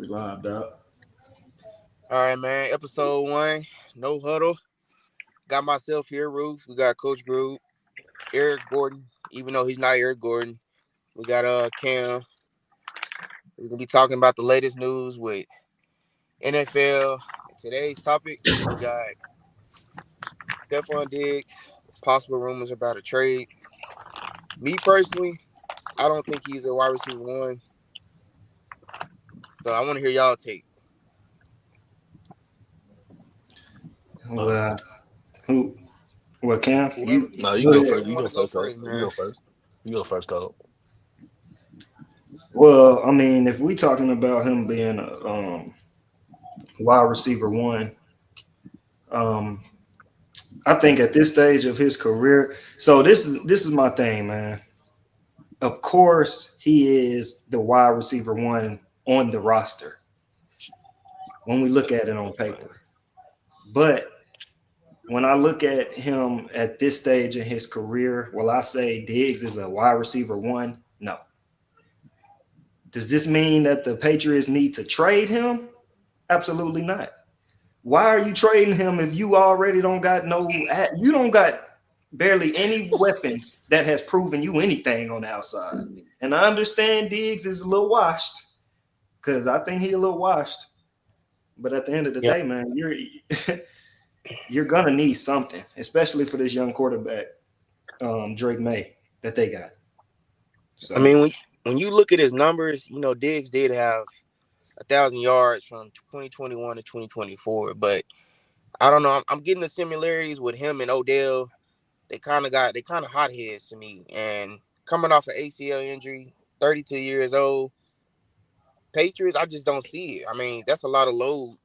We live, dog. All right, man. Episode 1, no huddle. Got myself here, Roof. We got Coach Groove, Eric Gordon. Even though he's not Eric Gordon, we got Cam. We're gonna be talking about the latest news with NFL. Today's topic, we got Stephon Diggs, possible rumors about a trade. Me personally, I don't think he's a wide receiver one. So I want to hear y'all take. Well, who? Well, Cam, Whoever, No, you go go ahead. first. whoever You want go to go first, though. first, You man. go first. You go first, though. Well, I mean, if we talking about him being a wide receiver one, um, I think at this stage of his career, so this is my thing, man. Of course, he is the wide receiver one on the roster when we look at it on paper. But when I look at him at this stage in his career, will I say Diggs is a wide receiver one? No. Does this mean that the Patriots need to trade him? Absolutely not. Why are you trading him if you already don't got you don't got barely any weapons that has proven you anything on the outside? And I understand Diggs is a little washed because I think he a little washed. But at the end of the Yeah. day, man, you're gonna need something, especially for this young quarterback, Drake May, that they got. I So mean, when you look at his numbers, Diggs did have 1,000 yards from 2021 to 2024. But I don't know. I'm getting the similarities with him and Odell. They kind of hotheads to me. And coming off an ACL injury, 32 years old, Patriots, I just don't see it. I mean, that's a lot of load,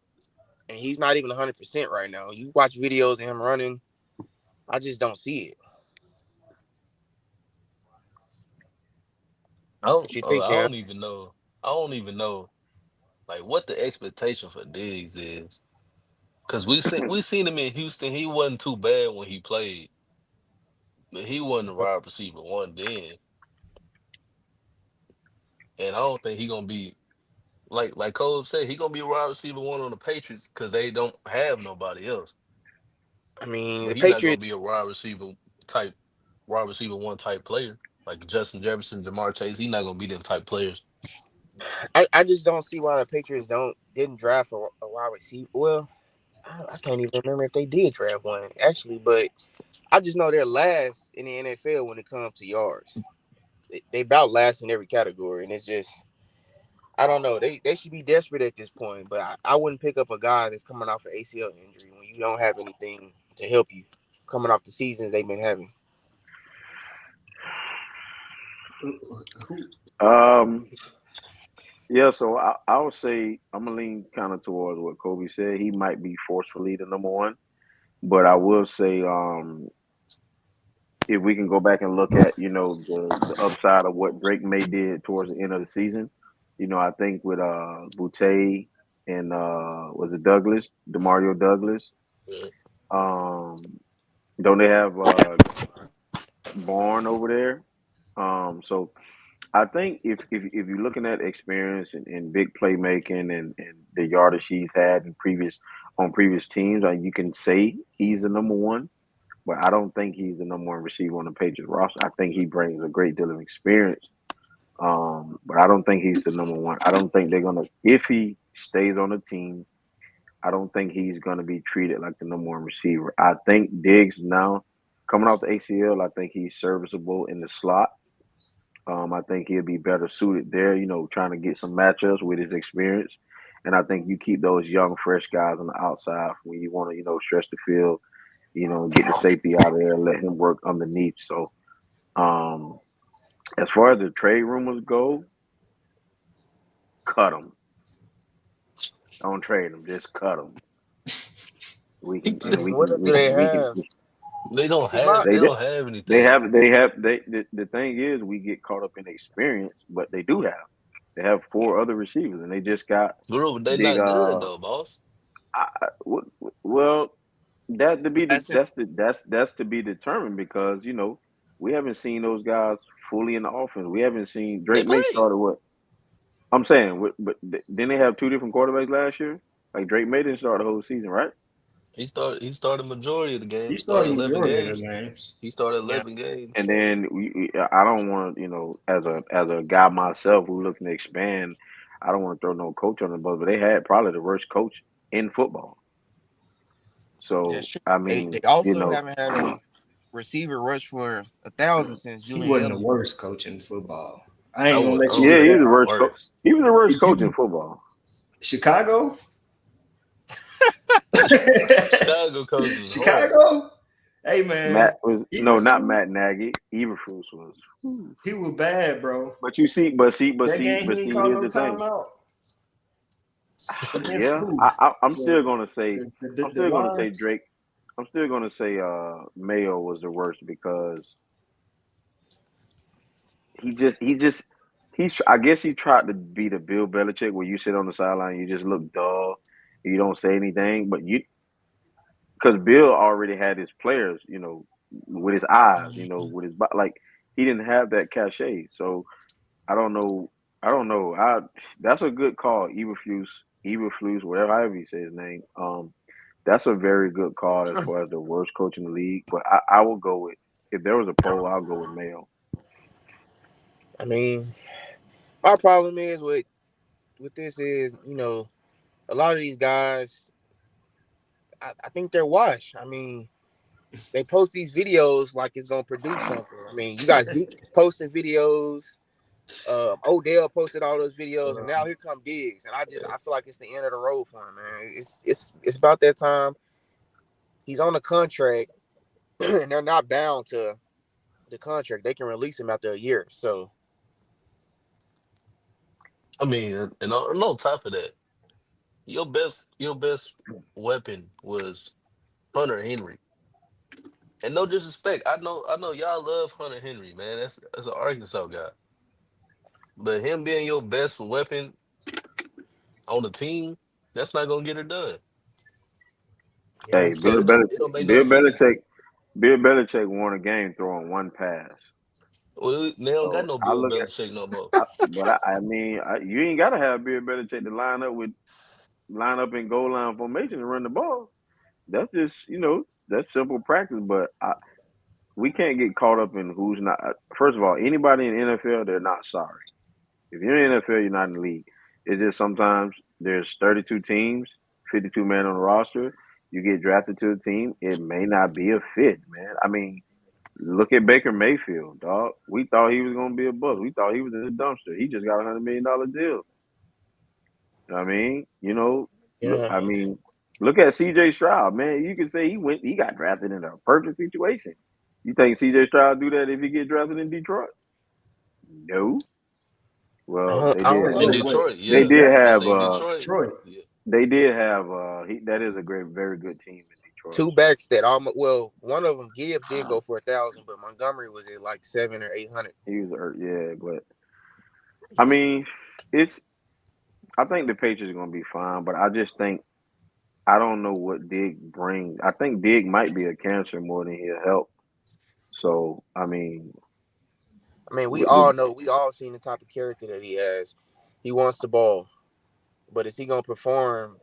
and he's not even 100% right now. You watch videos of him running, I just don't see it. What you think, I Cam? don't even know. I don't even know like what the expectation for Diggs is. Cause we seen him in Houston. He wasn't too bad when he played, but he wasn't a wide receiver one then. And I don't think he gonna be like Cole said. He gonna be a wide receiver one on the Patriots because they don't have nobody else. I mean, But the he not gonna be Patriots. a type, wide receiver one type player like Justin Jefferson, Jamar Chase. He not gonna be them type players. I just don't see why the Patriots didn't draft a wide receiver. Well, I can't even remember if they did draft one actually, but I just know they're last in the NFL when it comes to yards. They about last in every category, and it's just I don't know. They should be desperate at this point, but I wouldn't pick up a guy that's coming off an ACL injury when you don't have anything to help you coming off the seasons they've been having. who? Um, yeah, so I would say I'm gonna lean kind of towards what Kobe said. He might be forcefully the number one, but I will say, if we can go back and look at the upside of what Drake May did towards the end of the season, I think with Boutte and was it Douglas, Demario Douglas, Yeah. um, don't they have Barn over there? So I think if you're looking at experience and big playmaking and the yardage he's had in previous teams, you can say he's the number one. But I don't think he's the number one receiver on the Patriots roster. I think he brings a great deal of experience. But I don't think he's the number one. I don't think they're gonna if he stays on the team. I don't think he's gonna be treated like the number one receiver. I think Diggs now coming off the ACL, I think he's serviceable in the slot. I think he'll be better suited there, trying to get some matchups with his experience. And I think you keep those young, fresh guys on the outside when you want to, stretch the field, get the safety out of there and let him work underneath. So, um, as far as the trade rumors go, cut them. Don't trade them, just cut them. We can, I mean, what else do they we can. have? They don't See, my have They they just, don't have they anything. have, they have, they. The thing is, we get caught up in experience, but they do have. They have four other receivers, and they just got Bro, they big. not good though, boss. Well, that to be the passing. that's to be determined because we haven't seen those guys fully in the offense. We haven't seen They Drake May play. started what? I'm saying, but didn't they have two different quarterbacks last year? Like Drake May didn't start the whole season, right? He started majority of the He games. Started started 11 majority of the games. games. He started Yeah. 11 games. And then I don't want to, as a guy myself who looking to expand, I don't want to throw no coach on the bus, but they had probably the worst coach in football. Yeah, So sure. I They mean, also haven't had a receiver rush for 1,000 since He Julian wasn't the Edelman. worst coach in football. I I ain't gonna would. I let you don't yeah, get think he he that was the was the out. worst coach. worst. He was the worst If coach in you football. Chicago, Chicago coach was horrible. Chicago, hey Matt man, was no, not Eberflus, Matt Nagy. Eberflus was. Whew. he was bad, bro. But you see, but see, but That see, game but he ain't see. call Here's no the thing. timeout against Yeah, who? I'm The still gonna say, the Lions. Drake. I'm still gonna say Mayo was the worst because he just he's I guess he tried to be the Bill Belichick where you sit on the sideline, you just look dull, you don't say anything, but you because Bill already had his players, with his eyes, with his like he didn't have that cachet. So I don't know, I don't know. That's a good call, Eberflus, whatever however you say his name. That's a very good call as far as the worst coach in the league. But I will go with if there was a poll, I'll go with Mayo. I mean, my problem is with this is, a lot of these guys, I think they're washed. I mean, they post these videos like it's gonna produce something. I mean, you got Zeke posting videos. Odell posted all those videos, and now here come Diggs, and I feel like it's the end of the road for him, man. It's about that time. He's on a contract, and they're not bound to the contract. They can release him after a year. So I mean, and on top of that, your best weapon was Hunter Henry. And no disrespect, I know y'all love Hunter Henry, man. That's an Arkansas guy. But him being your best weapon on the team, that's not gonna get it done. yeah, Hey, So Bill it don't Belichick, make no sense. Bill Belichick won a game throwing one pass. Well, they don't got So no I Bill look at, Belichick no more. but I mean, you ain't got to have Bill Belichick to line up in goal line formation and run the ball. That's just that's simple practice. But we can't get caught up in who's not. First of all, anybody in the NFL, they're not sorry. If you're in the NFL, you're not in the league. It's just sometimes there's 32 teams, 52 men on the roster. You get drafted to a team, it may not be a fit, man. I mean, look at Baker Mayfield, dog. We thought he was going to be a bust. We thought he was in the dumpster. He just got $100 million deal. You know what I mean, look. yeah, I mean, look at C.J. Stroud, man. You can say he got drafted in a perfect situation. You think C.J. Stroud do that if he get drafted in Detroit? No. Well, they I did don't In have. know. Detroit, They yeah. did Exactly. I have. say Detroit, Detroit. yeah. They did have. That is a very good team in Detroit. Two backs that almost one of them Gibbs did go for 1,000, but Montgomery was at like 700 or 800. He was hurt, yeah, but I mean, it's. I think the Patriots are going to be fine, but I just think I don't know what Dig brings. I think Dig might be a cancer more than he'll help. So I mean, I mean, we with, all with know, we all seen the type of character that he has. He wants the ball, but is he gonna perform?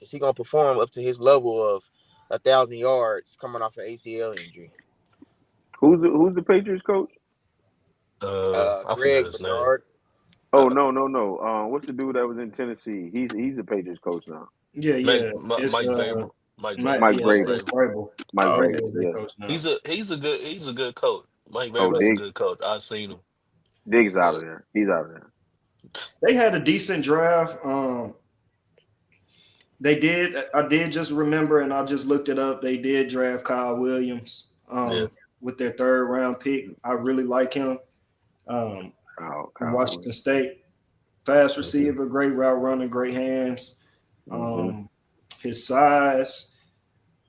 Is he gonna perform up to his level of 1,000 yards coming off an ACL injury? who's the Patriots coach? I forgot Greg his name. Bedard. Oh Uh, no. What's the dude that was in Tennessee? He's the Patriots coach now. Yeah, Mike, yeah. It's Mike Vrabel. Mike Mike. Vrabel. Mike Yeah, Mike it's Vrabel. Vrabel. Vrabel. Mike Oh, Yeah, okay. Vrabel. their Yeah. coach now. He's a good coach. Mike Oh, Vrabel is a Dig good coach. I've seen him, Diggs out of but there. He's out of there. They had a decent draft. They did. I did just remember, and I just looked it up. They did draft Kyle Williams yeah. with their third round pick. I really like him from Kyle Washington Williams. State. Fast Mhm. receiver, great route runner, great hands. Mm-hmm. Um, his size.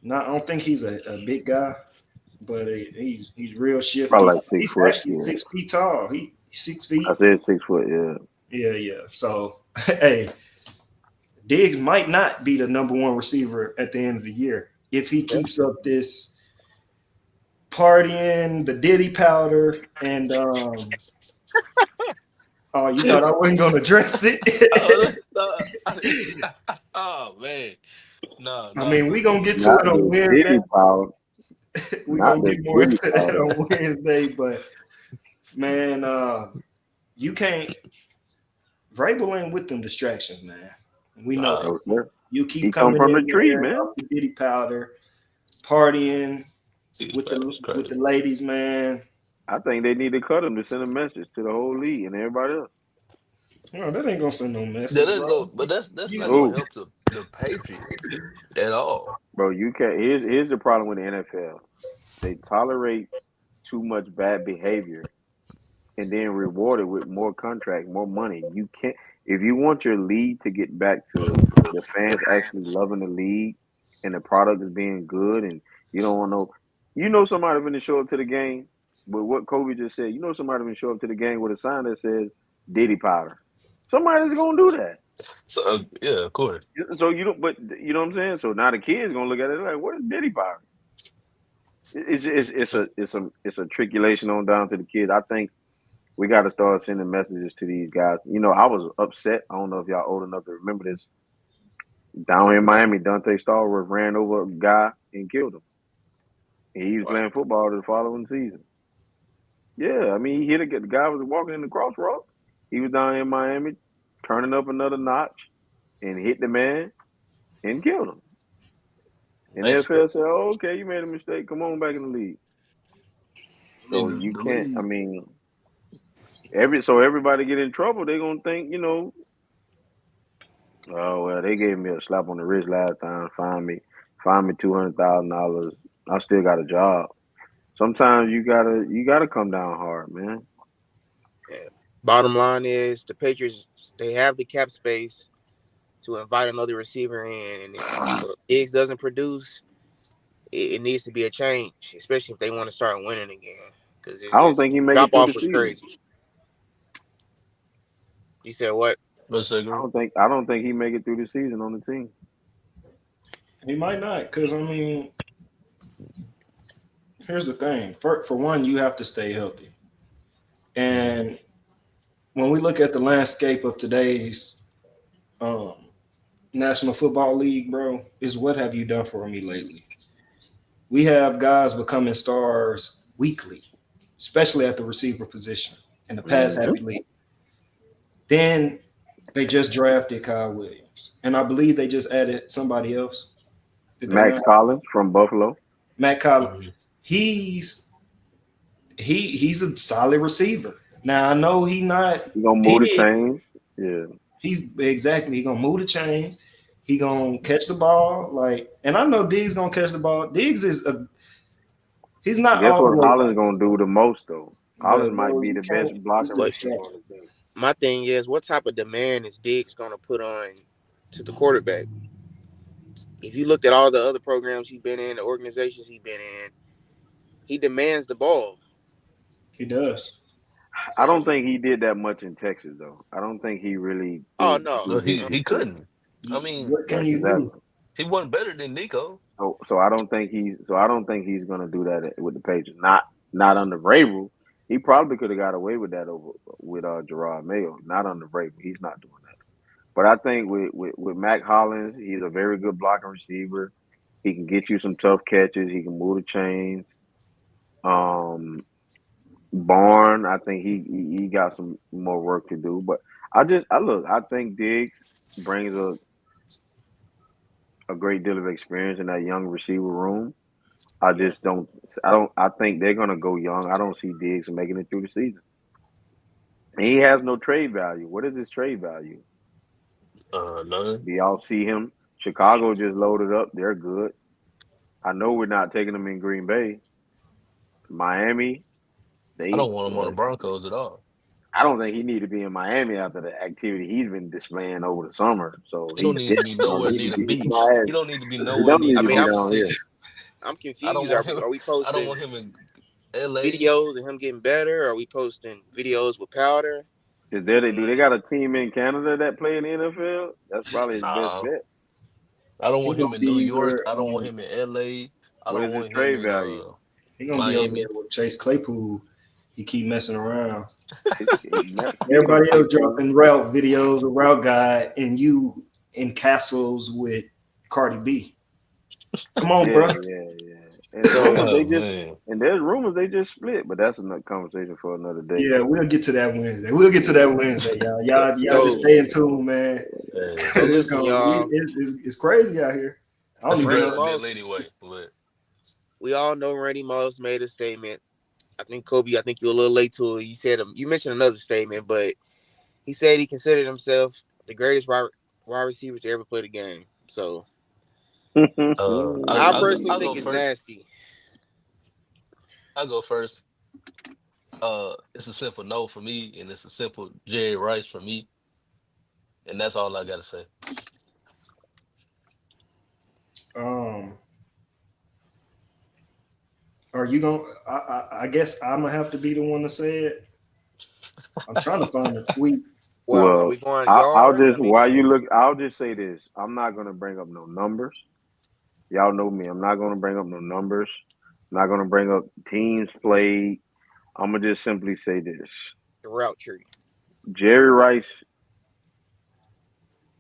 Not, I don't think he's a big guy, but he's real Probably shifty. like 6 He's foot. actually Yeah. 6 feet tall. He's 6 feet. I said 6 foot. Yeah. Yeah, yeah. So hey, Diggs might not be the number one receiver at the end of the year if he That's keeps up this partying, the Diddy powder, and Oh, you thought I wasn't gonna address it? Oh, oh man, no, I no, mean, we no. gonna get to Not it on the Wednesday. Diddy power. We Not gonna the get more Diddy into that power. on Wednesday, but man, you can't. Vrabel ain't with them distractions, man. We know Nah, that. No, sir. You He keep come coming from the in tree, there man. off the Diddy powder, partying see, with that's the crazy. ladies, man. I think they need to cut him to send a message to the whole league and everybody else. No, that ain't gonna send no That message, is bro. go, but that's not You, gonna Oh, help the Patriots at all. bro, you can't. Here's the problem with the NFL. They tolerate too much bad behavior and then reward it with more contract, more money. You can't. If you want your league to get back to the fans actually loving the league and the product is being good, and you don't want no, somebody going to show up to the game. But what Kobe just said, somebody going to show up to the game with a sign that says Diddy Powder. Somebody's gonna do that. So yeah, of course. So you don't, but you know what I'm saying. So now the kids gonna look at it like, what is Diddy Powder? It's a triculation on down to the kids. I think we got to start sending messages to these guys. I was upset. I don't know if y'all old enough to remember this. Down in Miami, Dante Stallworth ran over a guy and killed him. And he was Wow. playing football the following season. Yeah, I mean, he hit the guy was walking in the crossroad. He was down in Miami, turning up another notch, and hit the man and killed him. And the That's crazy. NFL said, "Oh, okay, you made a mistake. Come on back in the league." I So mean, you the can't. I league. mean, everybody get in trouble. They gonna think, oh well, they gave me a slap on the wrist last time. Find me $200,000. I still got a job. Sometimes you gotta come down hard, man. Yeah. Bottom line is the Patriots they have the cap space to invite another receiver in, and so if Diggs doesn't produce, it needs to be a change, especially if they want to start winning again. Because I don't it's think he make drop it through the off was season. crazy. You said what? Let's say, girl. I don't think he make it through the season on the team. he might not, because I mean, here's the thing. For one, you have to stay healthy, and when we look at the landscape of today's um, National Football League, bro, is what have you done for me lately? We have guys becoming stars weekly, especially at the receiver position in the pass Hmm. happy league. Then they just drafted Kyle Williams, and I believe they just added somebody else. Did they Max not? Collins from Buffalo. Matt Collins. Mm-hmm. He's he's a solid receiver. Now I know he not He gonna move the big. chains. Yeah. He's exactly he gonna move the chains. He gonna catch the ball like, and I know Diggs gonna catch the ball. Diggs is a he's not Guess all the what way Holland's right, gonna do the most though? Holland but might bro, be you the best can't. He's blocking the receiver on distraction. the team. My thing is, what type of demand is Diggs going to put on to the quarterback? If you looked at all the other programs he's been in, the organizations he's been in, he demands the ball. He does. I So, don't think he did that much in Texas though. I don't think he really oh did no, Well, do his he due. couldn't. I mean, What can Right, you do? exactly. he wasn't better than Nico. So I don't think he's gonna do that with the Patriots. Not under Vrabel. He probably could have got away with that over with Gerard Mayo. Not under Vrabel. He's not doing that. But I think with Mac Hollins, he's a very good blocking receiver. He can get you some tough catches. He can move the chains. Um, Barn, I think he got some more work to do. But I think Diggs brings a great deal of experience in that young receiver room. I yeah, just don't. I think they're gonna go young. I don't see Diggs making it through the season. And he has no trade value. What is his trade value? None. Do y'all see him? Chicago just loaded up. They're good. I know we're not taking them in Green Bay. Miami, I they. don't want him on the Broncos at all. I don't think he need to be in Miami after the activity he's been displaying over the summer. So He he don't need to be definitely don't nowhere need to near the be in beach. He Miami. don't need to be He nowhere don't near need I to the mean, be I'm coastal down here. city. I'm I don't confused. want him. Are we I don't posting want him in L.A. videos of him getting better? Are we posting videos with powder? Is there I they do mean, they got a team in Canada that play in the NFL? That's probably his best Nah, bet. I don't He want gonna him in be New York. either I don't want him in L.A. I What don't is his want him trade in value? he gonna be over there Miami. with Chase Claypool. He keep messing around. Matt Freedom Everybody else people. dropping route videos or route guide, and you in castles with Cardi B. Come on, Yeah, bro. yeah, yeah. And So rumors they Oh just man. and there's rumors they just split, but that's another conversation for another day. Yeah, we'll get to that Wednesday. We'll get to that Wednesday, y'all. Y'all just so stay in tune, man. Hey, so It's listen, gonna y'all. it's crazy out here. I don't that's a even Randy drug know. deal Moss. anyway. But We all know Randy Moss made a statement. I think Kobe. I think you're a little late to it. You said you mentioned another statement, but he said he considered himself the greatest wide receiver to ever play the game. So I I I go, personally I go think it's first. nasty. I go first. It's a simple no for me, and it's a simple Jerry Rice for me, and that's all I gotta say. Um, are you gonna? I guess I'm gonna have to be the one to say it. I'm trying to find the tweet. Well, are Well, we going I'll yards? I just mean, while you look, I'll just say this. I'm not gonna bring up no numbers. Y'all know me. I'm not gonna bring up no numbers. I'm not gonna bring up teams played. I'm gonna just simply say this. the route tree. Jerry Rice,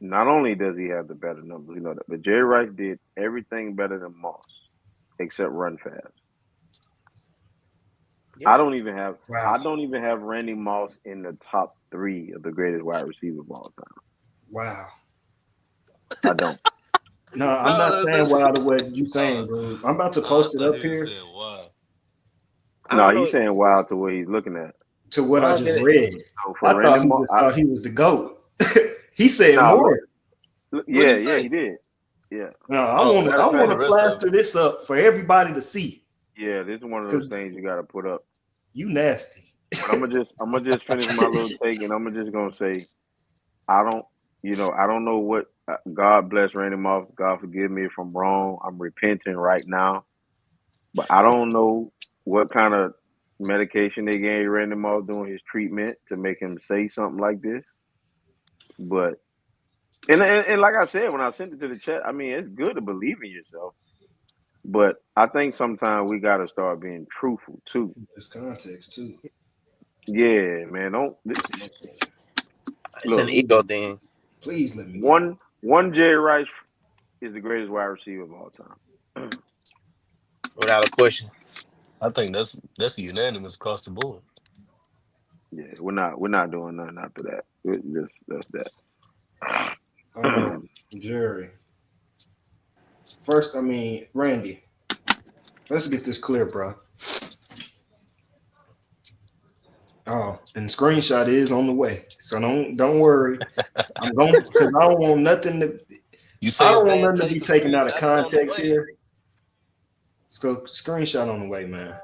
not only does he have the better numbers, you know that, but Jerry Rice did everything better than Moss except run fast. Yeah. I don't even have Wow, I don't even have Randy Moss in the top three of the greatest wide receivers of all time. wow. I don't. No, I'm not No, saying wow to what you uh, saying, bro. I'm about to I post it thought up he was here saying wow. I No, don't he's know. saying wow to what he's looking at. to what I I don't just get it. read. So for I Randy thought he Moss, just thought he was the GOAT. He said no, more. What did yeah, he yeah, he say? did. Yeah. No, Oh, Matter I of I see fact, want the to rest of plaster it. this up for everybody to see yeah, this is one of those because things you got to put up. you nasty. But I'm gonna just finish my little take, and I'm just gonna say I don't, I don't know what. God bless Randy Moss. God forgive me if I'm wrong. I'm repenting right now, but I don't know what kind of medication they gave Randy Moss during his treatment to make him say something like this. But and like I said when I sent it to the chat, I mean it's good to believe in yourself, but I think sometimes we got to start being truthful too. This context too. Yeah, man. Don't It's an look. ego thing, Please let me get it. One Jerry Rice is the greatest wide receiver of all time. without a question. I think that's unanimous across the board. Yeah, we're not doing nothing after that. Just that's Um, that. Jerry. First, I mean, Randy. Let's get this clear, bro. Oh, and screenshot is on the way, so don't worry. I'm going because I don't want nothing to. You I say a don't want bad nothing to take, be a taken out of screenshot is on the context way. here. So screenshot on the way, man.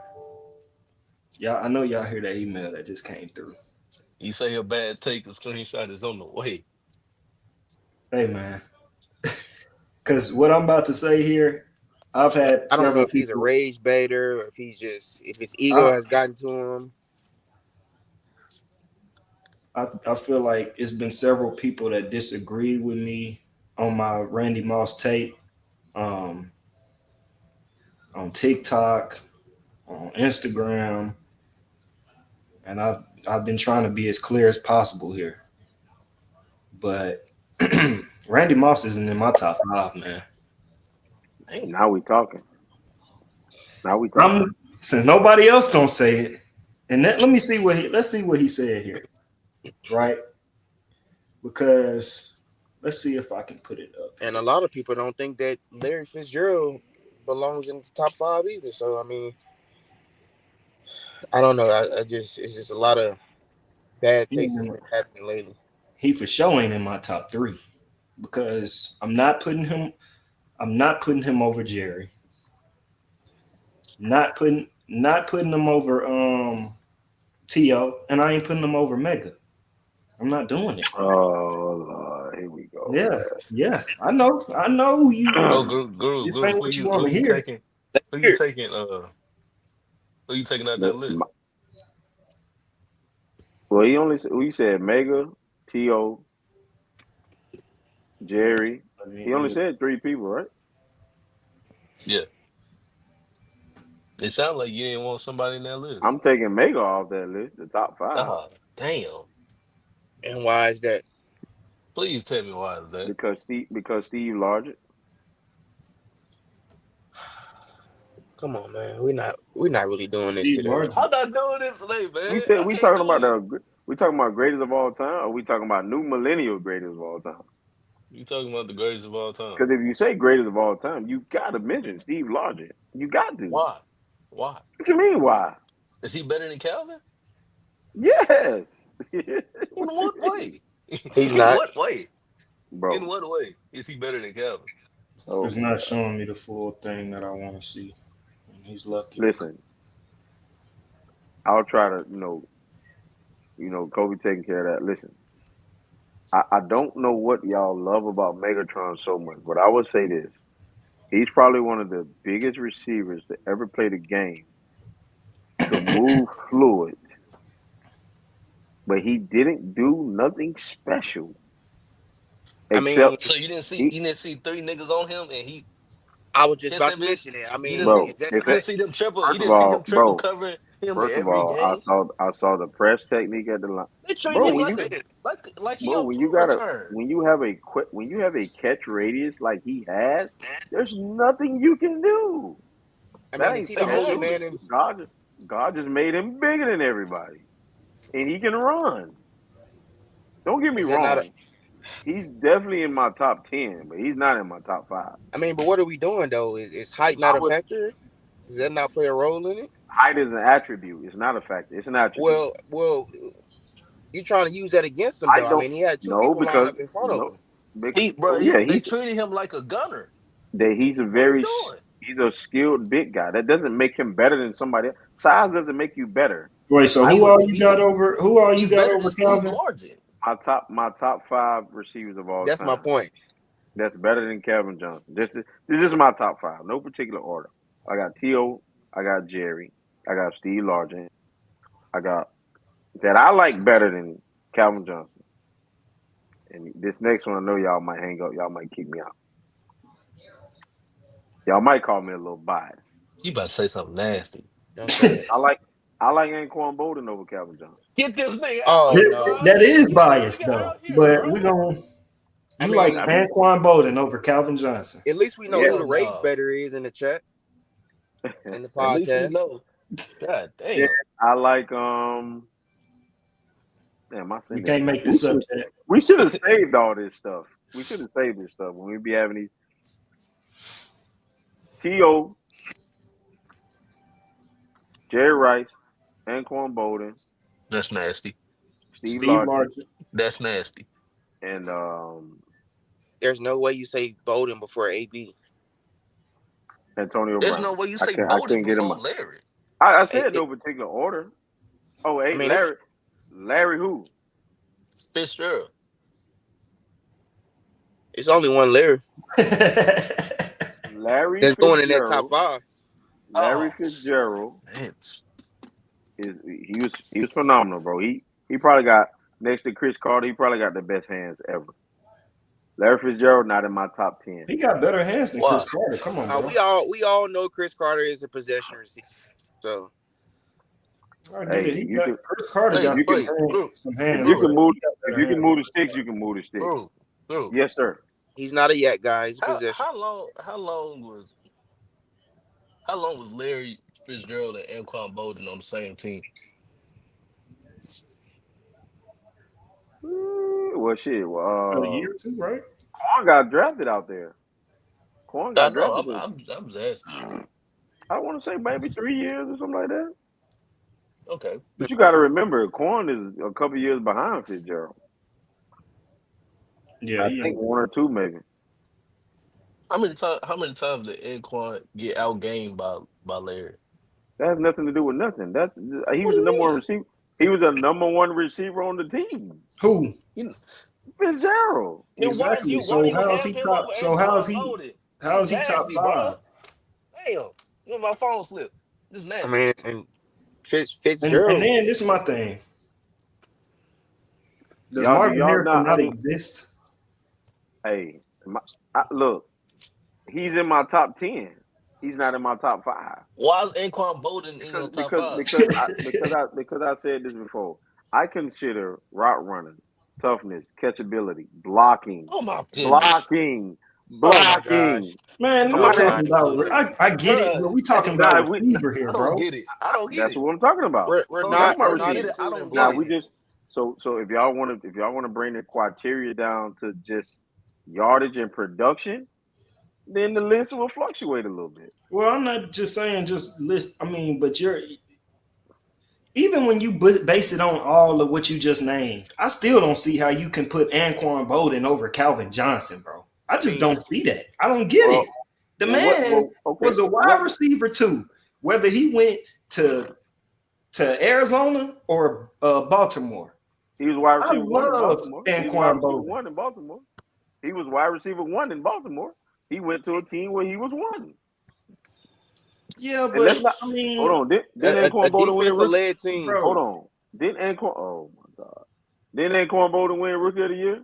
Y'all, I know y'all hear that email that just came through. You say a bad take, a screenshot is on the way. Hey, man, because what I'm about to say here, I've had I don't know several if he's a people. rage baiter or if his ego I, has gotten to him. I feel like it's been several people that disagree with me on my Randy Moss tape, um, on TikTok, on Instagram, and I've been trying to be as clear as possible here. But Randy Moss isn't in my top five, man. Damn. Now we talking. Now we talking. I'm since nobody else gonna say it, and let me see let's see what he said here, right? Because let's see if I can put it up And a here. lot of people don't think that Larry Fitzgerald belongs in the top five either. So I mean, I don't know. I just it's just a lot of bad He, takes that's been happening lately. he for sure ain't in my top three because I'm not putting him over Jerry. Not putting him over T.O. and I ain't putting him over Mega. I'm not doing it. Oh Lord, here we go with Yeah, yeah. I know you So that. this Groove, ain't what you want to hear. who you Here, taking who you taking out that list? Well, we said Mega, T.O., Jerry. He Let only me said three people, right? Yeah. It sounds like you didn't want somebody in that list. I'm taking Mega off that list, the top five, Ah, damn. And why is that? Please tell me why is that. because Steve Largent. Come on, man. We're not really doing this Steve today. Largent. I'm not doing this today, We man. said I we can't talking do about it. we talking about greatest of all time, or we talking about new millennial greatest of all time? You talking about the greatest of all time? Because if you say greatest of all time, you got to mention Steve Largent. You got to. Why? Why? What you mean? Why? Is he better than Calvin? Yes. In What you what mean? way? He's In not. what way? In Bro? what way is he better than Calvin? Oh It's my not God! showing me the full thing that I want to see. And he's lucky. Listen, I'll try to Kobe taking care of that. Listen, I don't know what y'all love about Megatron so much, but I would say this: he's probably one of the biggest receivers to ever play the game to move fluid, but he didn't do nothing special I mean, except So he, you didn't see three niggas on him and he I was just just about that to bitch. mention it. I You didn't mean, see is bro. that you If didn't it, see them triple you first of didn't see him all, triple bro, covering him first of every all, I game. saw I saw the press technique at the line, They treat bro. him When like you a like he bro, on when you punt got a return. when you have a catch radius like he has, there's nothing you can do. I That mean, is ain't he the only special. Exactly. man in? God, God just made him bigger than everybody, and he can run. Don't get me Is that not a? wrong. He's definitely in my top 10, but he's not in my top five. I mean, but what are we doing though? Is height I not a would factor? Does that not play a role in it? height is an attribute. It's not a factor. It's an attribute. Well, you trying to use that against him I though? I don't mean, he had two know people lined because up in front of no, him. He bro, oh yeah, they treated him like a gunner. he's a What are we very doing? he's a skilled big guy. That doesn't make him better than somebody else. Size doesn't make you better. Wait, so I He who would all you got he's over? Who all you he's got better than over Steve Calvin? Largent. my top five receivers of all That's my time. point. That's better than Kevin Johnson. This is my top five, no particular order. I got T.O., I got Jerry, I got Steve Largent, I got that I like better than Calvin Johnson. And this next one, I know y'all might hang up, y'all might kick me out, y'all might call me a little biased. You about to say something nasty. Don't say it. I like I like Anquan Bolden over Calvin Johnson. Get this nigga out Oh here, no. bro. That is Get this biased nigga though, out here, but bro. we gonna I you like mean, I mean, Anquan Bolden over Calvin Johnson. at least we know yeah, who the Hell rage no. better is in the chat in the At least we podcast. know. God yeah. damn. I like damn, I We sent that. can't make this up, Chad. We should have saved all this stuff. We should have saved this stuff when we be having these T.O., Jerry Rice, Anquan Bolden, That's nasty. Steve Steve Largent, Largent. That's nasty. and There's no way you say Bowden before AB. Antonio There's no Brown. way you I say can't. I Bolden couldn't get him. before Larry. I It, said it, no particular order. Oh, I hey, mean, it's Larry who? Fitzgerald. it's only one Larry Larry that's going in that top Fitzgerald. five. Larry Oh, Fitzgerald shit. he was phenomenal, bro. He probably got next to Chris Carter. He probably got the best hands ever. Larry Fitzgerald not in my top 10. He got better hands than Chris Why? Carter. Come on, bro. We all know Chris Carter is a possession receiver. So I get Hey, it. He if you got can Chris Carter if Wait, got you can wait, Group, some if hands, you group, but can move he got if better you can hands. move the sticks, you can move the sticks. group, group. Yes, sir. he's not a yak guy. He's a How possession. how long was Larry Fitzgerald and Anquan Bolden on the same team? Well, shit. A year or two, right? Quan got drafted out there. Quan I got know. drafted I'm there. I'm I'm just asking. I want to say maybe 3 years or something like that. Okay. But you got to remember, Quan is a couple years behind Fitzgerald. Yeah, I he think ain't. one or two maybe. How many times did Anquan get outgained by Larry? That has nothing to do with nothing. He What was do the you number one mean? receiver. He was a number one receiver on the team. Who? You, Fitzgerald. then Exactly. why do So you how's have he him top? over So how's Anquan he? Bolden? This is How's he top nasty, bro. five? Damn. My phone slipped. This is I nasty. mean, and And Fitzgerald. then this is my thing. Does Do Marvin y'all Harrison not not exist? hey, look, he's in my top 10. He's not in my top five Why is Anquan Bolden in because your top because five? because I because I said this before. I consider route running, toughness, catchability, blocking, Oh my goodness, blocking, Oh my gosh. blocking. Man, I'm we Oh not my talking asking. about. goodness. I get it, bro. but we talking about Nah, we receiver here, I don't bro. get it. I don't get that's it. what I'm talking about. We're Hold on, Talking not about so we're you not get receivers. it. I including don't get Now it. we blocking. just so if y'all want to bring the criteria down to just yardage and production, then the list will fluctuate a little bit. Well, I'm not just saying just list. I mean, but you're even when you base it on all of what you just named, I still don't see how you can put Anquan Bolden over Calvin Johnson, bro. I I just mean, don't see that. I don't get Well, it. The man okay, was a wide receiver too, whether he went to Arizona or Baltimore. he was wide I receiver one in love Baltimore. He was wide Anquan receiver Bolden. one in Baltimore. He was wide receiver one in Baltimore. He went to a team where he was one. Yeah, And but that's not. I Hold mean, on. Didn't a Anquan Bolden win defensive rookie? led team. Hold bro. on. Didn't Anquan? Oh my God. Didn't Anquan Bolden win rookie of the year?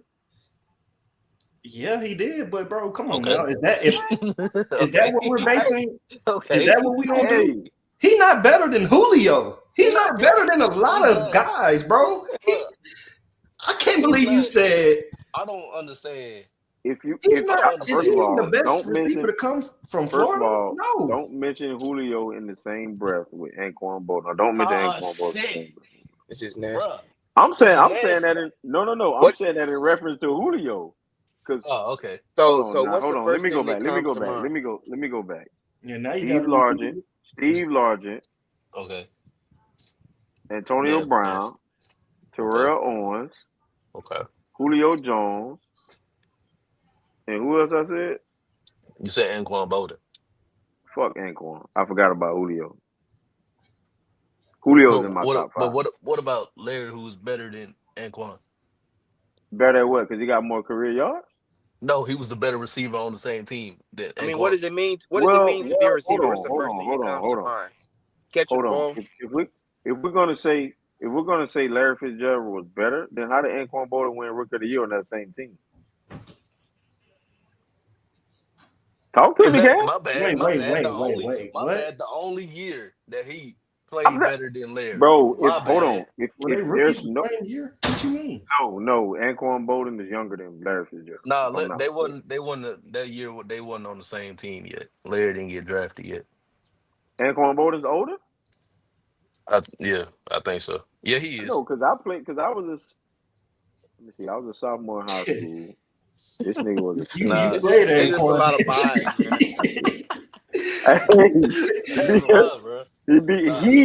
Yeah, he did. But bro, come on Okay. now. Is that Okay. what we're basing? Is Okay. that what we gonna do? Hey, He not better than Julio. He's He not he better than a lot he's of not, guys, bro. bro. I can't He's believe you not. said I don't understand. he's I not. don't Is first of understand. he the all, best don't receiver mention. to come from First of Florida? all, No. don't mention Julio in the same breath with Anquan Bolden. Or don't mention Ah, Anquan Bolden in the shit, same breath. It's just nasty. bro. This is I'm saying that nasty. in no. I'm What saying that in reference to Julio. Because Oh, okay. hold so on so now, what's hold the on. Let first me go thing back. that comes to mind? Let me go back. Yeah, now you got Steve to repeat Largent, it. 'Cause Steve Largent, Okay. Antonio Yeah. Yes. Brown, Okay. Terrell Owens, Okay. Julio Jones, and who else I said? You said Anquan Bolden. Fuck Anquan. I forgot about Julio. Julio's in But my top five. what about Larry, who's better than Anquan? Better at what? Because he got more career yards? No, he was the better receiver on the same team than I mean, what Anquan. does it mean? What does it Well, mean to be a hold receiver? What's on, the hold first on, thing that hold on, comes to hold on, mind? Catching hold the on. ball. If we're gonna say Larry Fitzgerald was better, then how did Anquan Bolden win Rookie of the Year on that same team? Talk to Is me, that Cam. my bad? wait, My wait, bad. wait, wait, wait. My What? bad. The only year that he I'm played not, better than Larry. bro. If My hold on, bad. Were if they rookies there's the same year? What you mean? no, Anquan Bolden is younger than Larry Fitzgerald, Nah, if I'm not they mistaken. wasn't. They wasn't that year. They wasn't on the same team yet. Larry didn't get drafted yet. Anquan Bolden's older. Yeah, I think so. Yeah, he I is. know because I played because I was a let me see, I was a sophomore in high school. This nigga was a You Nah, It's senior. just played it's just a Anquan, lot of didn't bias, man. you? Hey, that's a lie, bro. he beat Nah.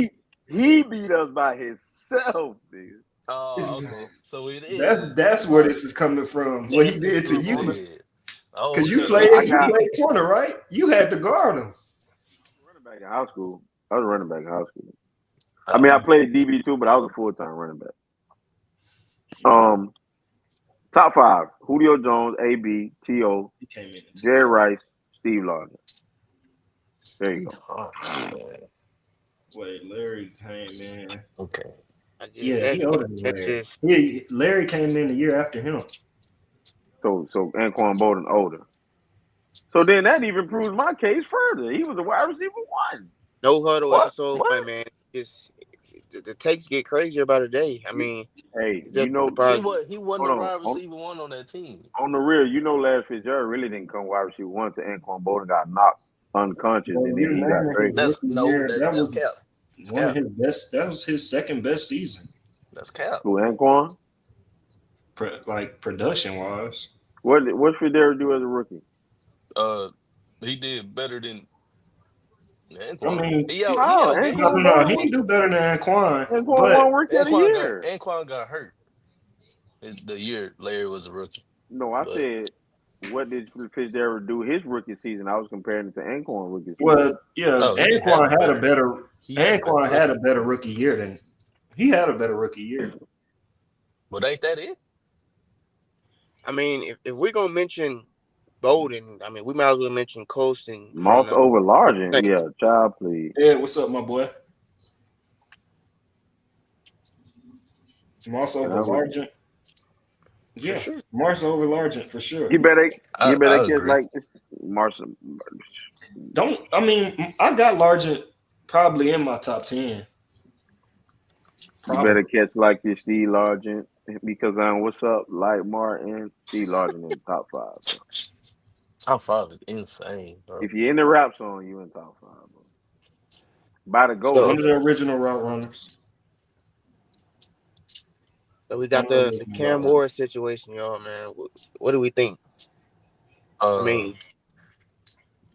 he beat us by himself, nigga. Oh, okay. So it That's is where like this is coming from. What he that's did to it you. is. Oh, Because you okay, I played got okay. corner, right? You had to guard him. running back in high school. I was a running back in high school. I mean, I Oh, played DB too, but I was a full time running back. Um, top five: Julio Jones, AB, To, He came in at Jerry 2 Rice, Steve Largent. There you Steve go. Harvey, man. Wait, Larry came in. Okay. I just Yeah, he older than that Larry. just Larry came in the year after him. So Anquan Bolden older. So then that even proves my case further. He was a wide receiver one. no huddle What? episode one, What? man. Just the takes get crazier by the day. I You, mean, hey, it you doesn't know, surprise me. He wasn't hold the on, wide receiver one on that team. on the real, you know, Larry Fitzgerald really didn't come wide receiver one to Anquan Bolden got knocked unconscious Well, and then you're he got naming his traded. That's rookie no, year. That that's was cap. That's one of cap. his best. That was his second best season, That's cap. Who Anquan? like production wise. What Fitzgerald do as a rookie? Uh, he did better than I Anquan. mean, He How no, outgained no, Anquan no. Bolden He Anquan. didn't do better than Anquan, Anquan but won rookie of the year. Anquan got hurt the year Larry was a rookie. No, I But said what did Fitzgerald do his rookie season? I was comparing it to Anquan rookie season. well, yeah, no, he didn't have a better. He had a better Anquan had rookie. a better rookie year than he had a better rookie year. But ain't that it? I mean, if we're gonna mention Bowden, I mean, we might as well mention Colston Moss over from the Largent, Saints. yeah, child please. Yeah, what's up, my boy? Moss And over I was Largent. for Yeah, sure. Marshall over Largent for You sure. better you I better catch agree. like this Marshall. Don't I mean I got Largent probably in my top 10. You better Probably. catch like this Steve Largent because what's up, like Martin, Steve Largent in the top five, bro. Top five is insane, bro. If you're in the rap song, you in top five, bro. By the GOAT, So One I'm of the saying. original route runners. so we One got of the the original Cam route runners. Ward situation, y'all, man. What do we think? I Uh, mean,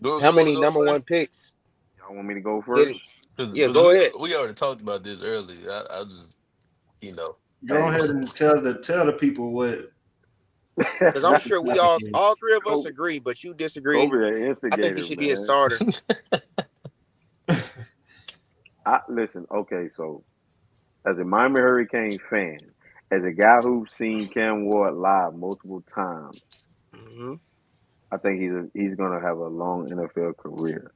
how you want to many go number one first? picks Y'all want me to go first? didn't? Yeah, Because go ahead. we already talked about this earlier. I just Go Hey, ahead and tell the people Because I'm what the sure we topic is. all three of us Kobe, agree, but you disagree. Kobe, the I think he instigator, should be a man. starter. I listen. Okay, so as a Miami Hurricane fan, as a guy who's seen Cam Ward live multiple times, Hmm. I think he's gonna have a long NFL career.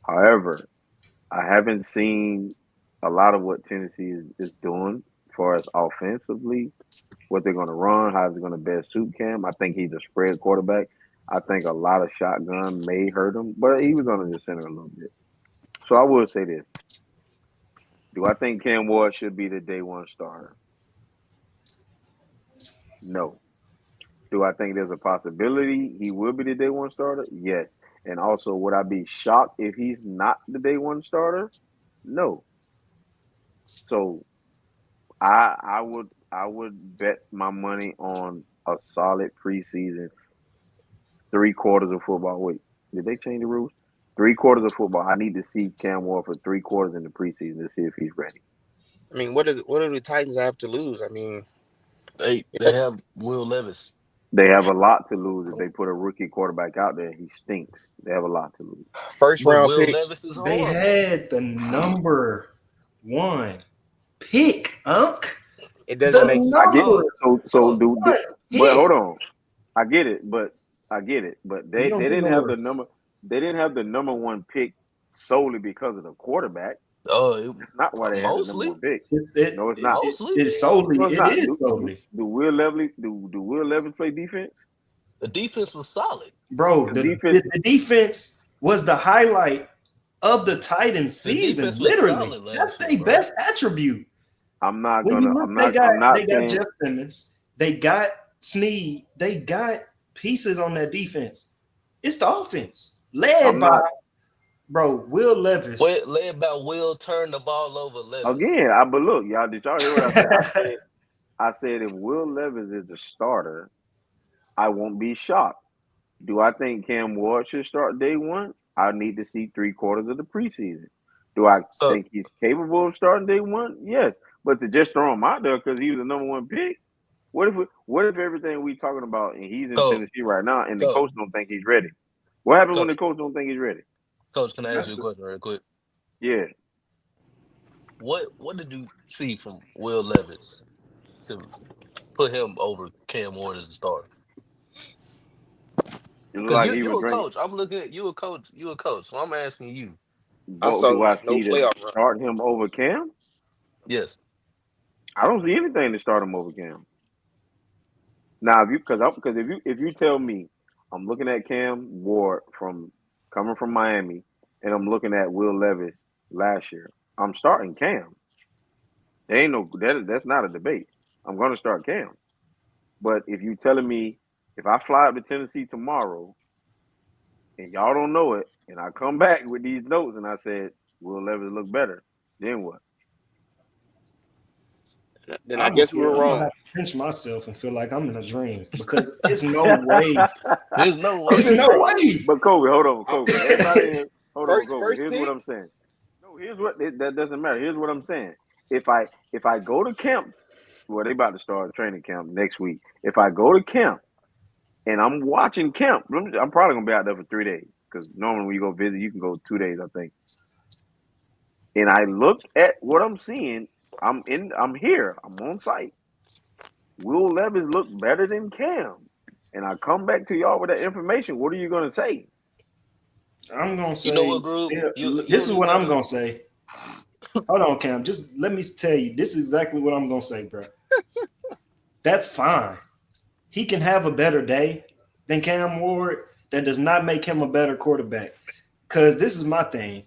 However, I haven't seen a lot of what Tennessee is doing as far as offensively, what they're gonna run, how they're gonna best suit Cam. I think he's a spread quarterback. I think a lot of shotgun may hurt him, but he was under the center a little bit. So I will say this: do I think Cam Ward should be the day one starter? No. Do I think there's a possibility he will be the day one starter? Yes. And also, would I be shocked if he's not the day one starter? No. So I would bet my money on a solid preseason, 3 quarters of football. Wait, did they change the rules? 3 quarters of football. I need to see Cam Ward for 3 quarters in the preseason to see if he's ready. I mean, what do the Titans have to lose? I mean, you they know, have Will Levis. They have a lot to lose if they put a rookie quarterback out there. He stinks. They have a lot to lose. first But round Will pick. Levis is They horrible. had the number one pick, Unc. It The doesn't make I get number Oh, so oh, do one but pick. hold on. I get it, but I get it. But You they don't get didn't no have the worse. number they didn't have the number one pick solely because of the quarterback. oh, That's not why they had the number mostly, one pick. It's it, No, it's it, not. it mostly. it's solely No, it's it not. is solely. Do Will Levis do Will Levis play defense? The defense was solid. Bro, Because the, defense the the defense was the highlight of the Titans The season. defense was Literally, solid that's last year, their bro. best attribute. I'm not When you gonna look, they got I'm they not got saying Jeff Simmons, they got Snead, they got pieces on that defense. It's the offense led I'm by not bro Will Well, Levis. led by Will turn the ball over Levis. again, but look, y'all, did y'all hear what I said? I said if Will Levis is the starter, I won't be shocked. Do I think Cam Ward should start day one? I need to see 3 quarters of the preseason. Do I So, think he's capable of starting day one? Yes. But to just throw him out there because he was the number one pick, what if everything we talking about and he's in coach, Tennessee right now and the coach, coach don't think he's ready? What happens when coach, the coach don't think he's ready? coach, can I ask That's you a the question real quick? Yeah. What did you see from Will Levis to put him over Cam Ward as a starter? It looked Because like you he you was a drinking. coach. I'm looking at you a coach. You a coach. So I'm asking you. I Do saw I no see the playoff run. start him over Cam? Yes. I don't see anything to start him over Cam. Now, if you tell me I'm looking at Cam Ward from coming from Miami, and I'm looking at Will Levis last year, I'm starting Cam. There ain't no that's not a debate. I'm going to start Cam. But if you telling me if I fly up to Tennessee tomorrow and y'all don't know it, and I come back with these notes and I said Will Levis look better, then what? Then I guess we were I'm gonna wrong. have to pinch myself and feel like I'm in a dream because it's no way. There's no I'm It's way. just no saying. way. But Kobe, hold on, I- Kobe. Everybody here, hold on, Kobe. first Here's what pick. I'm saying. No, here's what that doesn't matter. Here's what I'm saying. If I go to camp, well, they about to start training camp next week. If I go to camp and I'm watching camp, I'm probably gonna be out there for 3 days because normally when you go visit, you can go 2 days, I think. And I look at what I'm seeing. I'm here. I'm on site. Will Levis look better than Cam? And I come back to y'all with that information. What are you gonna say? I'm gonna You know say what, group? still. You This don't is even what I'm gotta. gonna say. Hold on, Cam. Just let me tell you. This is exactly what I'm gonna say, bro. That's fine. he can have a better day than Cam Ward. That does not make him a better quarterback. Because this is my thing.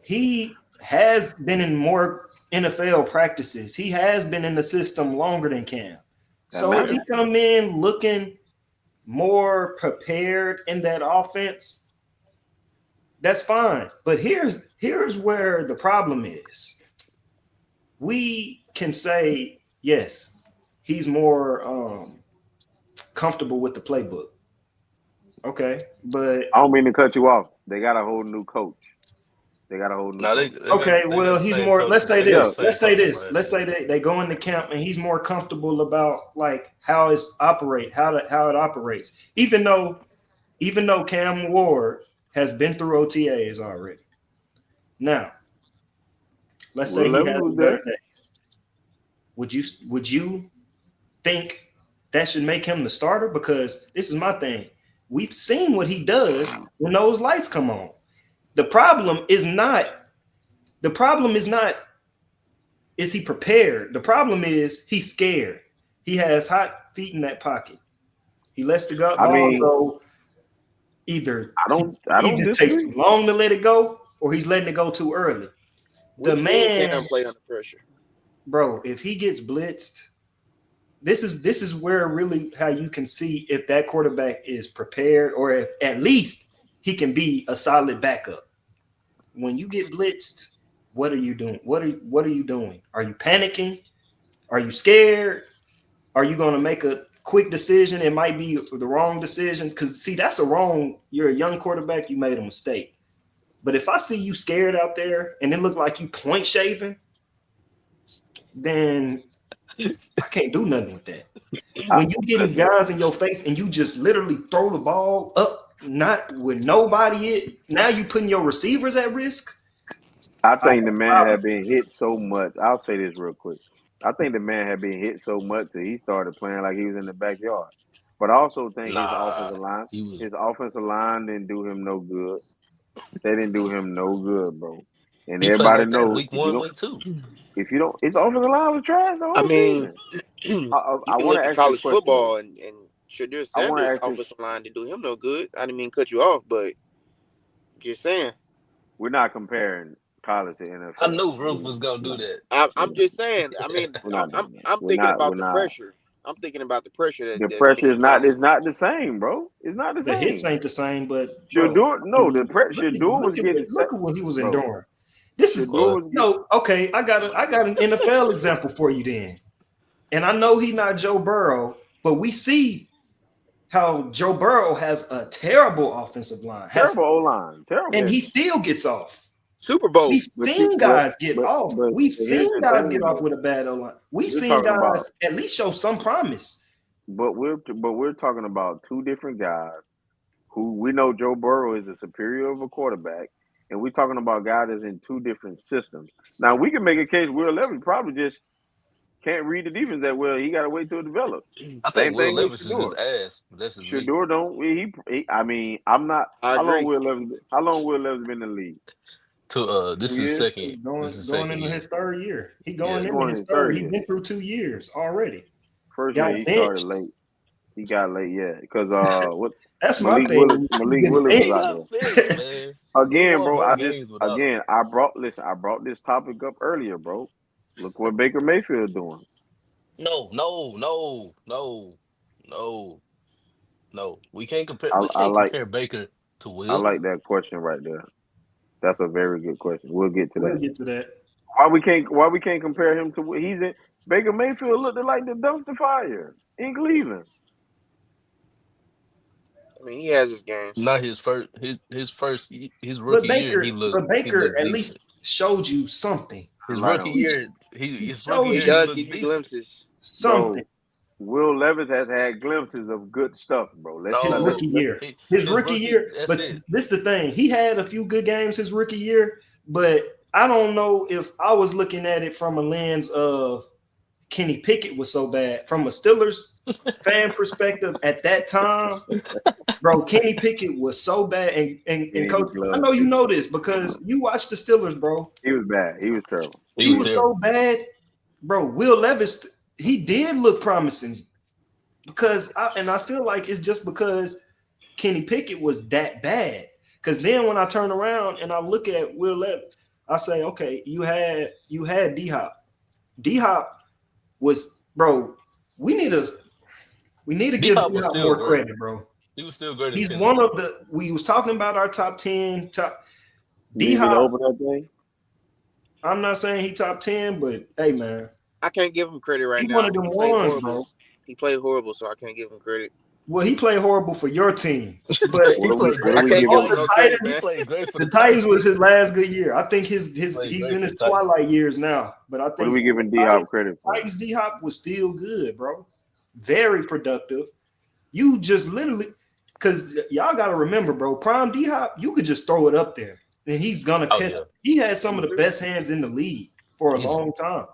He has been in more NFL practices. He has been in the system longer than Cam. That So if he matters. come in looking more prepared in that offense, that's fine. But here's where the problem is. We can say yes, he's more comfortable with the playbook. Okay, but I don't mean to cut you off. They got a whole new coach. They got a whole new Now coach. okay, they got well, the he's same more. coach. Let's say They got the Yeah, this. same Let's say coach from this. last Let's year. say they go into camp and he's more comfortable about like how it operates. Even though Cam Ward has been through OTAs already. Now, let's say Will he Levis has a was better there. day. Would you think that should make him the starter? Because this is my thing. We've seen what he does when those lights come on. The problem is not. The problem is he prepared? The problem is he's scared. He has hot feet in that pocket. He lets the I ball mean, go. Either I he don't I don't either takes disagree. too long to let it go, or he's letting it go too early. The We've seen Cam man, play under pressure. bro, if he gets blitzed, this is where really how you can see if that quarterback is prepared, or if at least he can be a solid backup. When you get blitzed, what are you doing? What are you doing? Are you panicking? Are you scared? Are you going to make a quick decision? It might be the wrong decision because see, that's a wrong. You're a young quarterback. You made a mistake. But if I see you scared out there and it look like you point shaving, then I can't do nothing with that. I, When you getting listen, guys in your face and you just literally throw the ball up, not with nobody, now you putting your receivers at risk. I I have think the a man problem. had been hit so much. I'll say this real quick. I think the man had been hit so much that he started playing like he was in the backyard. But I also think Nah, he was. his offensive line didn't do him no good. They didn't do him no good, bro. And He played everybody like that knows week one, week two. if you don't, his offensive line was trash the I whole mean, season. you I can want look to at ask this college question though. football and Shadir I want to Sanders' ask this. offensive line didn't do him no good. I didn't mean cut you off, but just saying. We're not comparing college to I NFL. knew Roof was gonna do that. I'm just saying. I mean, We're not doing that. I'm We're thinking not. We're about the not. pressure. I'm thinking about the pressure The that's pressure being is not. applied. It's not the same, bro. It's not the The hits same. ain't the same, but bro, Shadur, I no, mean, look at Shadur was look at getting what set, look at what he was bro. enduring. This is Shadur Boy, was get, no okay. I got an NFL example for you then, and I know he's not Joe Burrow, but we see how Joe Burrow has a terrible offensive line, terrible O line, and terrible. he Yes, still gets off. Super Bowl. We've But see, seen guys get off. We've but here's seen the guys get thing off though. with a bad O line. We've We're seen talking about, guys at least show some promise. we're talking about two different guys who we know Joe Burrow is a superior of a quarterback, and we're talking about guys that's in two different systems. Now we can make a case Will Levis probably just can't read the defense that well. He got to wait till it develops. I think Same Will thing with Levis is just Shador. ass. That's just me. Shador don't. I mean, I'm not. I How long agree. Will Levis? How long Will Levis been in the league? To Two this is years. second. He's This going is going second into year. his third year. He Yeah, going He into going in his his third. third He year. been through 2 years already. First Got year he started benched. late. He got late, yeah, because what That's my thing. He's Malik been Willis he was out benched. got fixed, there man. He again, won bro. more games without him. I brought this topic up earlier, bro. Look what Baker Mayfield doing. No, no, no, no, no, no. We can't compare. I, We I can't like compare Baker to I like Wills. that question right there. That's a very good question. We'll get to We'll that. get to that. Why we can't compare him to he's in Baker Mayfield looked like the dumpster fire in Cleveland. I mean, he has his games. Not his But rookie year. Baker, but He Baker looked at decent. least showed you something. His Like rookie He, year, he his rookie showed He year he you does give looked you decent. glimpses. something. bro, Will Levis has had glimpses of good stuff, bro. His rookie No, year. His his rookie rookie. year. That's But it. this the thing. He had a few good games his rookie year, but I don't know if I was looking at it from a lens of Kenny Pickett was so bad. From a Steelers fan perspective at that time, bro, Kenny Pickett was so bad. And Any coach, I glove know you Pickett. know this because you watch the Steelers, bro. He was bad. He was terrible. He He was was so terrible. bad, bro. Will Levis, he did look promising. I feel like it's just because Kenny Pickett was that bad. Because then when I turn around and I look at Will Levis, I say, okay, you had D Hop. D Hop was, bro. We need to we need to D give Hop D was Hop still more great. credit, bro. He was still great in He's one Tennessee. of the. We was talking about our top 10. Top You D need me to Hop. open that thing? I'm not saying he top 10, but hey, man, I can't give him credit right he one now. of them He played ones, horrible. bro. He played horrible, so I can't give him credit. Well, he played horrible for your team, but He played What are great I for we the can't give on him the no Titans. credit, He Titans, man. played great for the the Titans was Titans. his last good year. I think He played he's great in for his the Titans. twilight years now. But I what are think we giving D Titans, Hop credit for? Titans D Hop was still good, bro. Very productive. You just literally, because y'all got to remember, bro, prime D Hop, you could just throw it up there and he's gonna Oh catch. yeah, He had some of the easily, best hands in the league for a easily. long time.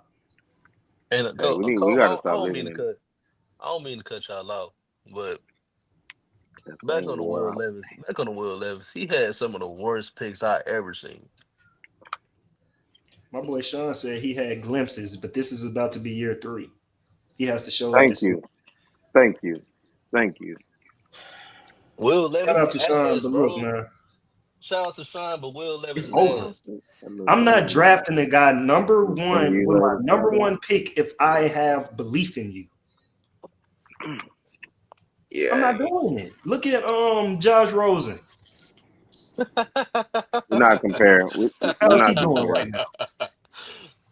And Hey, we Cole, gotta I stop don't mean to listening. cut. I don't mean to cut y'all out, but That back thing on the wore Will out. Levis. Back on the Will Levis. He had some of the worst picks I ever seen. My boy Sean said he had glimpses, but this is about to be year 3. He has to show up Thank this season. you. Thank you. Thank you. Will Shout Levis out is to Sean, ass, but look, bro. man, Shout out to Shine, but Will Levis it's is over. ass. I know I'm some of not you drafting the guy number some of one you with my ladies number got it. one pick if I have belief in you. I'm Yeah, not doing it. Look at Josh Rosen. We're not comparing. We're How's he not doing right comparing. now?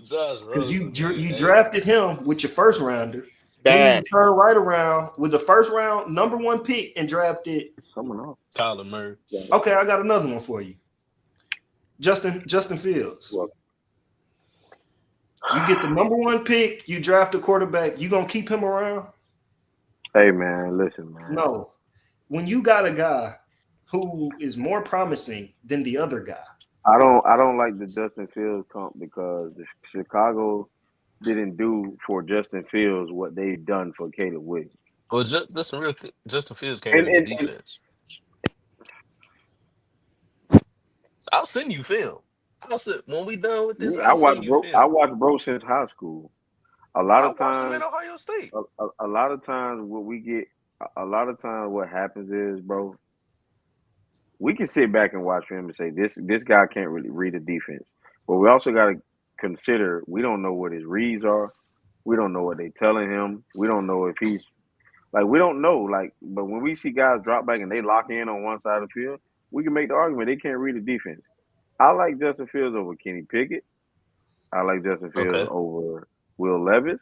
Josh Because you Rosen, man. you Hey, drafted him with your first rounder, it's then you bad. turn right around with the first round number one pick and drafted. It's coming off. Kyler Murray. Got it. Okay, I got another one for you. Justin Fields. Well, You get the number one pick, you draft a quarterback, you gonna keep him around? hey man, listen, man. No. When you got a guy who is more promising than the other guy, I don't like the Justin Fields comp because the Chicago didn't do for Justin Fields what they've done for Caleb Williams. Well, just some real. Justin Fields came And with his and, and defense. I'll send you film. I'll send when we done with this. yeah, I I'll send watched you bro. I film. watched bro since high school. A lot I of watched him at times, Ohio State. a lot of times, what we get, a lot of times, what happens is, bro, we can sit back and watch film and say this guy can't really read a defense, but we also got to consider we don't know what his reads are. We don't know what they telling him. We don't know if he's like we don't know like. But when we see guys drop back and they lock in on one side of the field, we can make the argument they can't read the defense. I like Justin Fields over Kenny Pickett. I like Justin Fields Okay. over Will Levis.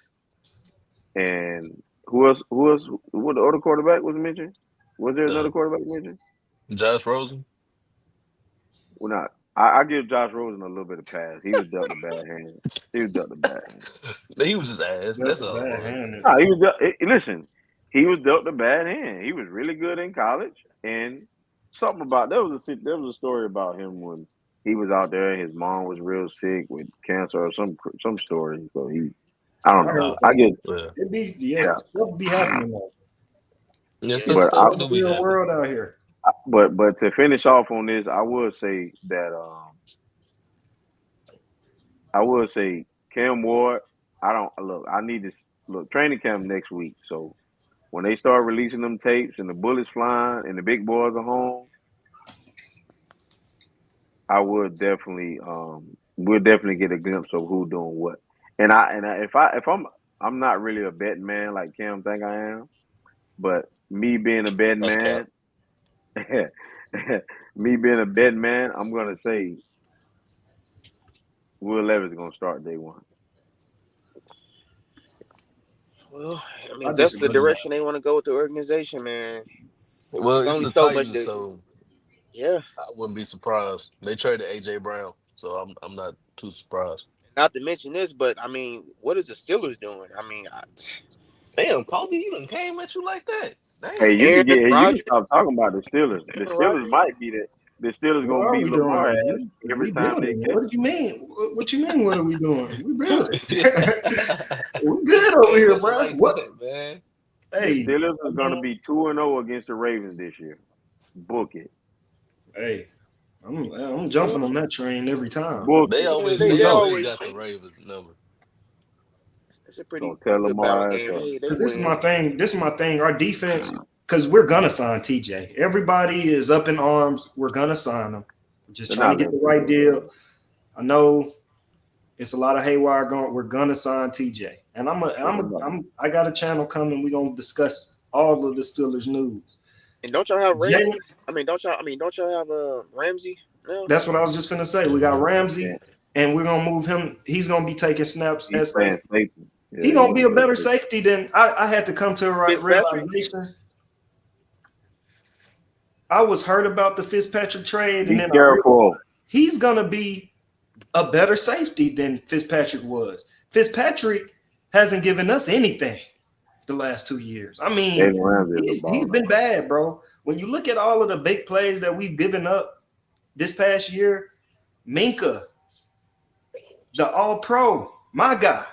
And who else? Who else? What the other quarterback was mentioned? Was there another The quarterback mentioned? Josh Rosen. Well, not. I give Josh Rosen a little bit of pass. He was dealt a bad hand. He was dealt a bad hand. He was just ass. dealt That's a all it bad was. hand. No, he was. Listen, he was dealt a bad hand. He was really good in college, and something about there was a story about him when he was out there. His mom was real sick with cancer or some story. So I don't I know. heard Uh, I that. get well, It be yes, yeah, stuff be happening though. yeah, Yeah, some but stuff It's do the be real happening. world out here. but to finish off on this, I would say Cam Ward. I don't look. I need to look training camp next week. So when they start releasing them tapes and the bullets flying and the big boys are home, I would definitely we'll definitely get a glimpse of who doing what. If I'm not really a betting man like Cam think I am, but me being a betting That's cap. man, me being a betting man, I'm gonna say Will Levis is gonna start day one. well, I I mean, that's the disagree. direction they want to go with the organization, man. Well, It's it's only the so much Titans, that, so yeah. I wouldn't be surprised. They traded AJ Brown, so I'm not too surprised. Not to mention this, but I mean, what is the Steelers doing? I mean, Damn, Kobe even came at you like that. Hey, Damn. Aaron you can Rodgers, stop talking about the Steelers. The Aaron Steelers Rodgers. might be the Steelers What gonna are beat we Lamar doing? ass every We time they building. catch What him. do you mean? What you mean? What are we doing? We building. Yeah. We good over Came here, at you bro. like What? that, man. The Hey, Steelers I is gonna don't. be 2-0 against the Ravens this year. Book it. Hey, I'm jumping on that train every time. Book They it. always They they Even though always always got the Ravens number. It's a Gonna pretty tell good Lamar battle ass game. up. They Because this is my win. thing. This is my thing. Our defense, because we're gonna sign TJ. Everybody is up in arms. We're gonna sign him. We're just They're trying to not get letting the right TJ deal. go. I know it's a lot of haywire going. We're gonna sign TJ, and Yeah, they're not. I got a channel coming. We're gonna discuss all of the Steelers news. And don't y'all have Jalen, Ravens? Don't y'all have Ramsey? No. that's what I was just gonna say. We got Mhm. Yeah, Ramsey, and we're gonna move him. He's gonna be taking snaps he's as playing safety. safety. He's Yeah, he gonna be can a play better safety. safety than I had to come to a Fitzpatrick? realization. I was hurt about the Fitzpatrick trade, and Be then I realized careful. he's gonna be a better safety than Fitzpatrick was. Fitzpatrick hasn't given us anything the last 2 years. I mean, Jalen Ramsey is a he's baller. been bad, bro. When you look at all of the big plays that we've given up this past year, Minka, the All Pro, my guy,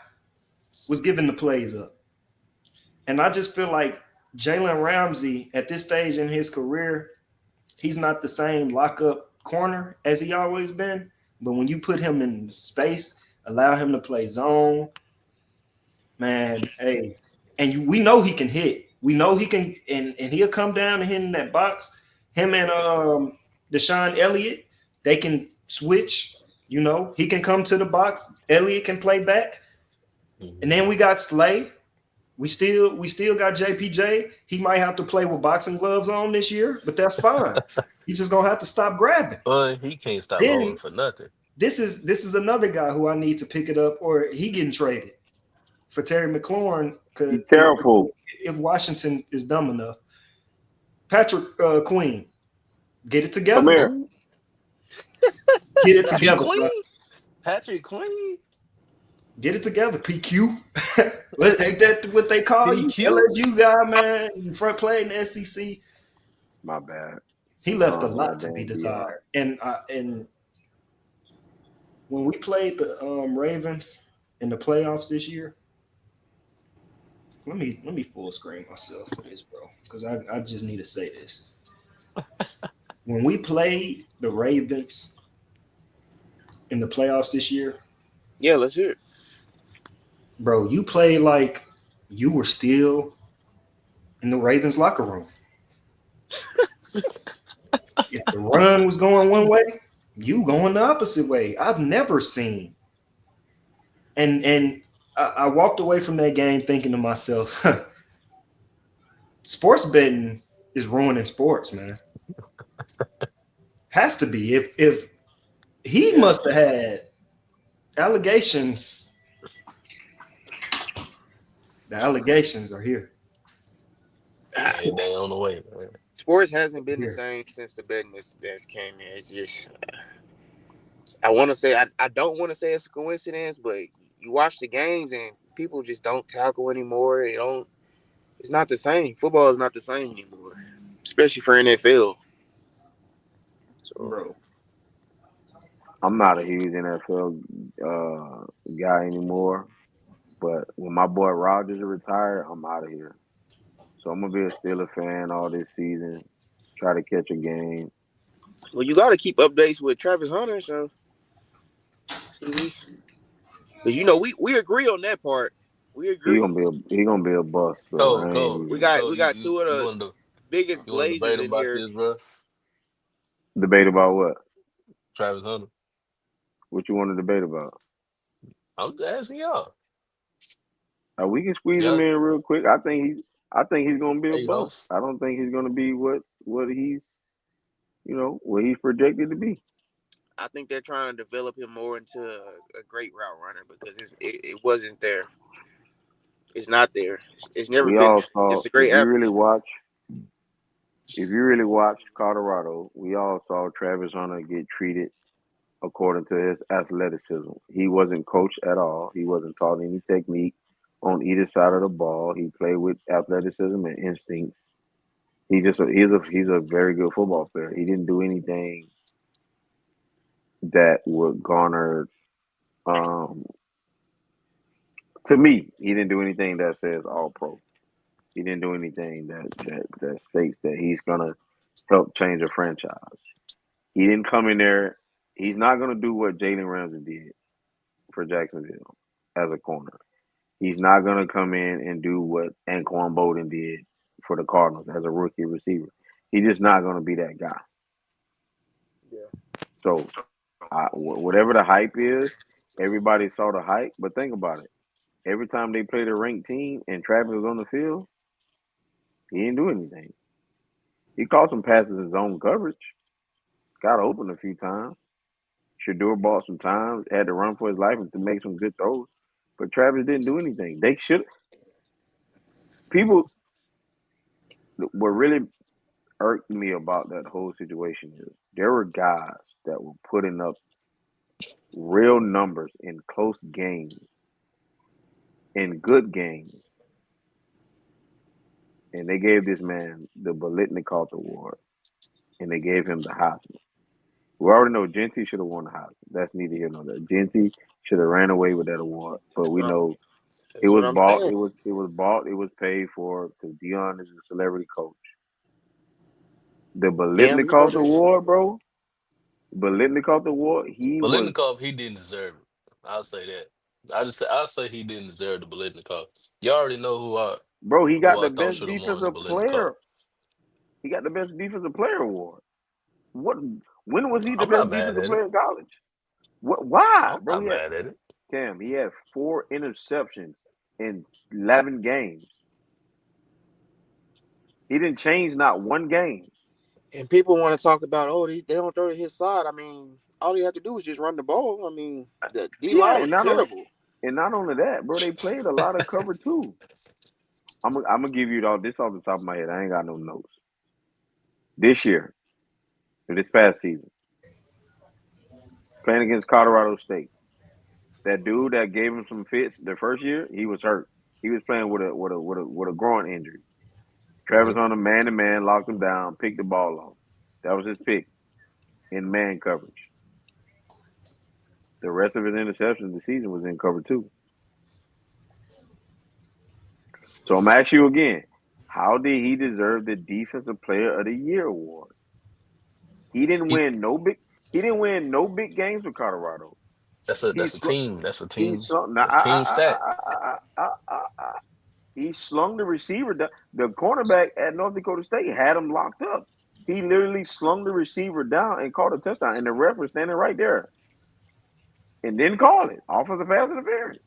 was giving the plays up, and I just feel like Jalen Ramsey at this stage in his career, he's not the same lockup corner as he always been. But when you put him in space, allow him to play zone, man, hey, and we know he can hit. We know he can, and he'll come down and hit in that box. Him and Deshaun Elliott, they can switch. You know, he can come to the box. Elliott can play back, and Mhm. then we got Slay. We still got JPJ. He might have to play with boxing gloves on this year, but that's fine. He's just gonna have to stop grabbing. But he can't stop Then holding for nothing. this is another guy who I need to pick it up, or he getting traded for Terry McLaurin. Because Be careful. if Washington is dumb enough, Patrick Queen, get it Come together. here. Who? Get it Patrick together, bro. Queen? Patrick Queen? Get it together, PQ. Ain't that what they call you? PQ? LSU guy, man. You front play in the SEC. My bad. He left a lot to be Goddamn BR. desired. And when we played the Ravens in the playoffs this year, let me full screen myself for this, bro, because I just need to say this. When we played the Ravens in the playoffs this year, Yeah, let's hear it. bro, you played like you were still in the Ravens locker room. If the run was going one way, you going the opposite way. I've never seen. And I walked away from that game thinking to myself, sports betting is ruining sports, man. Has to be. If he Yeah. must have had allegations, the allegations are here. They on the way, man. Sports hasn't been the Here. same since the betting that's came in. It's just I want to say I don't want to say it's a coincidence, but you watch the games and people just don't tackle anymore. They don't. It's not the same. Football is not the same anymore, especially for NFL. So Bro. I'm not a huge NFL guy anymore, but when my boy Rogers retired, I'm out of here. So I'm gonna be a Steeler fan all this season. Try to catch a game. well, you got to keep updates with Travis Hunter. So see, because we agree on that part. We agree. He gonna be a bust, bro. Cole, I ain't Cole, We even got Cole, we got two of the biggest you want to debate glazers in about here. this, bro? debate about what. Travis Hunter. What you want to debate about? I'm just asking y'all. We can squeeze him Yeah, in real quick. I think he's gonna be a hey bust. host. I don't think he's gonna be what he's what he's projected to be. I think they're trying to develop him more into a great route runner because it wasn't there. It's not there. It's never We been all there. saw It's a great athlete. if you really watched Colorado, we all saw Travis Hunter get treated according to his athleticism. He wasn't coached at all. He wasn't taught any technique on either side of the ball. He played with athleticism and instincts. He's a very good football player. He didn't do anything that would garner um to me, he didn't do anything that says all pro. He didn't do anything that states that he's gonna help change a franchise. He didn't come in there. He's not gonna do what Jalen Ramsey did for Jacksonville as a corner. He's not gonna come in and do what Anquan Bolden did for the Cardinals as a rookie receiver. He's just not gonna be that guy. Yeah. So, whatever the hype is, everybody saw the hype. But think about it. Every time they played a ranked team and Travis was on the field, he didn't do anything. He caught some passes in zone coverage, got open a few times. Shador bought some time, had to run for his life and to make some good throws. But Travis didn't do anything. They should people what really irked me about that whole situation is there were guys that were putting up real numbers in close games, in good games, and they gave this man the Bolitnikov Award, and they gave him the Heisman. We already know Genty should have won the Heisman. That's neither here nor there. Genty should have ran away with that award, but That's we what I'm, know it that's what was I'm bought. saying. It was bought. It was paid for because Dion is a celebrity coach. The Cam, you know Bolitnikov this. Award, bro. Bolitnikov Award. He was, Bolitnikov, he didn't deserve it. I'll say that. I'll say he didn't deserve the Bolitnikov. You already know bro. He who got I the thought best should have won the defensive Bolitnikov. player. He got the best defensive player award. What? When was he the I'm not best mad defensive at it. player in college? What? Why, I'm bro? not mad at it. Cam. He had 4 interceptions in 11 games. He didn't change not one game. And people want to talk about, oh, they don't throw to his side. I mean, all he had to do was just run the ball. I mean, the D Yeah, line was terrible. and not only that, bro. They played a lot of cover too. I'm gonna give you all this off the top of my head. I ain't got no notes. This year, this past season, playing against Colorado State, that dude that gave him some fits the first year, he was hurt. He was playing with a groin injury. Travis Mhm. on a man to man, locked him down, picked the ball off. That was his pick in man coverage. The rest of his interceptions this season was in cover two. So I'm asking you again, how did he deserve the Defensive Player of the Year award? He didn't He win no big. He didn't win no big games with Colorado. that's a team. That's a He team. slung. Now, That's team stat. he slung the receiver. The cornerback at North Dakota State had him locked up. He literally slung the receiver down and caught a touchdown, and the ref was standing right there and didn't call it. Offensive pass interference.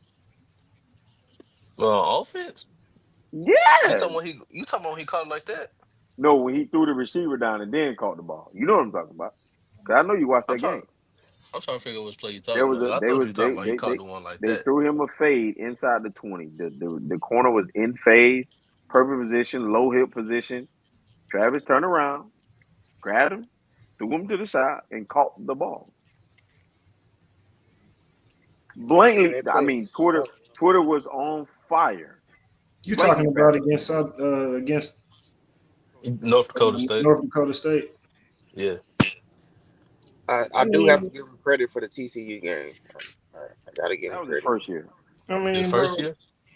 Offense. Yes. You talking about when he caught it like that? No, when he threw the receiver down and then caught the ball. You know what I'm talking about. Cause I know you watched I'm that trying. game. I'm trying to figure out which play you There talking was about. a 'Cause I they thought was you talking about he caught the one like they that. threw him a fade inside the 20. The corner was in phase, perfect position, low hip position. Travis turned around, grabbed him, threw him to the side, and caught the ball. And Blatantly, they I play. mean, Twitter was on fire. You talking Blatantly about bad. against North Dakota State. North Dakota State? Yeah. I I do have to mean, give him credit for the TCU game. I gotta give That him was his credit. first year. I His mean, first bro. year.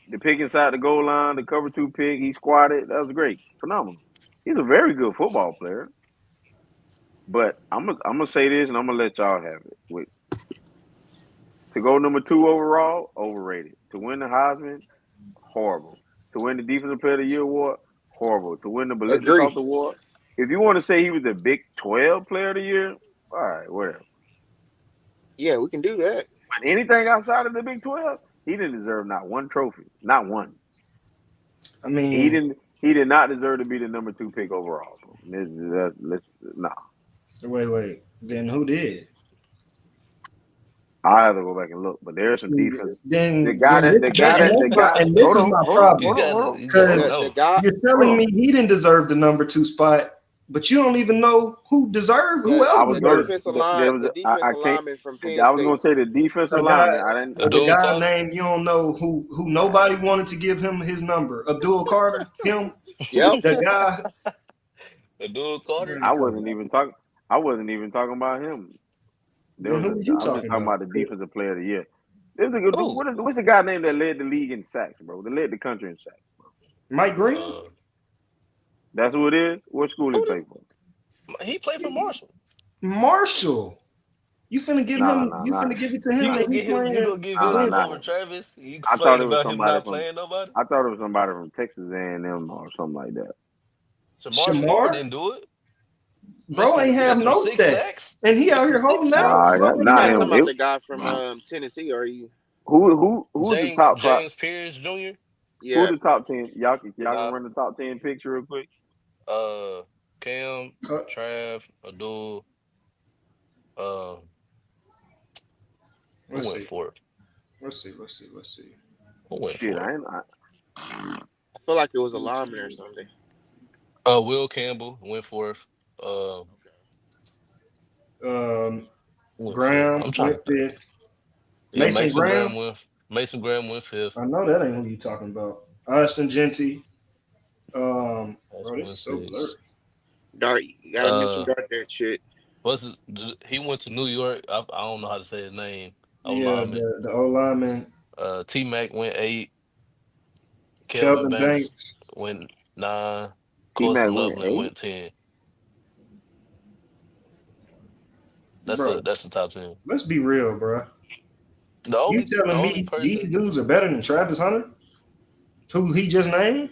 The pick inside the goal line, the cover two pick, he squatted. That was great. Phenomenal. He's a very good football player. But I'm gonna say this and I'm gonna let y'all have it. To go number two overall, overrated. To win the Heisman, horrible. To win the Defensive Player of the Year award, horrible. To win the Agree. Bolitnikov award, if you want to say he was the Big 12 Player of the Year, all right, whatever. Yeah, we can do that. But anything outside of the Big 12, he didn't deserve not one trophy, not one. I He mean, didn't. He did not deserve to be the number two pick overall. Bro. Nah. wait. Then who did? I have to go back and look. But there's some defense. The Then guy that the guy that the guy. this Hold is on, my hold on, You problem hold on, hold gotta on, you gotta because The know. guy, you're hold telling on. me he didn't deserve the number two spot, but you don't even know who else I was gonna. deserved it. the I defensive can't. lineman from Penn I was State. gonna say the defensive A guy, lineman. I didn't. the Abdul guy Carter. name you don't know who nobody wanted to give him his number. Abdul Carter, him, Yep. the guy. Abdul What are Carter. you I talking wasn't about? even talking. I wasn't even talking about him. Then who are you I'm just talking talking about? about the defensive player of the year. There's a good dude. Oh, What's the guy name that led the league in sacks, bro? That led the country in sacks. Mike Green, uh, That's who it is. What school he who played for? he played for Marshall. Marshall. You finna give Nah, him? nah, You nah, finna give it to You him, gonna and he get him? You playing gonna give nah, nah, him with? over nah. Travis? You I thought complain it was about him somebody not from. playing nobody? I thought it was somebody from Texas A&M or something like that. Jamar Stewart Shamar, didn't do it. bro, ain't have Missing no six stats, sacks. and he out Missing here six holding out. sacks. Nah, Bro, that, he You're not not got talking him. about the guy from Tennessee, are you? Who's the James top five? James Pierce Jr. Who Yeah. the top 10? Y'all can Nah. run the top 10 picture real quick. Uh, Cam, uh, Trav, Abdul. Uh, who let's went see, for it? let's see. Who went Shit, for it? I ain't. I feel like it was a lineman or YouTube. something. Will Campbell went for it. Okay. Um, Went fifth. I'm Graham trying went to think. fifth. Yeah, Mason Graham. Mason Graham went fifth. I know that ain't who you talking about. Austin Genty. That's Bro, this one is so blurry. six. Dart, you gotta mention Uh, Dart that shit. he went to New York. I don't know how to say his name. O Yeah, lineman. the O lineman, T Mac went eight. Kelvin Kelvin Banks Banks. went nine. T Mac Corson went Loveland 8. went 10. Bro, That's the top 10. let's be real, bro. You The telling only me these person dudes are better than Travis Hunter, who he just named?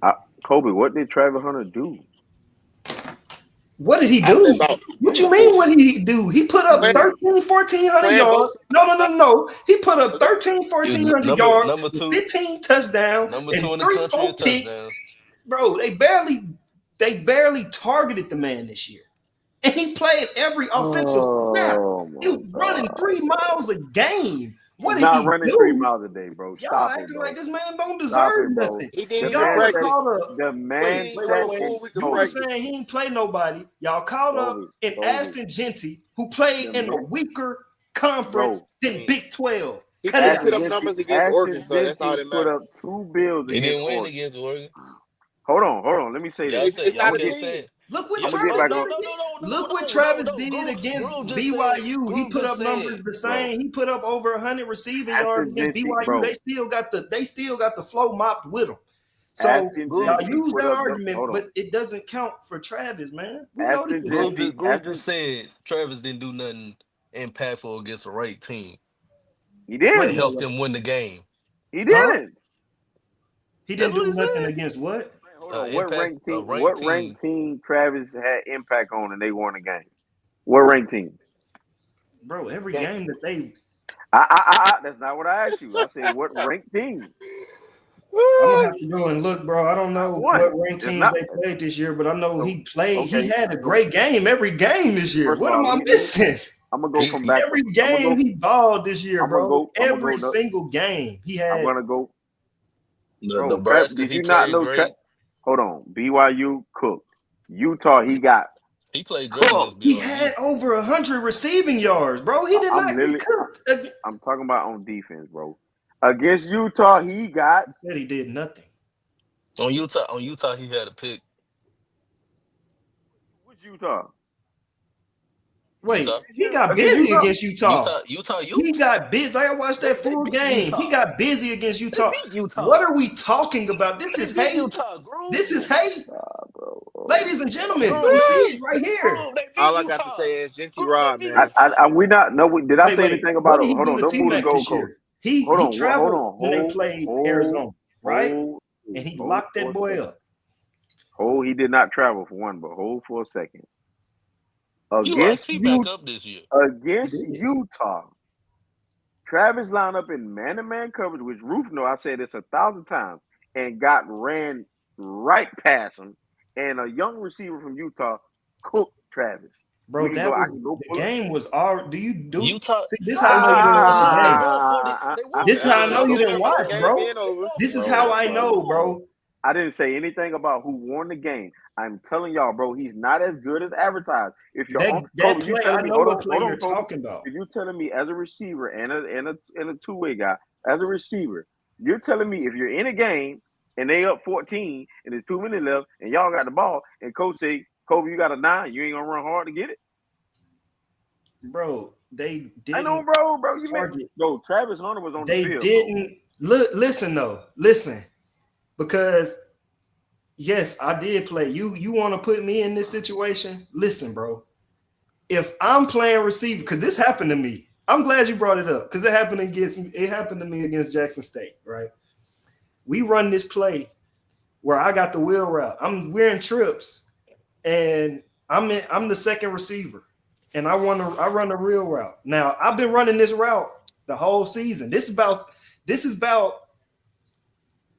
I, Kobe, what did Travis Hunter do? What did he I say do? about What you mean what he do? He put up playing 13, 1,400 playing both yards. sides No, of no, the no, no. He put up ball. 13, he was 1,400 yards number with two, 15 touchdowns number and two in the three, country four in picks. touchdowns. Bro, they barely targeted the man this year. And he played every offensive snap. Oh He my was running god, 3 miles a game. he's What did not he running three do? miles a day, bro. Y'all Stop it, acting like bro. this man don't Stop deserve it, bro. nothing. He didn't The even Y'all man done sat. practice. caught up. The He Wait, didn't man even wait, run wait, a sat wait. full in week of You were practice. saying he didn't play nobody. Y'all caught up Kobe, in Kobe. Ashton Genty, who played The in a man, weaker conference bro. I than mean, Big 12. he Cut it did out. put up numbers against Ashton Oregon, so that's all Genty that put matters. up 2 bills He against didn't win Oregon. against Oregon. Hold on. Let me say this. It's Y'all not I'm a gonna get. kept team. saying, Look what y'all I'm gonna kept, get Travis oh back no, on. did. no, no, no, no, Look what no, no, Travis no. did against Groove just said, BYU. He Groove put just up numbers said, the Bro, same. He put up over 100 receiving yards Ashton against Genty, BYU. bro. They still got the flow mopped with them. So Ashton Groove, y'all Genty use put that up them. argument, Hold on. but it doesn't count for Travis, man. We know this Ashton is him. Genty. Groove just said Travis didn't do nothing impactful against a ranked team He Wait, that didn't. wait, helped wait. them win the game. He Huh? didn't. He That's didn't what do he nothing said. against what? Hold on. A ranked What team. ranked team Travis had impact on and they won the game? What ranked team? Bro, every Game. game that they That's not what I asked you. I said what ranked team? I'm gonna have to go and look, bro. I don't Not know what one. ranked It's teams not. they played this year, but I know So he played. He okay. had a So great game every game this year. first of What am all, I missing? I'm gonna go He, from he back. Every I'm gonna game go. he balled this year, bro. I'm gonna go. Every single game he I'm had. gonna go. the Bro, Nebraska, did he you not played know? great. Hold on. BYU cooked. Utah, he got He played great against cooked. He had BYU. over 100 receiving yards, bro. He did I'm not get literally. cooked. I'm talking about on defense, bro. Against Utah, he got He said he did nothing. On Utah, he had a pick. which Utah? Wait, Utah, he got Against busy Utah? against Utah. Utah He Utes. got busy. I watched that They full beat game. He Utah. got busy against They Utah. beat Utah. What are we talking about? This They is beat hate. Utah. Groove, This is hate. Bro. Oh Ladies and my gentlemen, groove, we see Woo! it right here. groove. They beat All I got to Utah. say is Genty Groove. They Rod, beat God. man. Utah. We not no. Did I Wait, say wait. anything about What it? did he Hold do on. to Don't T move the Mac this goalpost. year? He Hold traveled on. when they played Arizona, right? And he Hold locked for that a boy second. up. Hold. He did not travel for one, but hold for a second. You locked Against T back you, up this year. He against did. Utah, Travis lined up in man-to-man coverage, which Roof know I said this 1,000 times, and got ran right past him. And a young receiver from Utah cooked Travis. We Bro, can go. that I was can go the pull it. game was all do you do Utah, see this how I they know you won didn't watch 40. the They game. won 40. They won This is how I 40 know Let's you go nothing. didn't there before the watch, game bro. being over. They This won is 40 how Bro, I nothing against know, Florida. bro. I didn't say anything about who won the game. I'm telling y'all, bro, he's not as good as advertised. If you're on That Kobe, you play, I telling me, know what play hold you're on, Kobe. talking about. If you telling me as a receiver and a two-way guy, as a receiver, you're telling me if you're in a game and they up 14 and there's 2 minutes left and y'all got the ball and coach say, Kobe, you got a 9, you ain't gonna run hard to get it. Bro, they I know, didn't bro. You meant target. bro. Travis Hunter was on the They field, bro. didn't look. Listen though, listen, because yes, I did play. You want to put me in this situation? Listen, bro. if I'm playing receiver, because this happened to me. I'm glad you brought it up because it happened to me against Jackson State, right? We run this play where I got the wheel route. We're in trips, and I'm the second receiver, and I run the real route. Now I've been running this route the whole season. This is about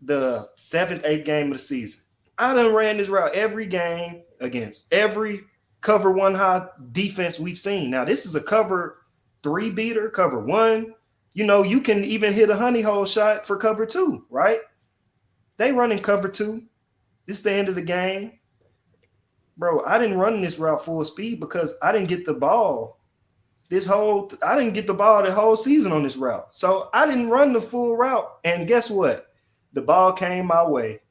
the 7th, 8th game of the season. I done ran this route every game against every cover one high defense we've seen. Now, this is a cover 3 beater, cover 1. You can even hit a honey hole shot for cover 2, right? They running cover 2. This is the end of the game. Bro, I didn't run this route full speed because I didn't get the ball the whole season on this route. So I didn't run the full route. And guess what? The ball came my way.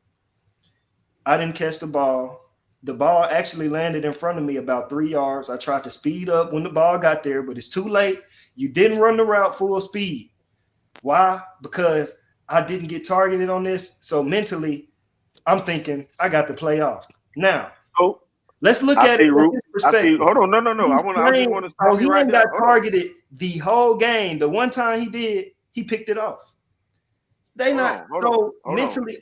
I didn't catch the ball. The ball actually landed in front of me about 3 yards. I tried to speed up when the ball got there, but it's too late. You didn't run the route full speed. Why? Because I didn't get targeted on this. So mentally, I'm thinking I got the play off. Now, So let's look I at see it from Root. his I see. perspective. Hold on, no. I just want to stop He you right ain't there. got targeted the whole game. The one time he did, he picked it off. Mentally,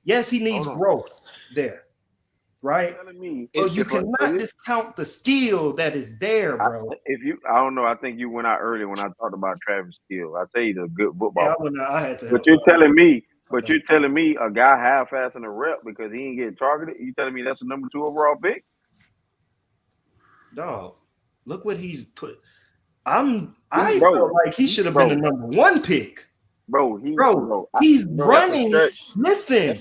yes, he needs growth there, right? Telling me, So you cannot discount the skill that is there, bro. I don't know. I think you went out early when I talked about Travis Steele. I say he's a good football. Yeah, I had to. But you're telling me a guy half-assing a rep because he ain't getting targeted. You telling me that's a number 2 overall pick? Dog, look what he's put. I felt like he should have been the number 1 pick. He's running. Listen,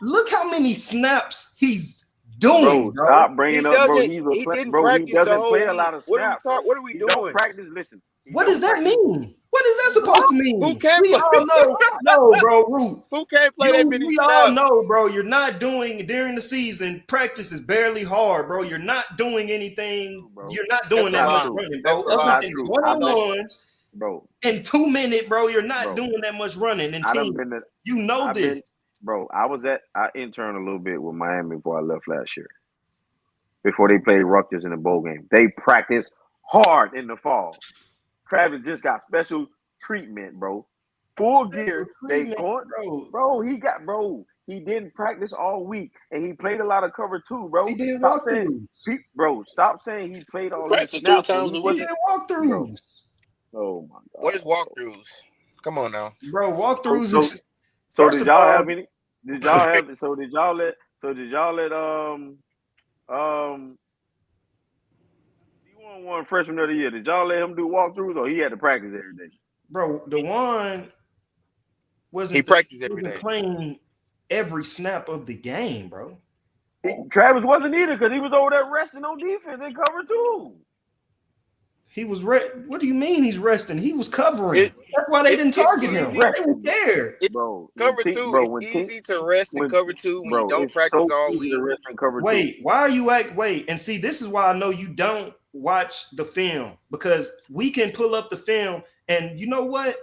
look how many snaps he's doing. Bro. Stop bringing up, bro. He doesn't play a lot of snaps. What are we doing? Don't practice. Listen. What does that mean? What is that supposed to mean? Who can't we all know, no, bro, Root. Who can't play that many we snaps? all know, bro. You're not doing during the season. Practice is barely hard, bro. You're not doing anything. Bro. You're not doing that much running, bro. Other than one-on-ones, bro. In 2 minutes, bro, you're not doing that much running. And team, this, bro. I interned a little bit with Miami before I left last year. Before they played Rutgers in the bowl game, they practiced hard in the fall. Travis just got special treatment, bro. Full gear. They going, bro. He didn't practice all week, and he played a lot of cover 2, bro. He did walkthroughs, bro. Stop saying he played all these snaps. 3 times a week. He did walkthroughs. Oh my god. What is walkthroughs? Come on now, bro. Walkthroughs. So did y'all have any? Did y'all have? So did y'all let? He won freshman of the year. Did y'all let him do walkthroughs, or he had to practice every day? Bro, the one wasn't. He practiced every day. Playing every snap of the game, bro. Travis wasn't either because he was over there resting on defense in cover 2. He was What do you mean he's resting? He was covering. That's why they didn't target him. They were there. Bro, cover 2 is easy to rest in cover 2 when you don't practice all week. Wait, why are you wait? And see, this is why I know you don't watch the film, because we can pull up the film, and you know what?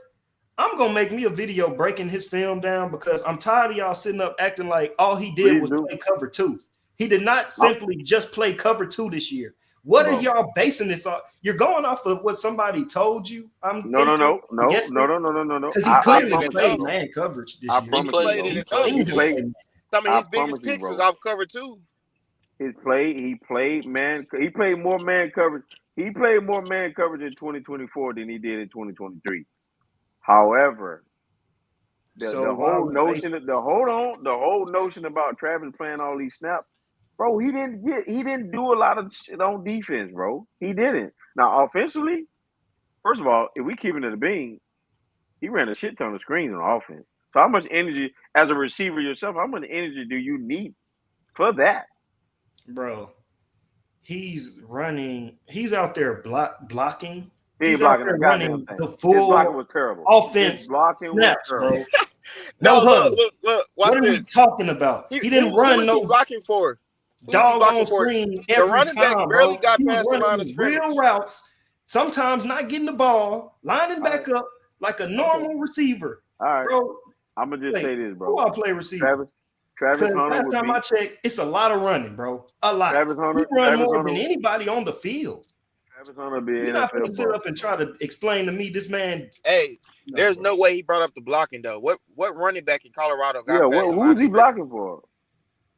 I'm gonna make me a video breaking his film down because I'm tired of y'all sitting up acting like all he did was play cover 2. He did not simply just play cover 2 this year. What are y'all basing this on? You're going off of what somebody told you. No. Because he clearly played man coverage this year. He played it. Some of his biggest picks was off cover 2. He played more man coverage. He played more man coverage in 2024 than he did in 2023. However, the whole notion about Travis playing all these snaps, bro, he didn't do a lot of shit on defense, bro. He didn't. Now, offensively, first of all, if we keep it in the bean, he ran a shit ton of screens on offense. So how much energy, as a receiver yourself, how much energy do you need for that? Bro, he's running. He's out there blocking. He's out there running the full was terrible. Offense blocking snaps, was terrible. Bro. Look. What are we talking about? He didn't run no blocking for. Dog on screen every running time, back barely got he past the line of scrimmage. Real routes, sometimes not getting the ball, lining back up like a normal receiver. All right, bro. I'm gonna just say this, bro. Who I play receiver? Travis Because Hunter last would time I be checked, it's a lot of running, bro. A lot. Travis We Hunter. run Travis more Hunter. than anybody on the field. Travis Hunter would be You're an not gonna NFL sit bust. up and try to explain to me this man. Hey, No, there's bro. no way he brought up the blocking though. What running back in Colorado Yeah, got past who's somebody he stretching? blocking for?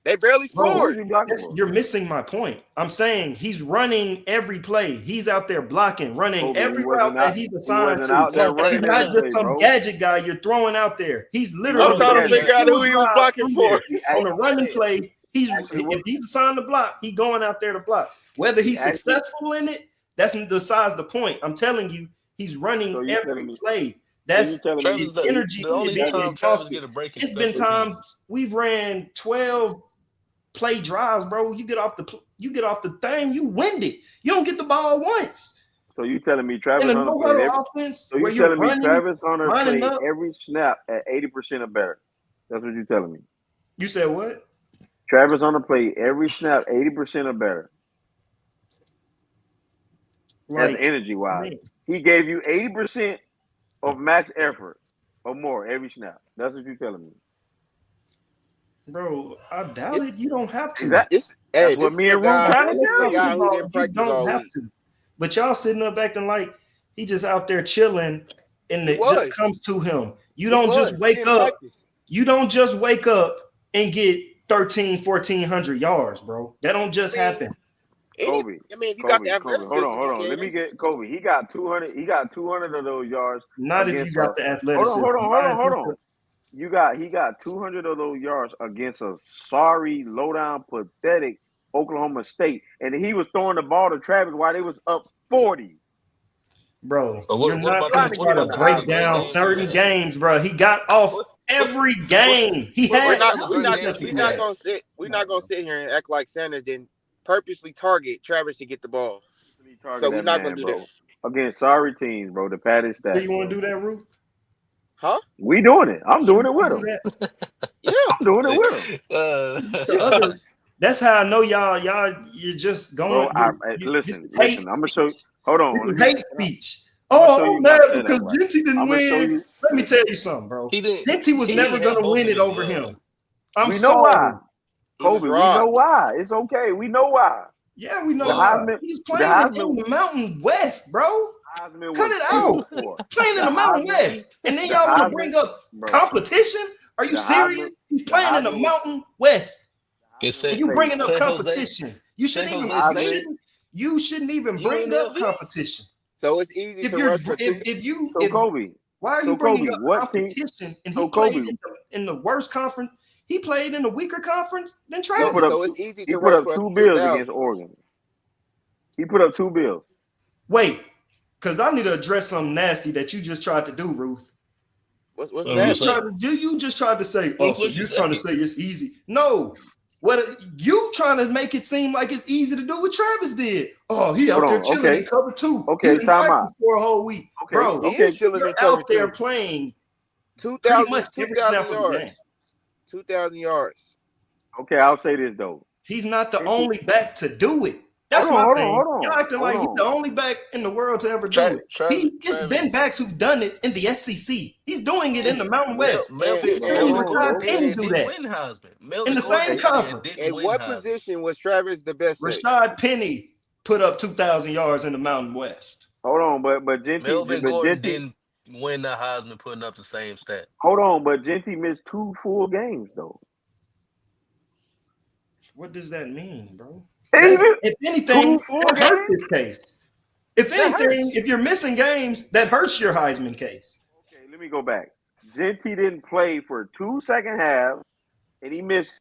They barely Bro, Who's scored. he blocking for? you're missing my point. I'm saying he's running every play. He's out there blocking, running Kobe, every route that he's he assigned wasn't to. out there He's running not every just play, some bro. gadget guy you're throwing out there. He's He I'm literally wasn't trying to running gadget. figure out who full he was drive blocking through for. there. On a running play, Actually, if he's assigned to block, he's going out there to block. Whether he's successful in it, that's besides the point. I'm telling you, he's running So you telling every me? play. So you That's telling me? Travis, his energy the only being time Travis exhausted. get a break is It's been special times teams. we've ran 12 play drives, bro. You get off the thing, you winded. You don't get the ball once. So you telling me In Travis a Hunter no played huddle every? offense So where you you're telling me running, Travis Hunter lining played up. every snap at 80% or better? That's what you telling me. You said what? Travis Hunter played every snap 80% or better. That's Like, energy wise. man, He gave you 80% of max effort or more every snap. That's what you telling me. bro, I doubt It's it. You don't have to. Is that? this. That's Hey, what this is me a and Rue guy. trying to This is tell a you. guy who Ball, didn't you practice don't all have week. to. But y'all sitting up acting like he just out there chilling and He it just was. comes to him. You He don't was. just He wake didn't up. practice. You don't just wake up and get 1,1400 yards, bro. That don't just happen. Kobe, If you got the Kobe. athleticism, you Hold on. Let can. me get Kobe. He got 200. He got 200 of those yards Not if you against got a. the athleticism. Hold on. He got 200 of those yards against a sorry, low down, pathetic Oklahoma State, and he was throwing the ball to Travis while they was up 40. Bro, But you're what not about gonna them? Trying to What try get to him about the them other break great down Heisman. games he certain had? games, bro. He got off What what every what game. He what, We're had what not. other every We're great not. game games that he he We're not had. had? gonna sit. We're No, not gonna bro. sit here and act like Sanders didn't purposely target Travis to get the ball. He target So we're that not gonna man, do that, bro. Against sorry teams, bro. The padded You say stats, you want bro. to do that, Ruth? huh? We doing it. I'm You doing it want with to do him. that? Yeah, I'm doing it with him, The yeah. uh, other. That's how I know you're just bro. going. This Listen, is hate listen. I'm gonna show you. speech. Hold This on. is hate speech. I'm gonna show Oh, you I'm not mad say that because right. Genty didn't I'm gonna show win. you. Let me tell Listen. you something, bro. he didn't. Genty was He never didn't have gonna both win of it his over him. I'm We know sorry. why, He was Kobe. We know robbed. why. It's okay. We know why. Yeah, we know The Why? why. Heisman. He's The playing in Heisman. the Mountain West, bro. Heisman Cut was it paid out. for. Playing in The the Mountain Heisman. West. And then The y'all want to Heisman, bring up bro. competition? Are you The Heisman. serious? He's The playing in the Heisman was. Mountain West. Get The Heisman was And San, you paid bringing up for. San Jose, competition. You San shouldn't The even Jose Heisman. State, you shouldn't even bring up UNLV. competition. So it's easy If to you're rush for two. So Kobe. why are you So bringing Kobe. up What team? competition and he So played Kobe. in the worst conference? He played in a weaker conference than He So put up. Travis. so it's easy He to put rush up for 2 bills against 2,000. Oregon. He put up 2 bills. Wait, because I need to address something nasty that you just tried to do, Ruth. What's What you nasty? say? You just tried to say, oh, so What you you're trying to say? say it's easy. No. What you trying to make it seem like it's easy to do what Travis did. Oh, he Hold out there on. chilling in Okay. cover two. He Okay. didn't Time practice out. for a whole week. Okay. Bro, He is Okay. chilling you're in cover out there two. playing pretty 2,000 much every 2,000 snap of the game. yards. 2,000 yards. Okay. I'll say this though. He's not the Genty. only back to do it. Hold That's on. my Hold on. thing. Hold on. Y'all acting Hold like he's the on. only back in the world to ever do it. It's been Travis. backs who've done it in the SEC. He's doing it in the Mountain West. And Melvin He's seen Hold Melvin on, Rashad Gordon bro. did it Penny and do didn't that win Heisman. in Melvin the Gordon same did it and conference. didn't and win what Heisman. position was Travis the best at? Rashad Penny put up 2,000 yards in the Mountain West. Hold on. Melvin Gordon Genty. didn't win the Heisman putting up the same stat. Hold on. But Genty missed 2 full games though. What does that mean, bro? Even If 2 anything, full that hurts games. his case. If That anything, hurts. if you're missing games, that hurts your Heisman case. Okay. Let me go back. Genty didn't play for 2 second halves, and he missed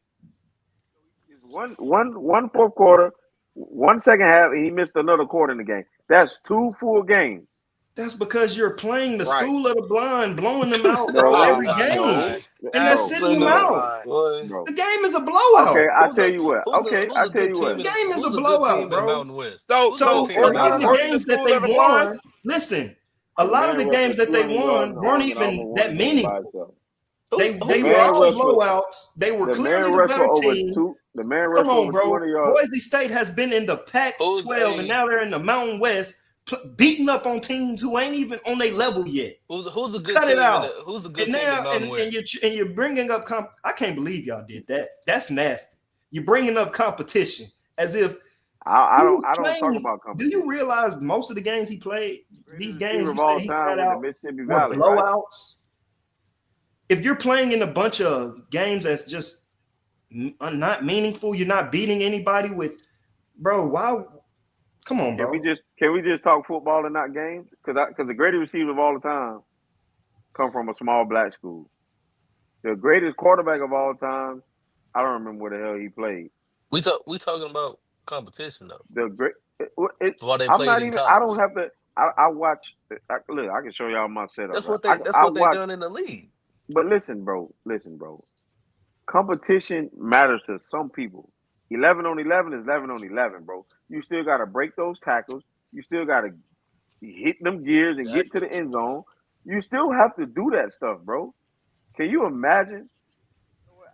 one fourth quarter, 1 second half, and he missed another quarter in the game. That's 2 full games. That's because you're playing the Right. school of the blind, blowing them out, bro, No, every Absolutely game. blind. And that's bro, sitting Absolutely them No, out. blind. boy. bro. The game is a blowout. Okay, I tell you what. Okay, Who's I a tell good you team what. in The game is who's a a good team blowout, in the bro. Mountain West? So Who's a good So so team in a the lot Mountain of the West? Oregon the games that school they of the blind? won, listen, a The lot of man the rushed for games that they 200 yards won in weren't Oregon, even almost won that the game by meaningful. himself. The They were man all rushed for blowouts. They were the man clearly the rushed for better over team. two. The man Come rushed for on, over bro. 200 yards. Boise State has been in the Who's Pac-12, and a now they're in the Mountain West beating up on teams who ain't even on their level yet. Who's a good Cut it team in the out. Who's a good And team in the now, Mountain and West? you're bringing up I can't believe y'all did that. That's nasty. You're bringing up competition as if I he don't was I don't talk playing. about Do you competition. realize most of the games he played, Greatest these games receiver you of said all he time sat went to out, Mississippi were Valley, right? blowouts? If you're playing in a bunch of games that's just not meaningful, you're not beating anybody with, bro. Why? Come on, bro. Can we just talk football and not games? Because the greatest receiver of all the time come from a small black school. The greatest quarterback of all time, I don't remember where the hell he played. We talking about competition though. The great, it, It's why they I'm played not in even. I don't college. have to. I watch. Look, I can show y'all my setup. Right, That's I what they watch. done in the league. But listen, bro. Listen, bro. Competition matters to some people. 11 on 11 is 11 on 11, bro. You still got to break those tackles. You still got to hit them gears and get to Exactly. the end zone. You still have to do that stuff, bro. Can you imagine?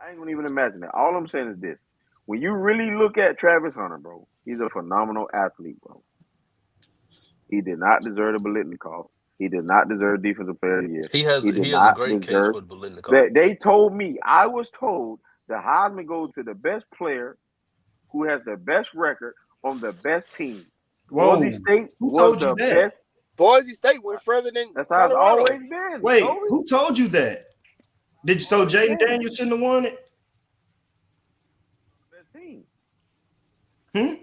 I ain't gonna even imagine that. All I'm saying is this: when you really look at Travis Hunter, bro, he's a phenomenal athlete, bro. He did not deserve the Biletnikoff. He did not deserve Defensive Player of the Year. He did He has a not great case deserve for the Biletnikoff. that. They told me, I was told the Heisman goes to the best player who has the best record on the best team. Boise Whoa. State Who was told you the that? best. Boise State went further than That's how it's Colorado. always been, Wait, Toby. who told you that? Did so Always Jaden been Daniels shouldn't have won it? the best team. Hmm?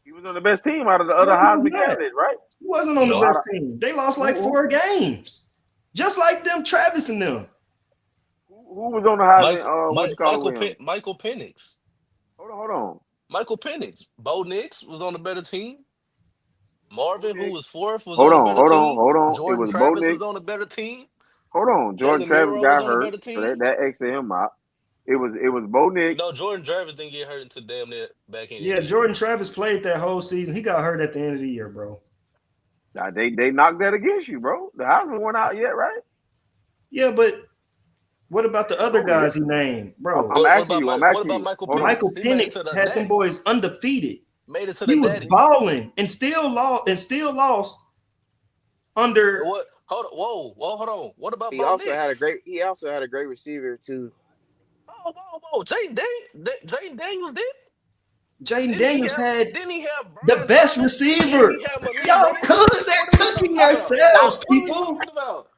He was on the best team out of the other No, he was Heisman not. candidates, right? He wasn't on the So Nope. out best of team. They lost like who 4 games. Just like them, Travis and them. who was on the Heisman? What you call it with him? Michael Penix. Hold on. Michael Penix. Bo Nix was on a better team. Bo Marvin, who Nix. was fourth, was on a better team. Hold on. It Jordan was Bo Travis was Nix. on a better team. Hold on. Jordan Jalen Travis Milrow was got on a hurt, better so team. that exited him out. It was Bo Nix. No, Jordan Travis didn't get hurt until damn near back end of the Yeah, year. Jordan Travis played that whole season. He got hurt at the end of the year, bro. They knocked that against you, bro. The Heisman went out yet, right? Yeah, but what about the It ain't other over yet. guys he named, bro? I'm asking you. I'm What asking about you. Michael Hold on. Penix? Michael He made it Penix to the had them daddy. boys undefeated. Made it to the He was daddy. balling and still lost under. What? Hold on. What about He Bo also had a Nix? great. He also had a great receiver too. Whoa. Jaden Daniels Jaden Daniels had didn't he have the Brian best Thomas? Didn't receiver. he have Malik Y'all Neighbors? could. They're What are we cooking talking about? yourselves, What are we people. talking about?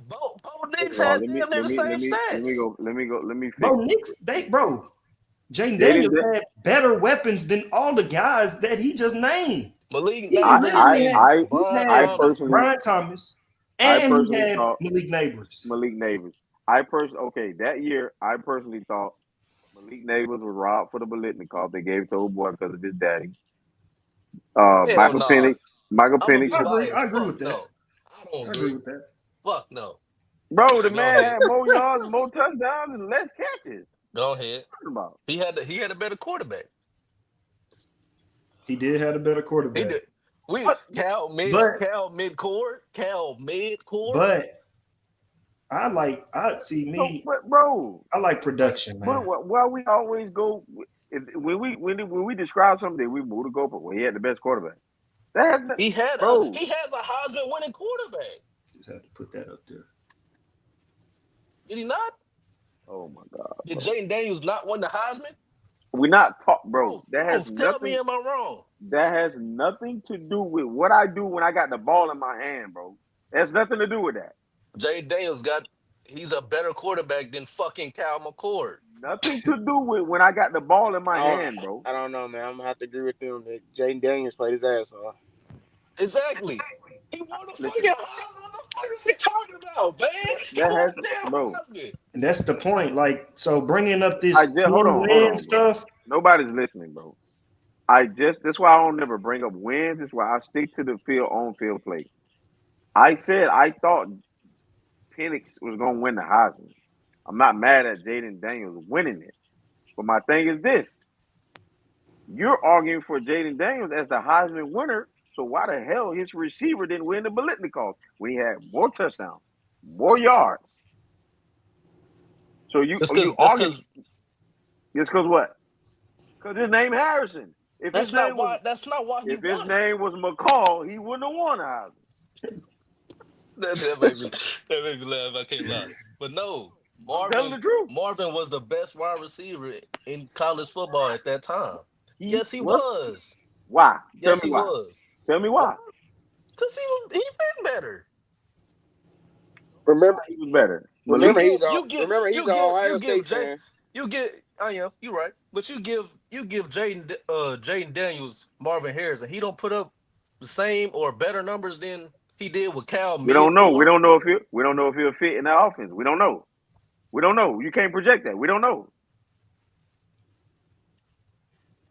Bo Nix Hold on. had damn near the same Let me stats. go. Let me Bro, fix it real Knicks, quick. bro. Jaden Jaden. Daniels had better weapons than all the guys that he just named. Malik He Neighbors literally had and he Brian I had Thomas. personally Brian Thomas I and he personally had thought Malik Neighbors. Malik Neighbors. Okay, that year I personally thought Malik Neighbors was robbed for the Biletnikoff. They gave it to old boy because of his daddy. Hell Michael nah. Penix. Michael I'm gonna Penix. be I biased. agree Fuck with that. no. I don't I agree agree. with that. Fuck no. Bro, the Go man ahead. had more yards, more touchdowns, and less catches. Go ahead. What are you talking about? He had a better quarterback. He did have a better He quarterback. did. We What? But Cal mid court. but I see So, me, but bro, I like production, but man. why we always go when we describe something, we move to go, but well, he had the best quarterback. That has been, bro. He has a Heisman winning quarterback. Just have to put that up there. Did he not? Oh my god, Did bro. Jaden Daniels not win the Heisman? We're not talk, bro. Tell me, am I wrong? That has nothing to do with what I do when I got the ball in my hand, bro. It has nothing to do with that. Jaden Daniels he's a better quarterback than fucking Cal McCord. Nothing to do with when I got the ball in my I don't, hand, bro. I don't know, man. I'm gonna have to agree with them. That Jaden Daniels played his ass off. Exactly. He won the fucking Listen, Heisman. What the fuck are we talking about, man? He that won has, the damn bro. Heisman. And that's the point. Like, so bringing up I this just 10 hold win on, bro. stuff. Nobody's listening, bro. That's why I don't never bring up wins. That's why I stick to the on field play. I said I thought Penix was gonna win the Heisman. I'm not mad at Jaden Daniels winning it, but my thing is this: you're arguing for Jaden Daniels as the Heisman winner. So why the hell his receiver didn't win the Biletnikoff when he had more touchdowns, more yards? So you That's you because arguing it's because what? Because his name Harrison. If his That's not name was why. That's not why he if his won it. name was McCall, he wouldn't have won a Heisman. That made me. That made me laugh. I can't lie. But no, I'm telling Marvin. the truth. Marvin was the best wide receiver in college football at that time. He Yes, he was. was. Why? Tell Yes, me he why. was. Tell me Why? why. Because he been better. Tell me why Remember, he was better. You Malik. remember give he's all you give remember he's you an give Ohio you give State Jay fan. you get I am you right, but you give Jaden Daniels Marvin Harris and he don't put up the same or better numbers than he did with Cal We mid don't know. We core. don't know if he'll fit in that offense. We don't know. We don't know. You can't project that. We don't know.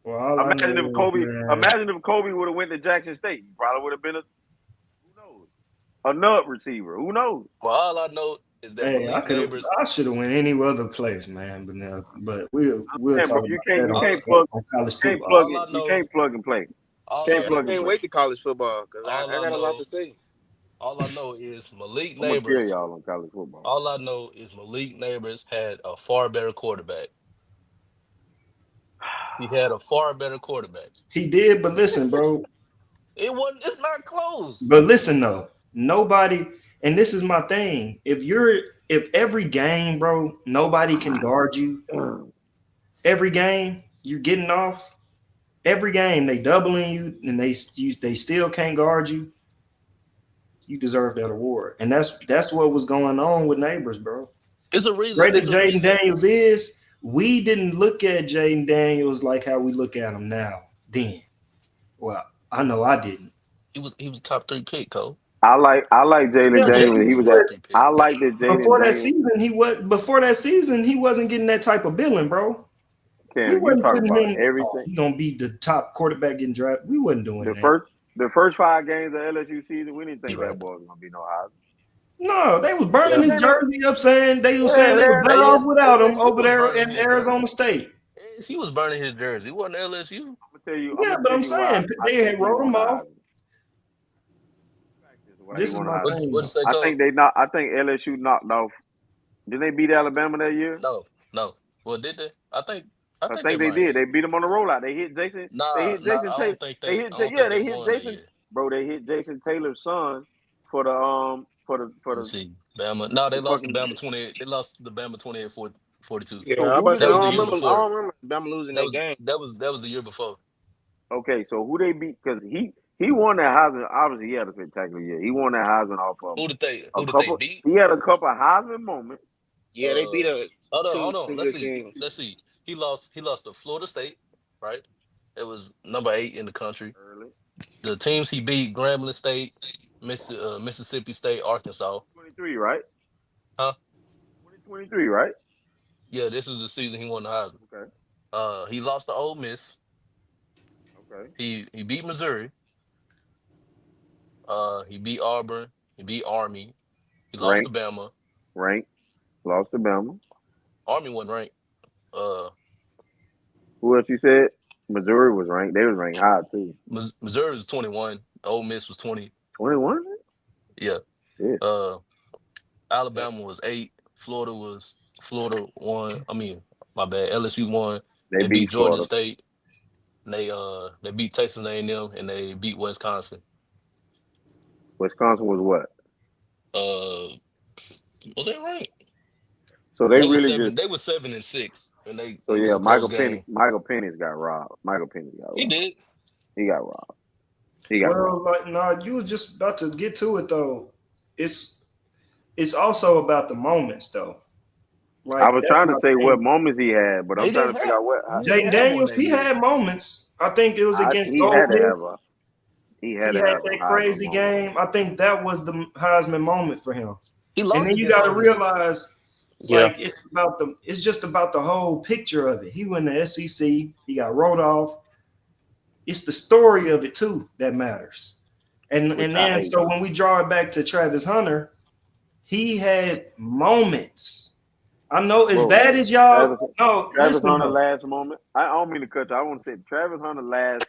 Well, all I know is, man, Imagine if Kobe would have went to Jackson State. He probably would have been a who knows a nut receiver. Who knows? Well, all I know is that hey, Malik Neighbors. I should have went any other place, man. But now, but I'm we'll saying, bro, talk about that All on college football. all I you know can't plug and play. all I Can't Can't plug and know can't play. wait to college football because all I I got a lot know to say. all I know is Malik I'm gonna kill Neighbors. y'all on college football. All I know is Malik Neighbors had a far better quarterback. He had a far better quarterback. He did, but listen, bro. It wasn't. It's not close. But listen though, nobody, and this is my thing. If every game, bro, nobody can guard you. Every game you're getting off. Every game they doubling you, and they still can't guard you. You deserve that award, and that's what was going on with Neighbors, bro. It's a reason. Great as It's a Jaden reason. Daniels is, we didn't look at Jaden Daniels like how we look at him now. Then, well, I know I didn't. He was top three pick, Cole. I like Jalen Yeah, Daniels. He Projected was top at. three pick. I like that Jalen before that Daniels. season, he wasn't getting that type of billing, bro. We Cam, you wasn't talking putting about him. Oh, everything. he gonna be the top quarterback getting drafted. We wasn't doing The that. first the first 5 games of LSU season, we didn't You think that right. boy was gonna be no Heisman. No, they was burning Yeah, his jersey up, saying they were better off without him LSU over was there burning in his jersey. Arizona State. He was burning his jersey. It wasn't LSU. I'm Yeah, gonna but tell I'm you why saying I they think had he wrote won him the off. Heisman. Why he This is won the my Heisman. thing, What'd you though. say, Cole? I think LSU knocked off. Didn't they beat Alabama that year? No, no. Well, did they? I I think they think they might did. have. They beat them on the rollout. They hit Jason. They Nah, hit nah. Jason Taylor. I don't think they They hit won that Jason. year. Bro, they hit Jason Taylor's son for the Let's see. Bama. No, they the lost to fucking. Bama 28. They lost to Bama 28 42. yeah. So I who about to did say That they was the year beat? before. I don't remember Bama losing that game. That was the year before. Okay, so who they beat? Because he won that Heisman. Obviously, he had a spectacular year. He won that Heisman off of a Who did they couple. beat? He had a couple Heisman moments. Yeah, they beat Uh a two hold on. two Let's good see. teams. Let's see. He lost to Florida State, right? It was number 8 in the country. Early The teams he beat: Grambling State, Mississippi State, Arkansas. 23, right? Huh? 2023, right? Yeah, this is the season he won the Heisman. Okay, He lost to Ole Miss. okay. He beat Missouri. He beat Auburn. He beat Army. He lost to Rank, Bama. rank. Lost to Bama. Army wasn't ranked. Uh, Who else you said? Missouri was ranked. They was ranked high too. Missouri was 21. Ole Miss was 20. 21. Yeah. Shit. Uh, Alabama was 8. Florida won. I mean, my bad. LSU won. They They beat beat Georgia Florida. State. They beat Texas A&M and they beat Wisconsin. Wisconsin was what? Uh, was that right? So they They were really seven. just. They were 7-6, and they So it was yeah, a close game. Michael Penix got robbed. Michael Penix got He robbed. did. He got robbed. He got robbed. Well, like no, you was just about to get to it though. It's it's also about the moments though. I Like was that's trying to my say what thing. moments he had, but I'm He trying didn't to figure have. out what. He didn't Jaden have one Daniels, that he year. had moments. I think it was against He Ole had to have Miss. a. He had He to had have a that Heisman crazy moment. game. I think that was the Heisman moment for him. He And lost then you against got to Ole Miss. realize, Yeah, like it's just about the whole picture of it. He went to SEC. He got wrote off. It's the story of it too that matters. Which And I then hate. so when we draw it back to Travis Hunter, he had moments. I know as Bro, bad as y'all. Travis No, Travis listen Hunter though. last moment. I don't mean to cut you. I want to say Travis Hunter last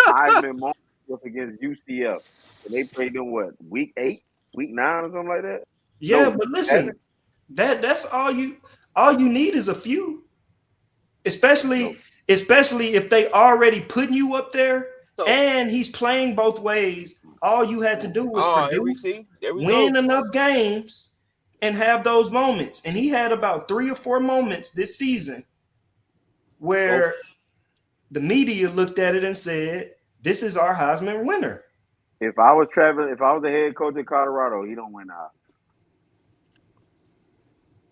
Heisman moment was against UCF. And they played them what, week 8, week 9 or something like that? Yeah, No, but seven? listen, that's all you need is a few. Especially No. especially if they already putting you up there So, and he's playing both ways. All you had to do was here we produce, see. There we go. win enough games, and have those moments. And he had about 3 or 4 moments this season Both. where the media looked at it and said, "This is our Heisman winner." If I was Travis, if I was the head coach of Colorado, he don't win the Heisman.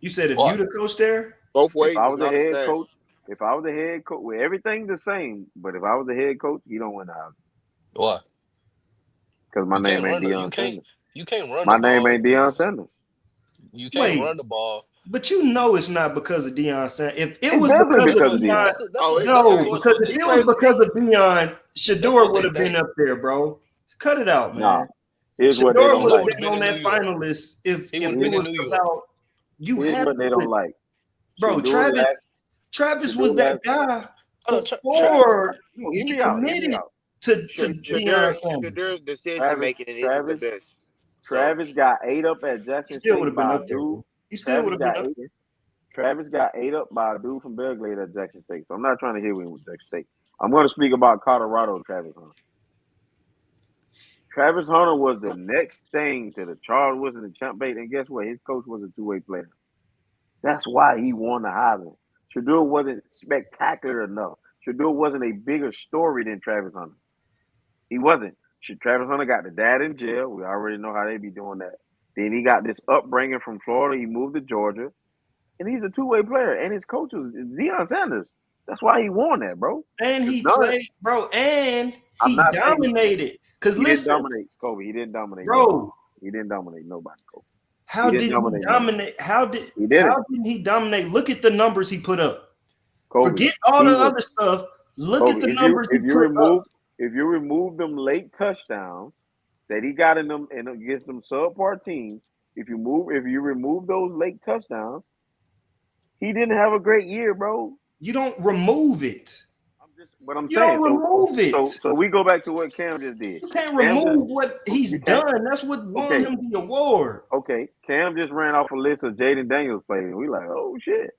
You said if you What? the coach there, Both If ways I is was the not a head stat. coach, if I was the head coach, well, everything's the same. But if I was the head coach, he don't win the Heisman What? because my You name can't ain't run the Deion Sanders. you can't run the My name ball ain't Deion because Sanders. you can't wait, run the ball. but you know it's not because of Deion Sanders. If it It's was definitely because of That's because of what Deion. Deion, Oh, that's no, of hey, course because what if they it was defense think. because be of Deion, That's Shador what would they have been think. up there, bro. Cut it out, Nah, man. here's what they Shador don't would have Shador like. would have been been on in New that York. finalist if He would it have been in was New York. about you Here's have what they to, don't like. bro. Shador last. Travis Shador was that last. guy Hold on, Travis. before No, hear he me out. Hear me committed out. to Deion Sanders. Shadur's decision Travis, making isn't the Travis, best. So, Travis got ate up at He Jackson still would State have been by a up there, dude. bro. He still would Travis have been got up ate. there. Travis got ate up by a dude from Belgrade at Jackson State. So I'm not trying to hear him with Jackson State. I'm going to speak about Colorado. Travis Hunter. Travis Hunter was the next thing to the Charles Woodson and Champ Bate, and guess what? His coach was a two-way player. That's why he won the Heisman. Shador wasn't spectacular enough. Shador wasn't a bigger story than Travis Hunter. He wasn't. Travis Hunter got the dad in jail. We already know how they be doing that. Then he got this upbringing from Florida. He moved to Georgia, and he's a two-way player. And his coach was Deion Sanders. That's why he won that, bro. And If he none, played, bro, and I'm he not saying dominated. Cause he didn't listen, dominate Kobe. He didn't dominate nobody. bro, He didn't dominate nobody, Kobe. He how didn't did he dominate nobody. dominate? He How didn't. didn't he dominate? Look at the numbers he put up. Kobe. Forget all He the was other stuff. Look at Kobe. the numbers he put up. If you remove them late touchdowns that he got in them and against them subpar teams, if you remove those late touchdowns, he didn't have a great year, bro. You don't remove it. I'm You saying. don't remove it. So we go back to what Cam just did. You can't Cam just remove what you he's can't. done. That's what won Okay, him the award. okay. Cam just ran off a list of Jaden Daniels plays, and we like, oh shit.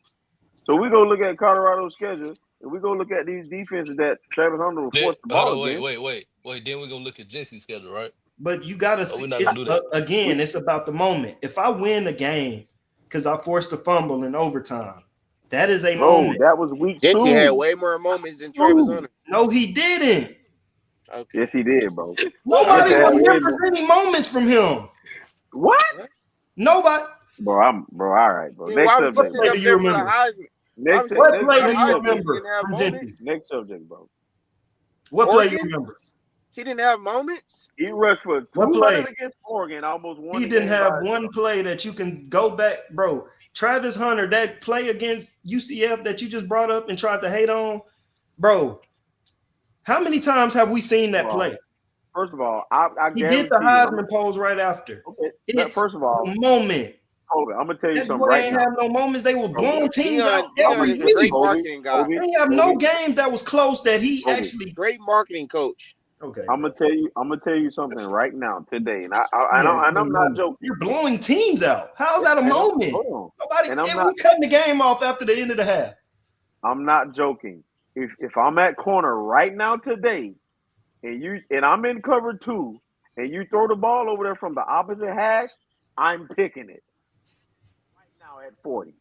So we go look at Colorado's schedule, and we go look at these defenses that Travis Hunter will force the Hold ball on, against. wait. Then we're gonna look at Jency's schedule, right? But you gotta Oh, see we're not gonna it's do that. again, We, it's about the moment. If I win the game because I forced a fumble in overtime, that is a bro, moment. that was week Jency had 2. way more moments than Travis Ooh. Hunter. No, he didn't. Okay. Yes, he did, bro. All Nobody Jency right. had way remembers more. any moments from him. What? What? Nobody. Bro. All right, bro. Then Next why was he What subject, sitting play bro. do up you there for the remember? Heisman? Why Next was he sitting What up next for play the do next you Heisman? subject. He remember didn't have from Jenkins? moments. Next subject, bro. What play you Oregon? remember? He didn't have moments. He rushed for What 200 play? against Oregon, almost won He the didn't game have by one himself. play that you can go back, bro. Travis Hunter, that play against UCF that you just brought up and tried to hate on, bro. How many times have we seen that play? First of all, I He did the guarantee you. Heisman pose right after. Okay. It's First of all, the moment. Kobe, I'm gonna tell you That something boy right ain't now. have no moments. They were Kobe, blowing teams out Dion every is a great week. marketing guy. They ain't have no games that was close that he Kobe. actually. Great marketing coach. Okay, I'm bro. gonna tell you something right now today, and Yeah, I'm not joking. you're blowing teams out. How's that a And moment? hold on, Nobody. and I'm And not we cutting the game off after the end of the half. I'm not joking. If I'm at corner right now today, and I'm in cover 2, and you throw the ball over there from the opposite hash, I'm picking it right now at 40.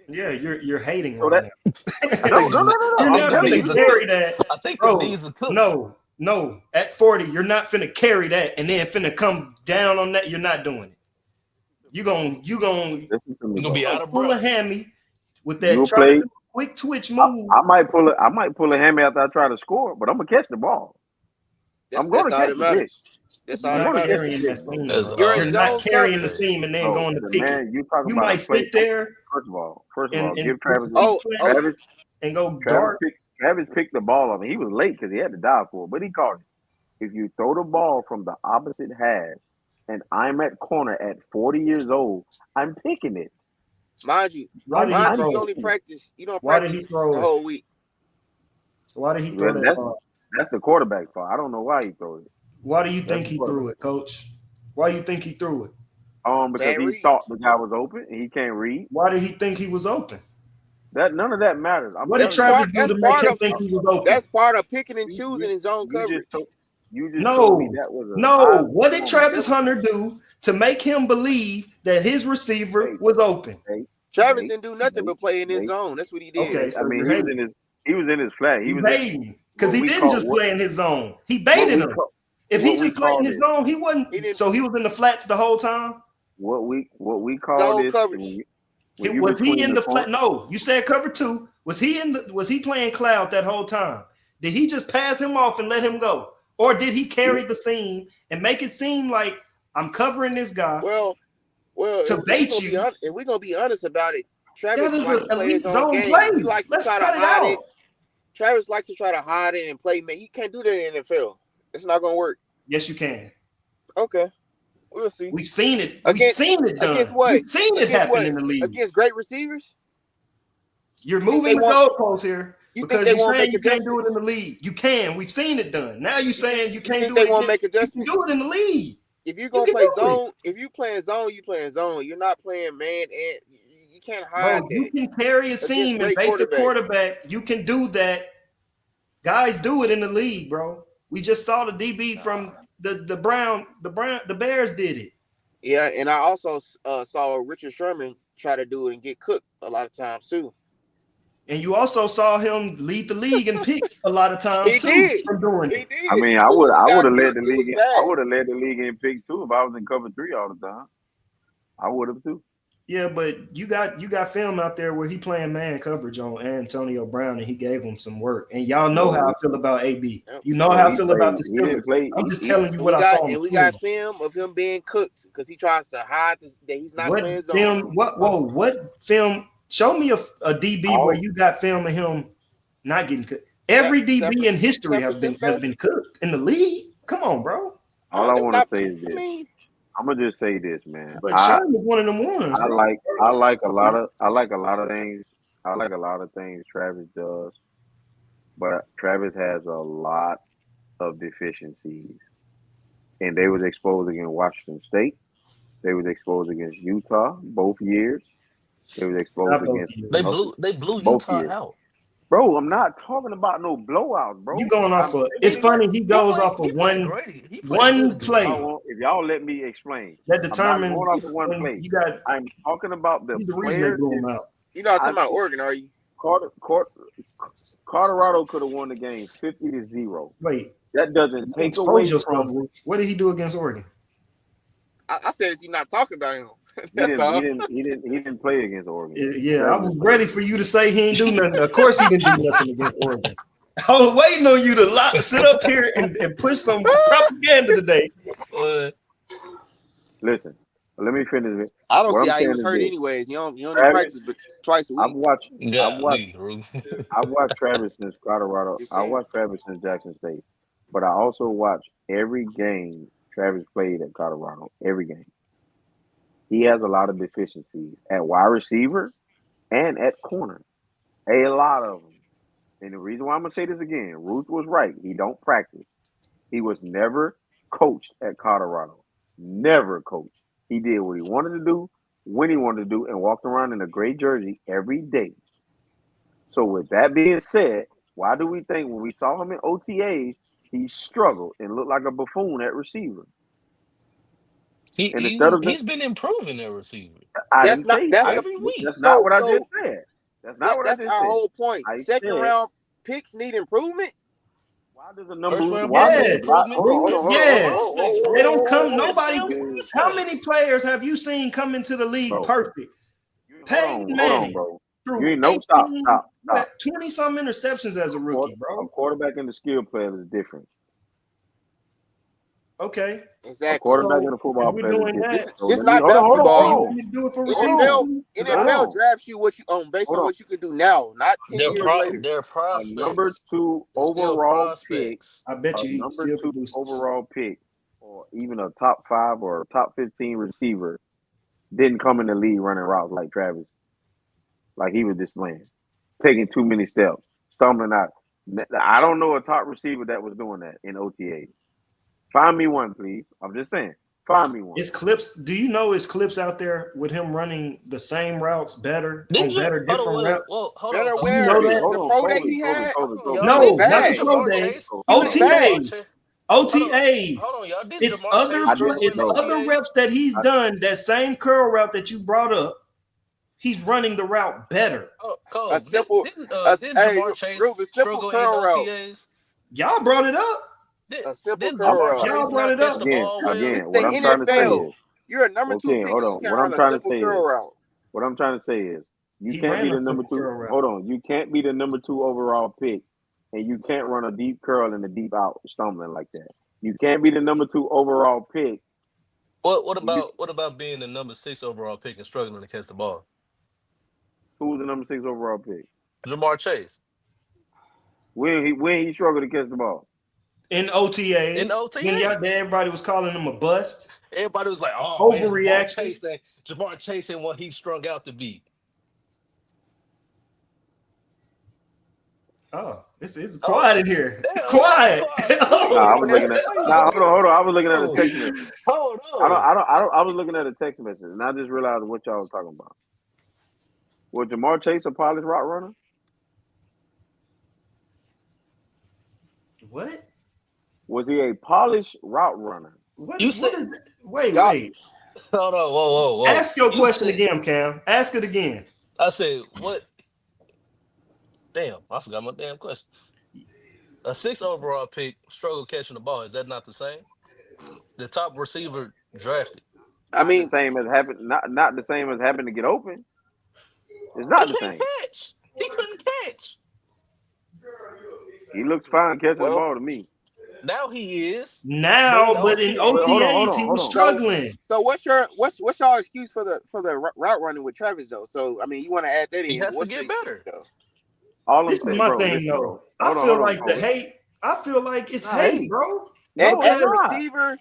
Yeah, you're hating So right that now. I no think no no the no no. You're I I'm think not the telling finna you knees the are truth. carry cooked. that, I think the bro. knees are cooked. No. At 40, you're not finna carry that and then finna come down on that. You're not doing it. You gon' you gon' Listen to me, You're gonna bro. be you out gonna of pull a breath. hammy with You that. will Try to play. do a quick twitch move. I might pull a hammy after I try to score, but I'm gonna catch the ball. I'm That's gonna all catch that the pitch. matters. That's You're all I'm that not gonna catch matters. the carrying pitch, that bro. seam, That's bro. You're in You're not zone carrying the coverage. seam and then Bro, going to the pick it. man you talking You about a might play. sit there First of all, and give Travis keep Oh, playing oh, Travis and go Travis dark. picked Travis picked the ball up, and he was late because he had to dive for it, but he caught it. If you throw the ball from the opposite hash, and I'm at corner at 40 years old, I'm picking it. mind you, Why did he you throw it? only practice. You don't Why did he practice throw the it? whole week. Why did he throw Well, that that's ball? that's the quarterback's fault. I don't know why he throws it. Why do you That's think the he threw quarterback. it, Coach? Why do you think he threw it? Because Bad he read. thought the guy was open and he can't read. Why did he think he was open? That none of that matters. I'm What did That's telling you. Travis part. do That's to make part him of. think he was open? That's part of picking and You choosing you his own you just coverage. told you just told me No, that was a high no. What did performance. Travis Hunter do to make him believe that his receiver Hey, was open? hey, Travis hey, didn't do nothing hey, but play in his hey. zone. That's what he did. Okay, Okay. I so mean, you're hating. he was in his flat. He You was in baiting because what he we didn't call just what play in his zone. He what baited we him. call If he what we just played in call his this. zone, he He wasn't. didn't So he was in the flats the whole time. What we call zone this coverage. when you Was he between in the the corner. flat? No, you said cover two. Was he in the? Was he playing cloud that whole time? Did he just pass him off and let him go, or did he carry the seam and make it seem like I'm covering this guy Well, well, to if we bait gonna be you? if we gonna be honest about it, That Travis is an likes to play his elite own zone game. He play. likes to Let's try to cut it hide it. out. Travis likes to try to hide it and play. Man, you can't do that in the NFL. It's not gonna work. Yes, you can. Okay, we'll see. We've seen it. We've Against seen it against done. what? We've seen it Against happen what? in the league. Against great receivers? You're You think moving they the won't? goalposts here You think because they you're won't saying make you can't do it in adjustments? the league. You can. We've seen it done. Now you're You think saying you you can't think do they it won't again. make You can do adjustments? it in the league. If you're You gonna can play do it. zone, if you playing zone, you playing zone. You're not playing man, and you can't hide Bro, you that can carry a against seam and great bait the quarterbacks. quarterback. You can do that. Guys do it in the league, bro. We just saw the DB from Nah. the Bears did it. Yeah, and I also saw Richard Sherman try to do it and get cooked a lot of times too. And you also saw him lead the league in picks a lot of times He too did. from doing He it. I did. mean, But when he I would got have led cooked, the it was league. I bad. would have led the league in picks too if I was in cover three all the time. I would have too. Yeah, but you got film out there where he playing man coverage on Antonio Brown and he gave him some work. And y'all know how I No, feel about AB. Yep. You know no, how I he feel about played. the He didn't Steelers. play. I'm just telling you And what we I got saw on and we film. got film of him being cooked because he tries to hide that he's not What playing zone film? when he's What? Whoa! covered. What film? Show me a DB where All you got film of him not getting cooked. San, Every San, DB in history San has Francisco. been cooked in the league. Come on, bro. all I That's want to not. say is I this. mean, I'm gonna just say this, man. But Sherman was one of them ones, bro. I like a lot of things. I like a lot of things Travis does, but Travis has a lot of deficiencies, and they was exposed against Washington State. They was exposed against Utah both years. They was exposed Not both against They years. blew they blew both Utah years. out. Bro, I'm not talking about no blowouts, You bro. going off I'm of? It's telling you, funny. He goes off of He played one great. He played good one against play Utah. if y'all let me explain, that I'm not determined going off of one when play. you got. I'm talking about the He's the reason they players blew that him out. you're not I talking about Oregon, are you? Carter, Carter, Colorado could have won the game 50-0. Wait, That doesn't don't take expose away yourself. from What did he do against Oregon? I said you're not talking about him. he That's didn't he all. didn't he didn't he didn't play against Oregan. Yeah, I Travis was didn't play ready against for Oregon. you to say he ain't do nothing. Of course, he didn't do nothing against Oregon. I was waiting on you to sit up here and push some propaganda today. Uh, Listen, let me finish it. I don't What see I'm how he saying was is hurt this: anyways. He only Travis, practiced but twice a I've week. watched I've watched golly, Rue. I've watched Travis since Colorado. Just I saying. watched Travis since Jackson State, but I also watched every game Travis played at Colorado. Every game. He has a lot of deficiencies at wide receiver and at corner. A lot of them. And the reason why I'm gonna say this again, Ruth was right. He don't practice. He was never coached at Colorado. Never coached. He did what he wanted to do, when he wanted to do, and walked around in a gray jersey every day. So with that being said, why do we think when we saw him in OTAs, he struggled and looked like a buffoon at receiver? And instead of He's been improving their receivers I That's didn't not say that's every week. that's not what I so just said. That's not what I that's just our said. whole point. I Second said round picks need improvement. why does a number First round why pick do need Yes, why improvement. hold on, hold Ruth. on, They're hold on, still hold on, Yes, prospects, they Rue. don't come. They're Nobody. still How many prospects. players have you seen come into the league bro. perfect? Hold Peyton on, hold on, Manning bro. You threw ain't no stop, 18, stop, stop. 20 some interceptions as a rookie, A bro. quarterback and the skill player is different. Okay, A Exactly. quarterback and so a if football we're player is doing different. that, This So this let me not hold on, hold on, so hold basketball. you on, want me to do it for hold receivers NFL on, too? Because I hold NFL don't. on, drafts you what you based hold on on. what you can do now, not 10 years later. They're A number prospects. two They're still overall pick, prospects. I bet a you he number still two produces. overall pick, or even a top five or top 15 receiver didn't come in the league running routes like Travis, like he was displaying, taking too many steps, stumbling out. I don't know a top receiver that was doing that in OTA. Find me one, please. I'm just saying. Find me one. Is clips? Do you know his clips out there with him running the same routes better Didn't on you better hold on, different wait, routes? whoa, hold on, Better Do hold you on. know where that? Hold the on, pro day Kobe, he Kobe, had, Kobe, Hold on, Kobe, y'all. he was No, Didn't not the bad. pro Jamar day. Chase? He was Hold on, bad. Jamar OTAs. Chase. Hold on, hold OTAs. on, y'all. Didn't It's Jamar other Chase I struggle didn't in it's the know. other OTAs? reps that he's I, done. That same curl route that you brought up, he's running the route better. Oh, A Cole, simple, didn't hey, Jamar Chase Ruben, simple struggle in curl route. OTAs? Y'all brought it up. Did, A simple didn't curl Jamar route. Chase Y'all brought not it catch up. the again, ball well? This again, is what the I'm trying to say NFL. is, You're a number two okay, pick hold and you on. can't What I'm run a trying to simple say curl is, route. what I'm trying to say is, you He can't be ran a the number simple two. curl route. Hold on, you can't be the number two overall pick, and you can't run a deep curl and a deep out stumbling like that. You can't be the number two overall pick. And you What about being the number 6 overall pick and struggling to catch the ball? who was the number six overall pick? Jamar Chase When he struggled to catch the ball. In in OTAs, when OTA. y'all everybody was calling him a bust, Everybody was like, "Oh man, overreacting. Jamar Chase ain't what he strung out to be." Oh, it's Oh, quiet in here. It's damn, why is it quiet. quiet? No, Oh, I was looking at. Wait, No, hold on. I was looking at a hold text on, message. hold on. I was looking at a text message, and I just realized what y'all was talking about. Was Jamar Chase a polished route runner? what? Was he a polished route runner? You What said, is that? Wait, Y'all, wait. hold on, whoa. Ask your You question said, again, Cam. Ask it again. I said, what? Damn, I forgot my damn question. A 6 overall pick struggle catching the ball. Is that not the same? The top receiver drafted. I Not the mean, same as happen. Not the same as having to get open. It's He not the can't same. catch. He couldn't catch. He looks fine catching the Well, ball to me. now he is. But Now, in the but in But hold on, OTAs, hold OTAs, on, he hold was on. so struggling. what's y'all excuse for the route running with Travis though? So I mean, you want to add that he in, but has to what's your get excuse better. though? All I'm This is saying, my bro. thing, Listen, though. bro. Hold feel on, like the Kobe. hate. I feel like it's Not hate, hate. bro. At, No, it's at Because not. receiver,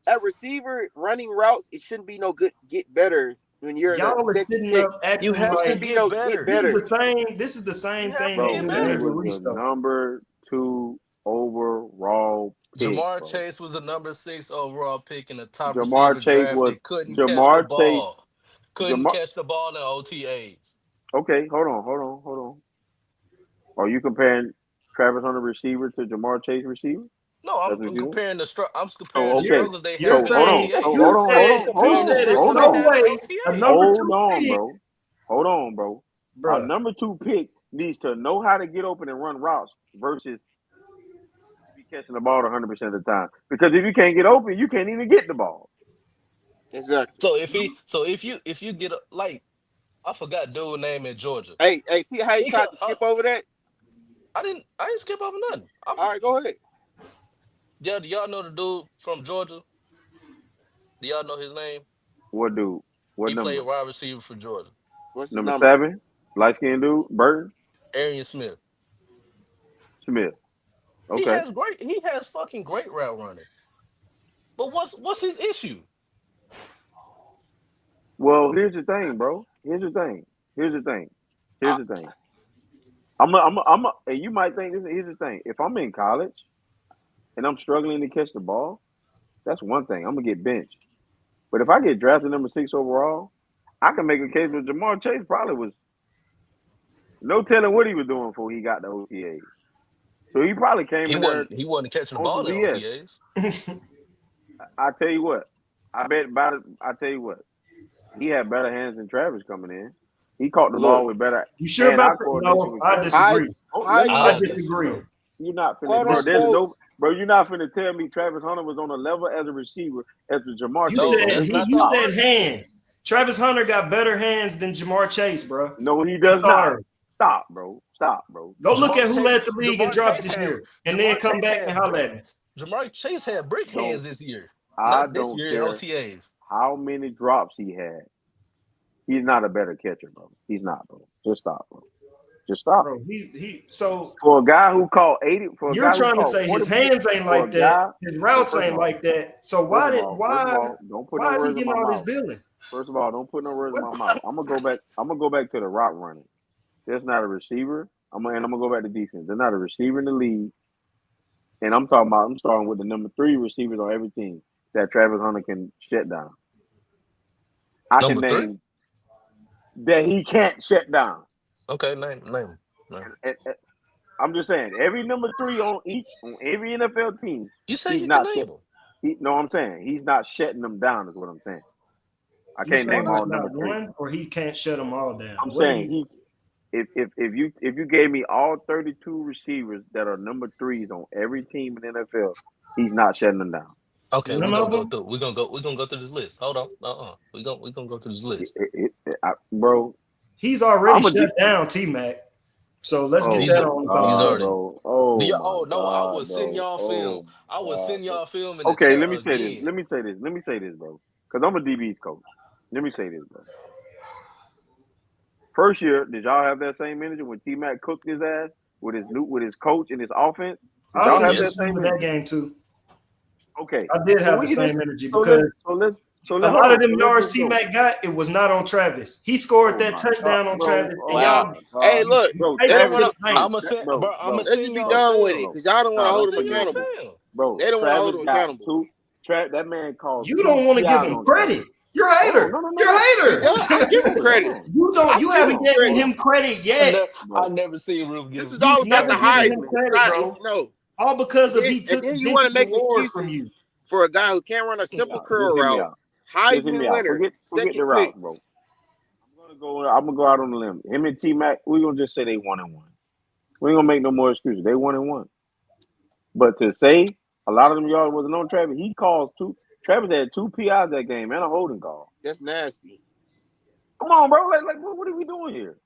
at receiver running routes, it shouldn't be no good get better when you're the y'all are second sitting pick. up You acting have It to shouldn't like be get no get better. this is the better. same. This is the You same have to thing get Bro, niggas he did better. with was Reese, the though. number two overall pick, Jamar bro. Chase was the number 6 overall pick and the top Jamar receiver Chase was drafted. Couldn't catch the Jamar Chase. ball. Couldn't Jamar. catch the ball in OTAs. Okay, hold on. Are you comparing Travis Hunter receiver to Jamar Chase receiver? No, That's what you're doing. I'm comparing So the okay. struggles they You're have So in hold on. saying So OTAs. hold on. Hold I'm on. you comparing Hold the on. said it's struggles Hold they no on. have in way a OTAs. number Hold two on, pick, bro. Hold on, bro. A bruh. number two pick needs to know how to get open and run routes versus be catching the ball 100% of the time. Because if you can't get open, you can't even get the ball. Exactly. If you get like I forgot dude name in Georgia. Hey, see how he He could, tried to skip over that? I didn't skip over nothing. All right, go ahead. Yeah, do y'all know the dude from Georgia? Do y'all know his name? What dude? What He played number? wide receiver for Georgia. What's his Number number? 7? Light skinned dude? Burton? Arian Smith. Smith. Okay. He has fucking great route running. But what's his issue? Well, here's the thing, bro. Here's the thing. Here's the thing. Here's Uh, the thing. And you might think this. Here's the thing. If I'm in college and I'm struggling to catch the ball, that's one thing. I'm gonna get benched. But if I get drafted number 6 overall, I can make a case with Jamar Chase. Probably was no telling what he was doing before he got the OTAs. So he probably came in there He wasn't catching the on some ball in BS. OTAs. I tell you what. I bet about it. I tell you what. He had better hands than Travis coming in. He caught the look, ball with better You sure about hand-eye that? coordination No, with I Travis. high disagree. Oh, high I I pro, disagree. disagree. you're not finna, quote bro. This, There's unquote. no, bro. You're not finna tell me Travis Hunter was on a level as a receiver as the Jamar you Chase No, said was. that's he, not you the Stop. said argument. hands. Travis Hunter got better hands than Jamar Chase, bro. No, he I'm does not. sorry. Stop, bro. Stop, bro. Go look at who led the league in Jamar drops Chase this had year, and then come back and holler at me. Jamar Chase had brick Don't. hands this year. I Not this don't year in care OTAs. how many drops he had. He's not a better catcher, bro. He's not, bro. Just stop, bro. Just stop. Bro, he. So For a guy who caught 80, for a you're guy who trying to caught say his 40, hands ain't for a like that, guy. his No, routes ain't like that. So first of all, don't put no why is he words in getting my all this mouth. billing? First of all, don't put no words in What? my mouth. I'm gonna go back. I'm gonna go back to the route running. There's not a receiver. I'm gonna go back to defense. There's not a receiver in the league. And I'm talking about. I'm starting with the number 3 receivers on every team. that Travis Hunter can shut down. I can Number three. name that he can't shut down. Okay, name. Name. And I'm just saying, every number three on every NFL team, You say he's you can not name shut. them. No, I'm saying he's not shutting them down. Is what I'm saying. I You can't saying name there's all number not three. one, or he can't shut them all down? I'm What do saying you? if you gave me all 32 receivers that are number threes on every team in the NFL, he's not shutting them down. Okay, we're None gonna of go them. through. We're gonna go through this list. Hold on. We gonna go through this list. Bro, He's already I'm a shut down T Mac. So let's get oh He's that a, my on the he's phone. god, already. bro. Do Oh you, my oh no, I god, would send bro. y'all film. Oh I my would god, send bro. y'all film in the Okay, chat let me say this. again. Let me say this, bro. Because I'm a DB's coach. Let me say this, bro. First year, did y'all have that same energy when T Mac cooked his ass with his coach and his offense? Did I'll y'all send have you the that Yes. film same of that energy? game too. Okay. I did So have the we can just same energy so let's because so let's so a let hold lot of on. them So let's yards just T go. Mac got, it was not on Travis. He scored Oh that my god, touchdown on bro. Travis, and Wow. Oh y'all my Hey, god, look, you bro. they take don't it to want Travis, the to. bank. I'ma Let's just send be y'all done with it film. because y'all don't want to I'ma hold him send y'all accountable. film. bro. They don't want to hold Travis him got accountable. two. That man called You two don't want to give PIs him on Travis. credit. You're a Hold on, hater. no, no, no, You're a no. He hater. does. I give him Hold credit. on, You don't. I You give haven't him given credit. him credit I yet. never, I bro. never seen Roof This give is give all You've about credit the never like given that. him Heisman. It's credit, not. bro. No. All because of he And took then you want to vintage make award from excuses you. for a guy who can't run a simple Yeah, curl just hear me route. out. Just hear me Heisman out. winner, Forget the second pick. route, bro. I'm gonna go out on a limb. Him and T Mac, we gonna just say they 1-1. We ain't gonna make no more excuses. They 1-1. But to say a lot of them yards wasn't on Travis, he calls two. Travis had two PIs that game and a holding call. That's nasty. Come on, bro. Like what are we doing here?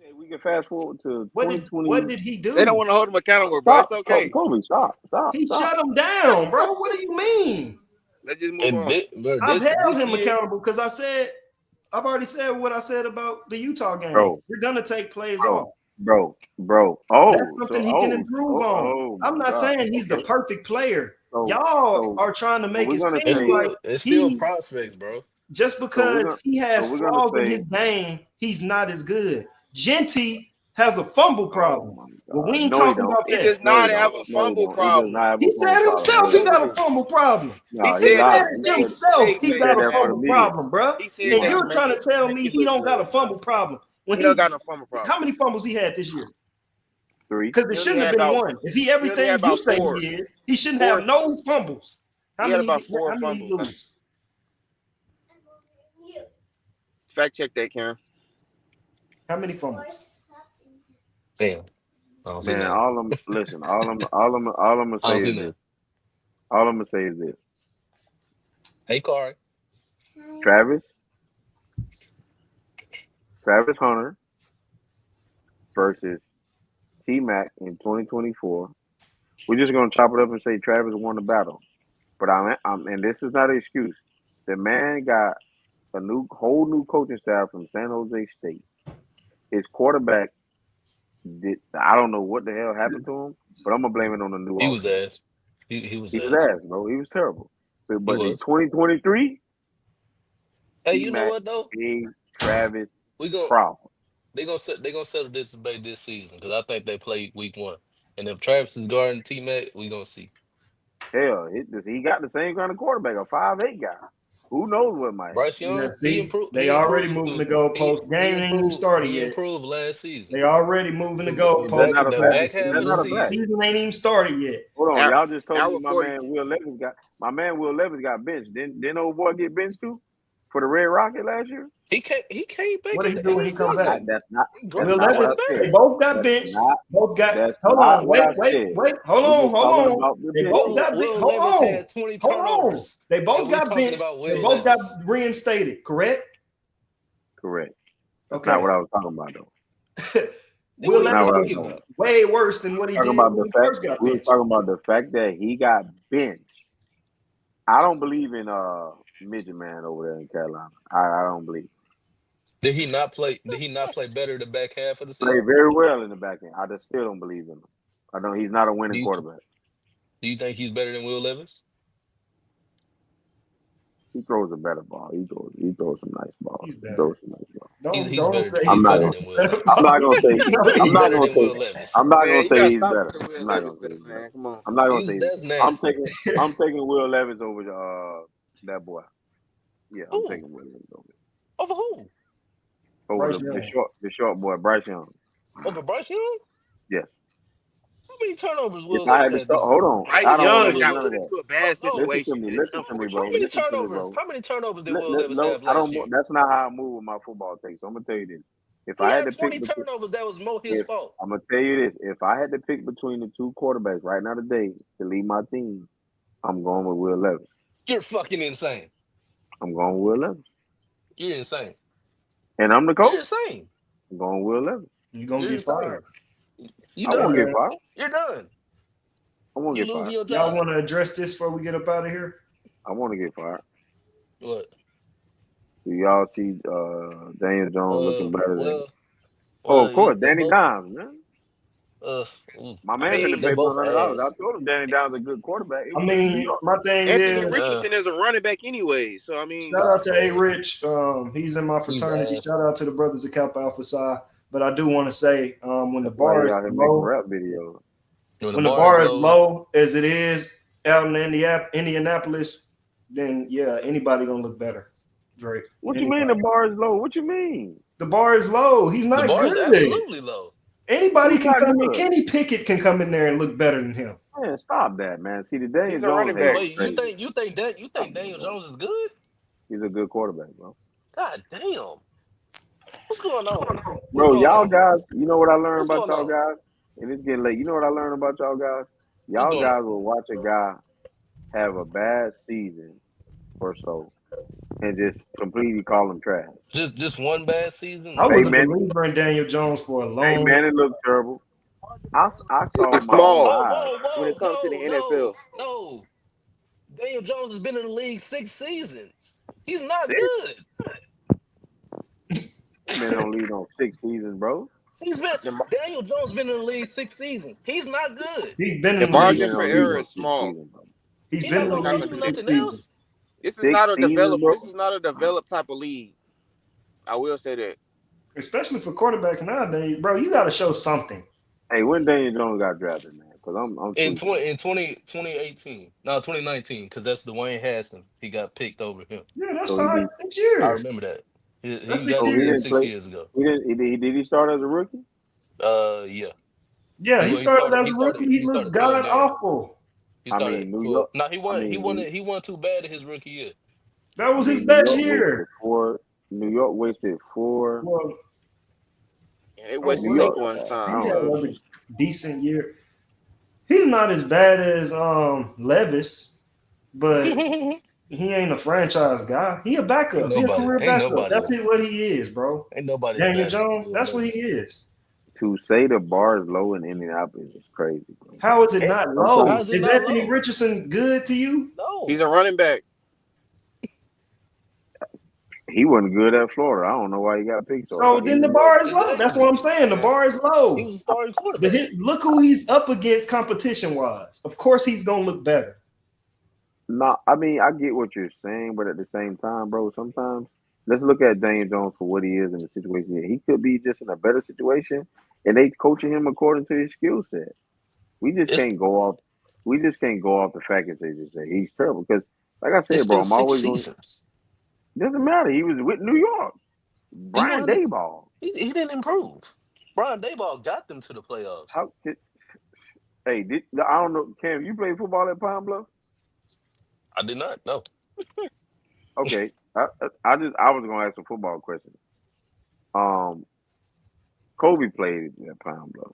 Okay, we can fast forward to What 2020. did he They don't do? want to hold him accountable, bro. It's Stop, okay. Kobe. Stop, stop, He stop. shut him down, bro. What do you mean? Let's just move And on. bro, I've this held this him year, accountable because I've already said what I said about the Utah game. Bro, You're gonna take plays bro, off. bro. That's Oh, something he can improve on. oh I'm my not God. saying he's the Okay, perfect player. so Y'all so are trying to so make we're it gonna it's seem say like still it's still he prospects, bro. just so we're because gonna he so has we're gonna flaws in say his game, he's not as good. Genty has a fumble oh problem. my Well, we God. ain't No, he talking don't. about He that. does No, he not don't. have a No, he fumble don't. He does problem. not have a He phone said problem. himself No, he he Yes, he don't. got a do. fumble problem. He No, he He said said that. lied. it Say, himself say, He he say got said a that that for the now. fumble media. problem, bruh. He And said that to you're Wow. make trying to it tell make me it he look don't got a good. fumble problem when He don't got no fumble how problem. many fumbles he had this year? Three. Because it He only shouldn't have had been about one. If he he only had everything you about say he four. is, he shouldn't Four. have no fumbles. He had about four How many he fumbles. lose? Fact check that, Karen. How many fumbles? Damn, I don't see Man, nothing. all I'm listen. All I'm gonna I say don't see is nothing. this. All I'm gonna say is this. Hey, Corey. Travis, Travis Hunter versus T Mac in 2024. We're just gonna chop it up and say Travis won the battle. But and this is not an excuse. The man got a whole new coaching staff from San Jose State. His quarterback I don't know what the hell happened to him, but I'm gonna blame it on the new He was offense. ass. He was He was ass. ass, bro. He was terrible. He But in was. 2023, Hey, T you know Mac what though? gave Travis We gon' problems. they gonna settle this debate this season because I think they play week one. And if Travis is guarding T Mac, we gonna see. Hell, he got the same kind of quarterback, a 5'8" guy. Who knows what might happen? Bryce Yeah, Young, he see, improved. they He already improved moving the through. He goalposts. he Game ain't even improved. started He yet. improved last season. They already moving the That's goalposts. not a The fact. back half That's of the not a The fact. season. season ain't even started yet. Hold on, Hour, y'all just told me hour 40. My man Will Levis got benched. Didn't old boy get benched too for the Red Rocket last year? He came back What did at he the do end when of he the come back? season. That's not He that's Will he not what Levis, I got they said. better. both got That's benched. not Both got. that's Hold not on, what I wait, said. wait. Hold We're on, just talking hold on. about the They both benching. got benched. Will Hold Levis on, had 20 hold on. turnovers, They and both we got talking benched. about They Will both got Levis. reinstated. Correct? Correct. That's not Okay. what I was talking about though. Then what Will are That's you not Levis what I was talking did talking about. about? way worse than what he Talking did about when the he fact first got we were benched. talking about the fact that he got benched. I don't believe in midget man over there in Carolina. I don't believe. Did he not play? Did he not play better the back half of the Played season? very well in the back end. I just still don't believe in him. I know he's not a Do winning you quarterback. do you think he's better than Will Levis? He throws a better ball. He throws some nice balls. He's He better. throws some nice balls. He's Don't better. say He's I'm he's not better gonna. than Will better. Levis. I'm not gonna say. He's I'm not better gonna than say. Will Levis. I'm not Man, gonna you say gotta he's stop better. with the Will I'm not Levis gonna say stuff, he's better. man. Come on. I'm not gonna say He's he's better. that's nasty. I'm taking Will Levis over that boy. Yeah, I'm Who? taking Will Levis Over who? over Bryce the Young. short boy Bryce Young. Over Bryce Young? Yes. How many turnovers If Will I Levis had to had start, this hold year? on. Bryce I don't want to Young hear got none of put that. into a bad No. Listen to situation me. this Listen to me, How bro. many Listen to me, turnovers? bro. How many turnovers did Will Levis No, have I last don't. year? That's not how I move with my football takes. So I'm gonna tell you this. If He I had had to pick 20 between, turnovers. That was more his if fault. I'm gonna tell you this, if I had to pick between the two quarterbacks right now today to lead my team, I'm going with Will Levis. You're fucking insane. I'm going with Will Levis, You're insane. and I'm the You're coach. insane. I'm going with Will Levis. You're gonna You're get fired. insane. You I won't done. get Uh, fired. You're done. I won't You get losing fired. your y'all job. want to address this before we get up out of here? I want to get fired. What? Do y'all see Daniel Jones looking Uh, better than? well, Oh, of course, they Danny both. Dimes, man. Uh, mm, My I man finna mean, they pay me both $100. I ass. told him Danny Dimes a good quarterback. It I was just New mean, York. my thing Anthony is, Uh, Richardson is a running back anyway. So I mean, shout out to A man, Rich. He's in my he's fraternity. ass. Shout out to the brothers of Kappa Alpha Psi. But I do want to say, when the That's why bar he is out here making low, rap videos. When the when the bar is bar is low, low as it is out in Indianapolis, then yeah, anybody gonna look better. Drake. What you mean the Anybody. bar is low? What you mean? The bar is low. He's the not bar is good. absolutely low. Anybody Who's can not come in. good? Kenny Pickett can come in there and look better than him. Man, stop that, man. See, the Daniel he's a Jones running hate back. is Wait, you crazy. think you think that you Stop think that, Daniel bro. Jones is good? He's a good quarterback, bro. God damn. What's going on? What's Bro, going y'all on? guys, you know what I learned What's about going y'all on? guys? And it's getting late. You know what I learned about y'all guys? What's Y'all going on? guys will watch a guy have a bad season or so and just completely call him trash. Just one bad season? I No. was Peyton a Manning, believer in Daniel Jones for a Peyton long. Manning looked terrible. I saw with It's my own small Whoa, eyes. whoa, when it whoa, comes to the no, NFL. no, no. Daniel Jones has been in the league 6 seasons. He's not 6? good. That man don't lead on 6 seasons, bro. He's been The, mar- Daniel Jones been in the league 6 seasons. He's not good. He's been the in the That league margin man for don't 6 lead error on is seasons. six small. seasons, bro. He's He's been not in the gonna You're not show league you gonna for do. six nothing seasons. else. This is not 6 a seasons, develop. bro. This is not a developed type of league. I will say that. Especially for quarterbacks nowadays, bro. You got to show something. Hey, when Daniel Jones got drafted, man? Because I'm In tweaking, 20 man. in 20 2018, no 2019, because that's Dwayne Haskins. He got picked over him. Yeah, that's So he 5, did. I6 years. remember that. He That's six got So he drafted years. didn't six play. years ago. He didn't. Did he start as a rookie? Yeah. Yeah, he He started started as a he started rookie. He he looked started 12 god games. awful. He I started mean, New 12. York. No, I mean, New. he won too bad in his rookie year. That I was his mean, New best York year. wasted four. New York wasted four. Well, And they oh, wasted New York. well, Saquon's I he time. had don't know, So another man. decent year. He's not as bad as Levis, but ain't he ain't a franchise guy. He a backup. He a nobody career ain't backup. nobody That's it. What he is, bro. ain't nobody as Daniel bad as Jones. Will That's what he Levis. is. To say the bar is low in Indianapolis is crazy, bro. How is it Eh, not Sometimes How low? is it Is not Anthony low? Richardson good to you? he's No. a running back. he wasn't good at Florida. I don't know why he got picked so So high. He then the was bar is low. That's what Exactly. I'm saying. The Yeah. bar is He low. was a starting quarterback. Look who he's up against competition wise. Of course, he's gonna look better. not. I mean, I get what you're saying, but at the same time, bro, sometimes let's look at Daniel Jones for what he is in the situation. He could be just in a better situation, and they coaching him according to his skill set. We just It's can't go off. We just can't go off the fact that they just say he's terrible. Because, like I it's said, bro, been I'm six always going. seasons. Doesn't matter. He was with New York. He Brian wasn't Dayball. he didn't improve. Brian Dayball got them to the playoffs. How? Hey, I don't know. Cam, you play football at Pine Bluff? I did not know. Okay. I was gonna ask a football question. Um, Kobe played at Pine Bluff.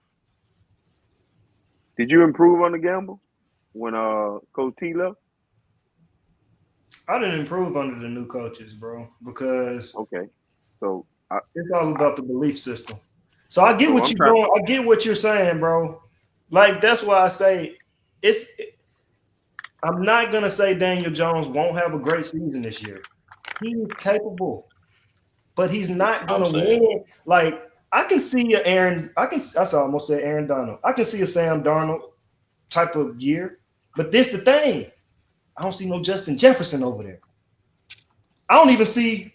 Did you improve on the gamble when Coach T left? I didn't improve under the new coaches, bro, because Okay. So I, it's all I about the belief system. So I get so what I'm you're trying. doing. I get what you're saying, bro. Like that's why I say it's. I'm not gonna say Daniel Jones won't have a great season this year. He's capable, but he's not I'm gonna saying win. Like I can see a Aaron. I saw almost say Aaron Donald. I can see a Sam Darnold type of year. But this the thing. I don't see no Justin Jefferson over there. I don't even see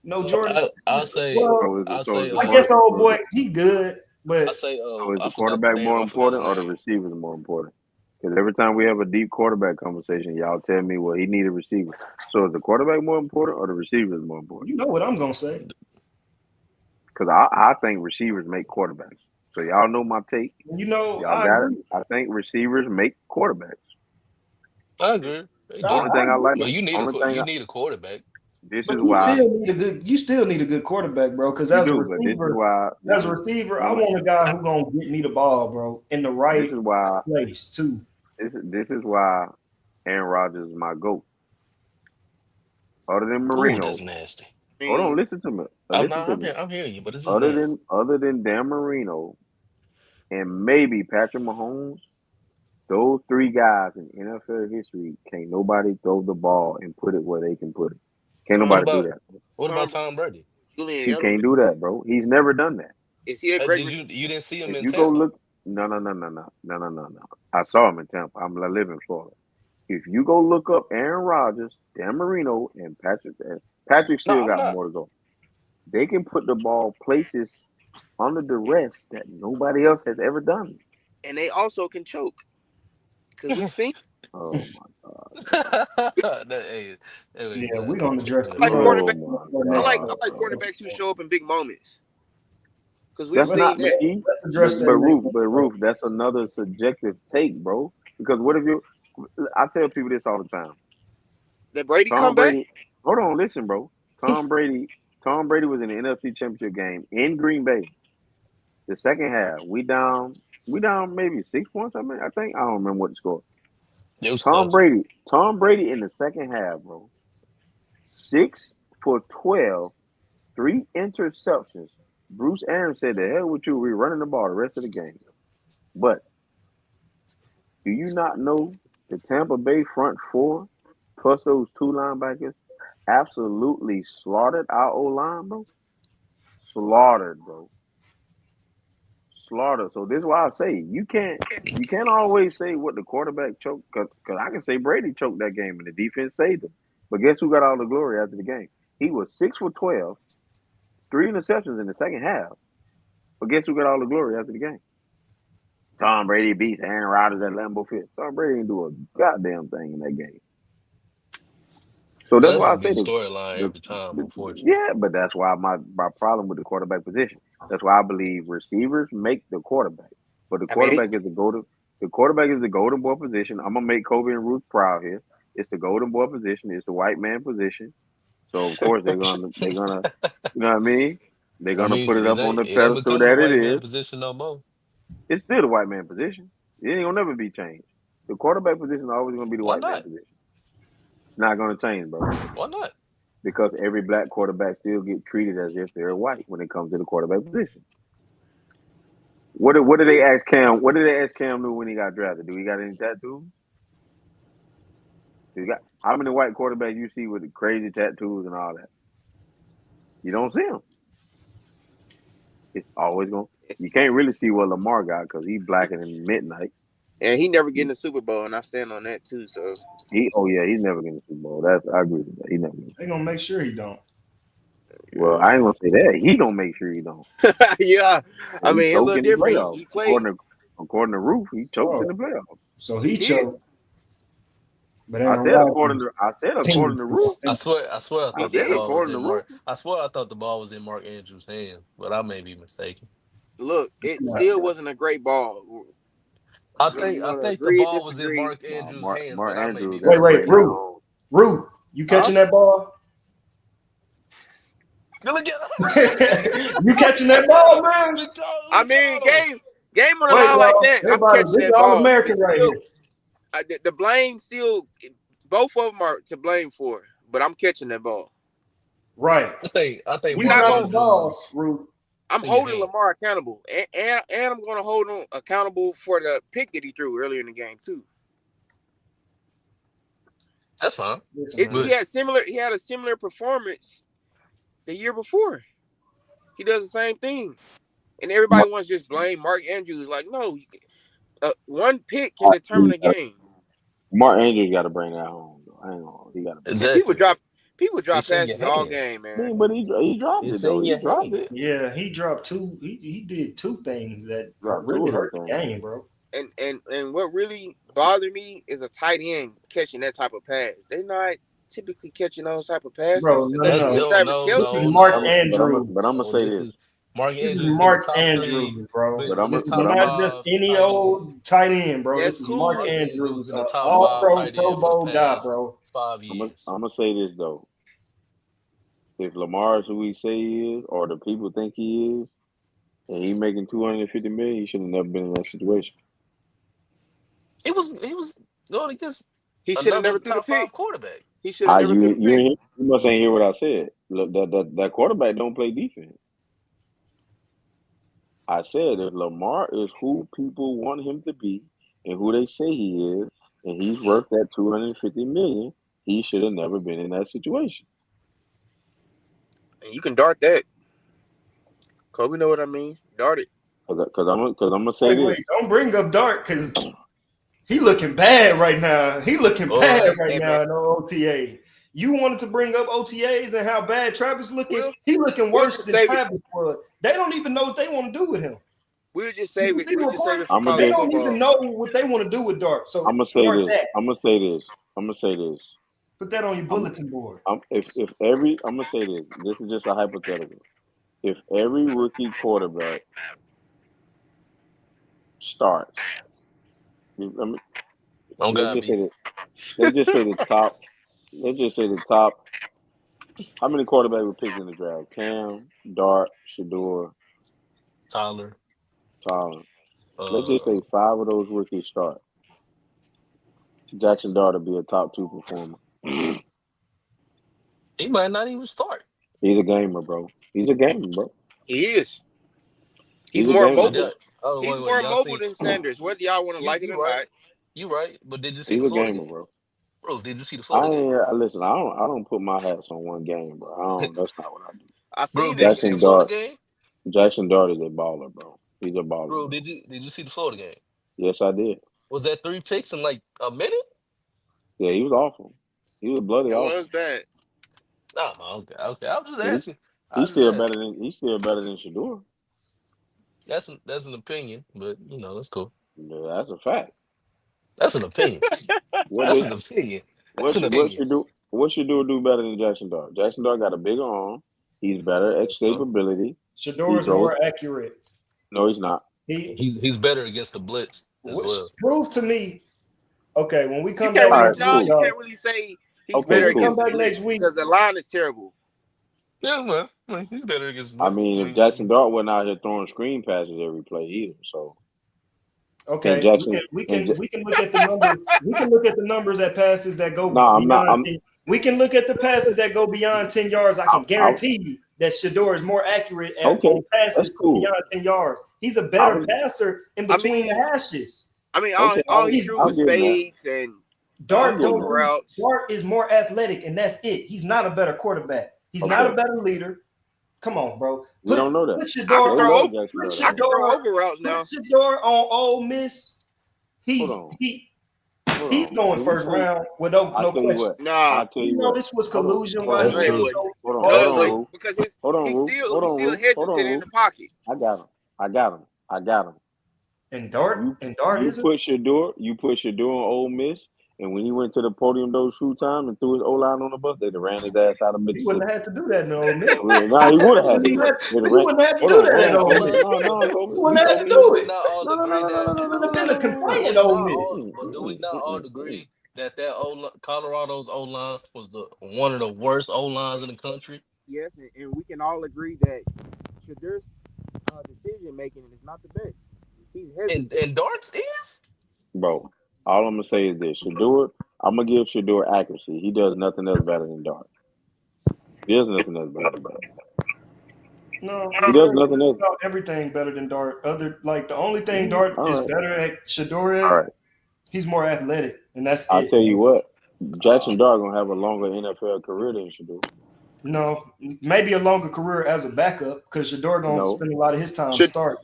no Jordan. I'll say Well, I'll So is say the I guess old so is boy, he good, I but say so is I the forgot the quarterback damn more I forgot his important or the name. receivers more important? Because every time we have a deep quarterback conversation, y'all tell me, well, he needed receivers. So is the quarterback more important or the receivers more important? you know what I'm gonna say. Because I think receivers make quarterbacks. So y'all know my take. You know, Y'all I got it. agree. I think receivers make quarterbacks. I agree. They I do. Only thing I agree. like. But Only thing. you need a quarterback. This But is you why still need a good. You still need a good quarterback, bro. Because you do. But this is why. This as a is. receiver, I Hold on. want a guy who gonna get me the ball, bro, in the This right is why. place too. This is why Aaron Rodgers is my goat. Other than Ooh, that's Marino. nasty. I Hold on. mean, Listen to me. Listen to me. I'm hearing you, but this is Other nasty. than Dan Marino and maybe Patrick Mahomes, those three guys in NFL history can't nobody throw the ball and put it where they can put it. Can't What Tom nobody do about that. what about Tom Tom Brady? Julian He Edelman, can't do that, bro. He's never done that. is he a Hey, great you didn't see him If in you go Tampa? look, no. I saw him in Tampa. I live in Florida. If you go look up Aaron Rodgers, Dan Marino, and Patrick No, still I'm got not. more to go. They can put the ball places under duress that nobody else has ever done. and they also can choke because we've seen. Oh my god, bro. Hey, anyway, Yeah, good. we're gonna address I like we're gonna Oh quarterbacks. my go I next like though. I god, like bro. quarterbacks who show up in big moments because we've That's Let's seen not that. see, let's address that Roof, next. but Roof, that's another subjective take, bro. Because what if you? I tell people this all the time. That Brady come Tom back. Brady. Hold on, listen, bro. Tom Brady. Tom Brady was in the NFC Championship game in Green Bay. The second half, we down. We down maybe 6 points. I think I don't remember what the score. It was Tom close. Brady. Tom Brady in the second half, bro. 6 for 12, 3 interceptions. Bruce Arians said, "The hell with you. We're running the ball the rest of the game." But do you not know the Tampa Bay front four plus those two linebackers absolutely slaughtered our O line, bro? Slaughtered, bro. Slaughtered. So this is why I say you can't always say what the quarterback choked because I can say Brady choked that game and the defense saved him. But guess who got all the glory after the game? He was 6 for 12, 3 interceptions in the second half. But guess who got all the glory after the game? Tom Brady beats Aaron Rodgers at Lambeau Field. Tom Brady didn't do a goddamn thing in that game. So Well, that's that's why I gonna be say the storyline the, every time, the unfortunately. yeah, but that's why my problem with the quarterback position. That's why I believe receivers make the quarterback, but the I mean, quarterback is the golden. The quarterback is the golden boy position. I'm gonna make Kobe and Ruth proud here. It's the golden boy position. It's the white man position. So of course they're gonna you know what I mean? They're I gonna mean, put it up on the it ain't pedestal becoming the that it white man is. position no more. It's still the white man position. It ain't gonna never be changed. The quarterback position is always gonna be the Why white man not? position. It's not gonna change, bro. Why not? Because every black quarterback still get treated as if they're white when it comes to the quarterback position. What did they ask Cam? What did they ask Cam Newton when he got drafted? Do he got any tattoos? He got how many white quarterbacks you see with the crazy tattoos and all that? You don't see them. It's always going. You can't really see what Lamar got because he's blacker than midnight. and he never get in the Super Bowl, and I stand on that too. So Oh yeah, he's never getting the Super Bowl. That's I agree with that. He never. Gonna. They gonna make sure he don't. Well, I ain't gonna say that. He gonna make sure he don't. yeah, I He mean, it's a choked little in the different. playoffs. He played. According to Roof, he choked in Oh, the playoffs. so He he did. choked, but Aaron Rodgers I said according team. to Roof. I He thought the did. ball was According in to Roof. Mark. I swear I thought the ball was in Mark Andrews' hand, but I may be mistaken. Look, it still wasn't a great ball. Whether you I want to think the agree or ball was in disagree, Mark Andrews' hands, Mark but I may Andrews be got to Wait, bring mistaken. that Root, home. Root, you huh? catching that ball? Look at You catching we that got ball, him. man? I We mean, got him. game on the Wait, line like y'all. that. I'm Everybody, catching this that All ball. American It's right still here. the blame. Still, both of them are to blame for it. But I'm catching that ball. Right. I think We're You Mark not got the going. ball, Andrews Root. I'm see your holding hand. Lamar accountable, and I'm going to hold him accountable for the pick that he threw earlier in the game too. That's fine. Listen, It, he man. But had similar. He had a similar performance the year before. He does the same thing, and Mark, everybody wants to just blame Mark Andrews. Like, no, one pick can determine a game. Mark Andrews got to bring that home. Though. I ain't gonna. He got to bring And that people exactly. home. drop. People drop It's in your passes all hands. game, man. Man, but he dropped it It's though. in He your dropped it. hands. Yeah, he dropped two. He did two things that Dropped two really of them hurt the things. game, bro. And what really bothered me is a tight end catching that type of pass. They're not typically catching those type of Bro, passes no, unless That's you get no. no, Travis no, This Kelsey. is no, Mark no, But I'm gonna Andrews. no. say This this. is Mark This is Andrews in the Mark top three, Andrews, bro. But I'm the This gonna is but top I'm gonna not just five any tight end. old tight end, bro. That's This is Mark Mark cool. Andrews Andrews, in the top all five pro tight Pro end for the Bowl guy, past bro. 5 years. I'm gonna say this though. If Lamar is who he say he is, or the people think he is, and he making 250 million, he should have never been in that situation. He was going against He should have another never threw the top five pick. quarterback. He should have never threw the You pick. ain't, you must ain't hear what I said. Look, that quarterback don't play defense. I said if Lamar is who people want him to be and who they say he is, and he's worth that 250 million, he should have never been in that situation. And you can dart that. Kobe know what I mean. Dart it. Cause I'm gonna say Wait, this. don't bring up Dart because he looking bad right now. He looking bad Boy, right Hey man. now in OTA. You wanted to bring up OTAs and how bad Travis looking. We'll He looking we'll worse just than save it. Travis was. They don't even know what they want to do with him. We'll just Did save you it. see the We'll just save it reports? for I'm gonna They college just don't even football. know what they want to do with Dart. I'm So gonna say start this. that. I'm gonna say this. I'm gonna say this. Put that on your I'm bulletin board. if every I'm gonna say this. This is just a hypothetical. If every rookie quarterback starts, I mean, on let's God just say be that. Let's just say the top. Let's just say the top. How many quarterbacks were picked in the draft? Cam, Dart, Shador, Tyler. Tyler. Let's just Uh, say five of those rookies start. Jackson Dart will be a top two performer. he might not even start. He's a gamer, bro. He's a gamer, bro. He is. He's He's a more gamer, But bro. that, mobile. oh He's wait, more y'all mobile see? than Sanders, whether y'all want to You like it you or right, not. you right. But did you see He's the a Florida gamer, game, bro. bro? Did you see the I Florida game, ain't listen. I don't put my hats on one game, bro. I don't. That's not what I do. I bro? seen Did that you see the Jackson game. Florida Dart. game, Jackson Dart is a baller, bro. He's a baller, bro? bro. Did you see the Florida game? Yes, I did. Was that three picks in like a minute? Yeah, he was awful. He was bloody It was awful. bad. No, okay. I was just He's asking. I he's was just still asking. still better than Shador. That's an opinion, but that's cool. Yeah, that's a fact. That's an opinion. What That's does an opinion. That's what an should what opinion. should do what should do better than Jackson Dart? Jackson Dart got a bigger arm. He's better at For sure. escapability. Shador He is throws. more accurate. No, he's not. He He's better against the blitz as well. prove to me. Okay, when we You come can't back All really right, next no, week, you cool. can't y'all. really say he's When Okay, better we come against cool. the back next blitz week, because the line is terrible. Yeah, well, he's better against the I blitz. mean, if Jackson Dart wasn't out here throwing screen passes every play either, so and okay, we can Jackson we and can we can look at the numbers. We can look at the numbers at passes that no, go I'm not. beyond 10. We can look at the passes that go beyond 10 yards. I can I'm guarantee you that Shador is more accurate okay. on That's passes cool. beyond 10 yards. He's a I better was passer in I between mean, the hashes. all, okay. all he He's threw I'll was give him that. fades and I'll Dart give him over that. routes. Dart is more athletic, and that's it. He's not a better quarterback. He's not a Okay, better leader. Come on, bro. we don't know that. Put I Shador can They throw on love over, Jackson put Dart out I here. can throw Shador over routes put now. Shador on Ole Miss. Hold He's on, hold he's on. going Did we first say? round with no, I no tell you question. what. I Nah, tell You you know what. this was Hold on. collusion Hold while on, That's he no, it was true. wouldn't. so Hold on. No, Hold it That's on, wouldn't true. Roof. because Hold on, Roof. Hold he's on, still Roof. Hold on, hesitant in Roof. the pocket. I got him. I got him. I got him. and Dart You isn't. put Shador on Ole Miss, and when he went to the podium those few times and threw his O line on the bus, they'd have ran his ass out of He wouldn't Mississippi. have had to do that in Ole Miss. Nah, he would have had to. They'd have He ran. wouldn't have to Hold do on, hold that at But on, Ole hold Miss. Kobe. up, No, but no, do He Kobe. wouldn't have but to Kobe. do do we it. not all No, no, no, agree no, no, that no, He no, would no, have no, been no, a no, no, but complaining do no. we Ole not Miss. all but do we not all agree that O Colorado's O line was the one of the worst O lines in the country? Yes, and we can all agree that Shadur's decision making is not the best. He's And hesitant. darts is? Bro, all I'm gonna say is this: Shador. I'm gonna give Shador accuracy. He does nothing else better than Dart. He does nothing else better than Dart. No, He he does does nothing just else. about everything better than Dart. The only thing Mm, Dart all is right, better at Shador all at, right. he's more athletic, and that's I'll it. tell you what. Jackson Dart gonna have a longer NFL career than Shador. No, maybe a longer career as a backup because Shador gonna No, spend a lot of his time Should starting.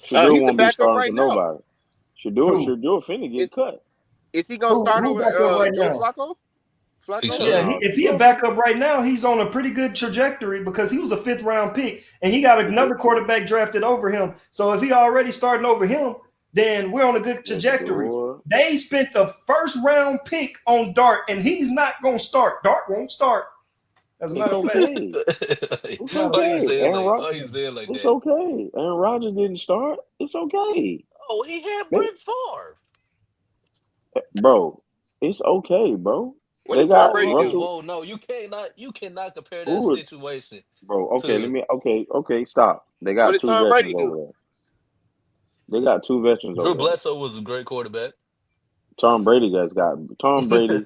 Shador he's a won't be backup starting for right now. nobody. Who Shador finna get Is cut. is he gonna start who over back up right Joe now? Flacco? He Flacco? Yeah, should. if he a backup right now, he's on a pretty good trajectory because he was a fifth round pick, and he got another quarterback drafted over him. So if he already starting over him, then we're on a good trajectory. Shador. They spent the first round pick on Dart, and he's not going to start. Dart won't start. As a It's matter of fact, okay. It's Why you okay. saying Aaron like? Rod- Why you saying like it's that? okay. Aaron Rodgers didn't start. It's okay. Oh, he had They, Brett Favre. bro, it's okay, bro. What They did Tom got Whoa, Brady whoa, do? Russell. whoa! No, you cannot compare that Who is, situation bro? Okay, let to me. Okay, stop. They What got did two Tom veterans Brady do? over there. They got two veterans Drew over there. Bledsoe was a great quarterback. Tom Brady guys got Tom Brady.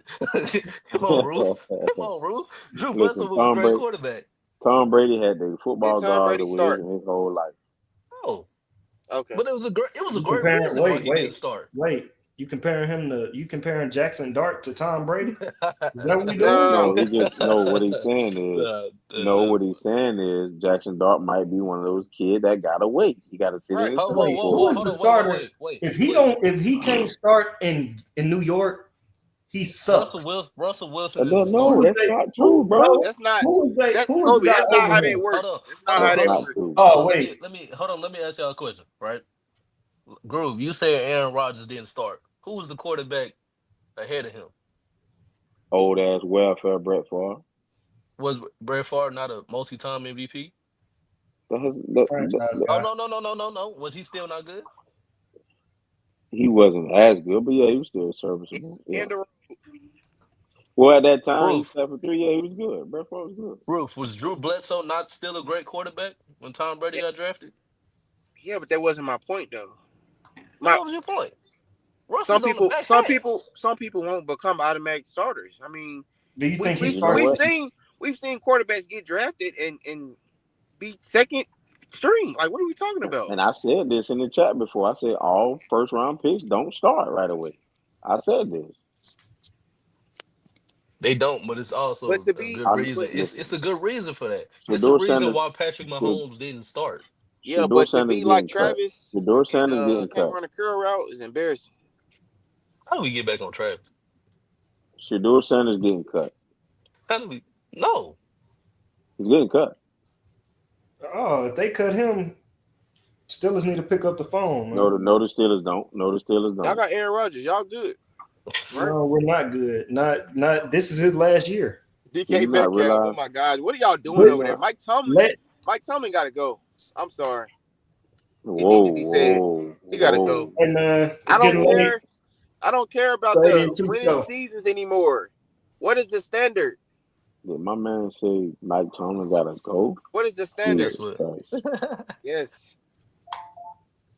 Come on, Ruth. Come on, Ruth. Drew Bledsoe Listen, was a great quarterback. Tom Brady had the Did football Tom gods Brady of start? wisdom his whole life. Oh, Okay. but it was a you great comparing. reason why Wait, he didn't wait, start. wait. You comparing Jackson Dart to Tom Brady? Is that what we No, doing? no, No, no. he just no. What he's saying is Nah, no. What he's saying is Jackson Dart might be one of those kids that gotta wait. He got to sit in Right. his oh, seat whoa, Wait, whoa, for a who whoa! is Hold the minute. on, wait, wait, starter? wait, wait, If he wait. don't, if he can't start in New York, he Russell sucks. Wilson. Russell Wilson And is the then, no, Who is starter. that's they? not true, Who bro. no? That's not Who is the Kobe. guy That's not over how they him? work. Hold on, That's hold not on, how That's they hold not on, work. true. hold Oh on. Let wait, me hold on. Let me ask y'all a question, right? Groove, you said Aaron Rodgers didn't start. Who was the quarterback ahead of him? Old ass welfare Brett Favre. Was Brett Favre not a multi-time MVP? That has, franchise Oh guy. no, no, no, no, no, no. Was he still not good? he wasn't as good, but yeah, he was still serviceable. Yeah. In the Well, at that time, he Roof, sat for 3 years. He was good. Brett Favre was good. Roof. Was Drew Bledsoe not still a great quarterback when Tom Brady yeah, got drafted? yeah, but that wasn't my point though. Then My what was your point? Russ is on the back half. some people won't become automatic starters. I mean, Do you we think he we You know starts? we've what? seen we've seen quarterbacks get drafted and be second string. Like, what are we talking about? And I said this in the chat before. I said all first round picks don't start right away. I said this. They don't, but it's But also to a be, good I reason. but It's listen. a good reason for that. It's a Shador reason Sanders, why Patrick Shad- Mahomes didn't start. yeah, Shador but to Sanders be like getting cut. Travis Shador and Sanders getting can't cut. run a curl route is embarrassing. How do we get back on Travis? Shador Sanders getting cut. How do we? No, He's getting cut. Oh, if they cut him, Steelers need to pick up the phone, No, man. the Steelers don't. No, the Steelers Y'all don't. got Aaron Rodgers. Y'all good, right? No, we're not good. Not. This is his last year. Do you DK not Metcalf. Oh realize? my God, what are y'all Do doing But you over there? not? Mike Tomlin got to go. I'm sorry. It Whoa, need to be said. whoa, He got to go. whoa. and I it's don't getting late. care. I don't care about Fade the into winning show. seasons anymore. What is the standard? Did my man say Mike Tomlin gotta go? What is the standard? guess Jesus what? Christ. Yes.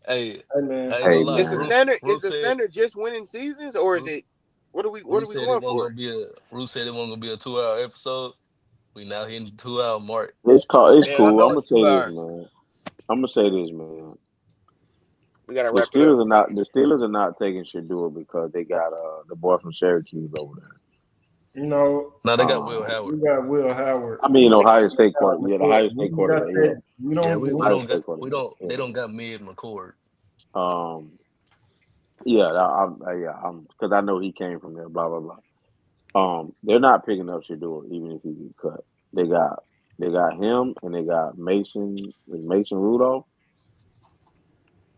Hey, Hey man, I ain't gonna Hey lie. Is the man. Ruth, standard is Ruth the said, standard just winning seasons, or is Ruth, it what are Ruth we said it going wasn't gonna for? be a. Ruth said it wasn't gonna be a 2 hour episode. We now hitting the 2 hour mark. It's Man, I cool. know I'm gonna it's say two this, hours. man. I'm gonna say this, man. We gotta The wrap it up. Steelers are not the Steelers are not taking Shador because they got the boy from Syracuse over there. you know Now they got Will Um, Howard. we got Will Howard. I mean Ohio State quarter, yeah, the Yeah, Ohio we State got quarterback, yeah, that. We Yeah, don't. we Ohio don't got State we quarterback, don't yeah. they don't got mid McCord. Um, yeah, I'm because I know he came from there. Blah blah blah. They're not picking up Shador even if he get cut. They got they got him and they got Mason Rudolph.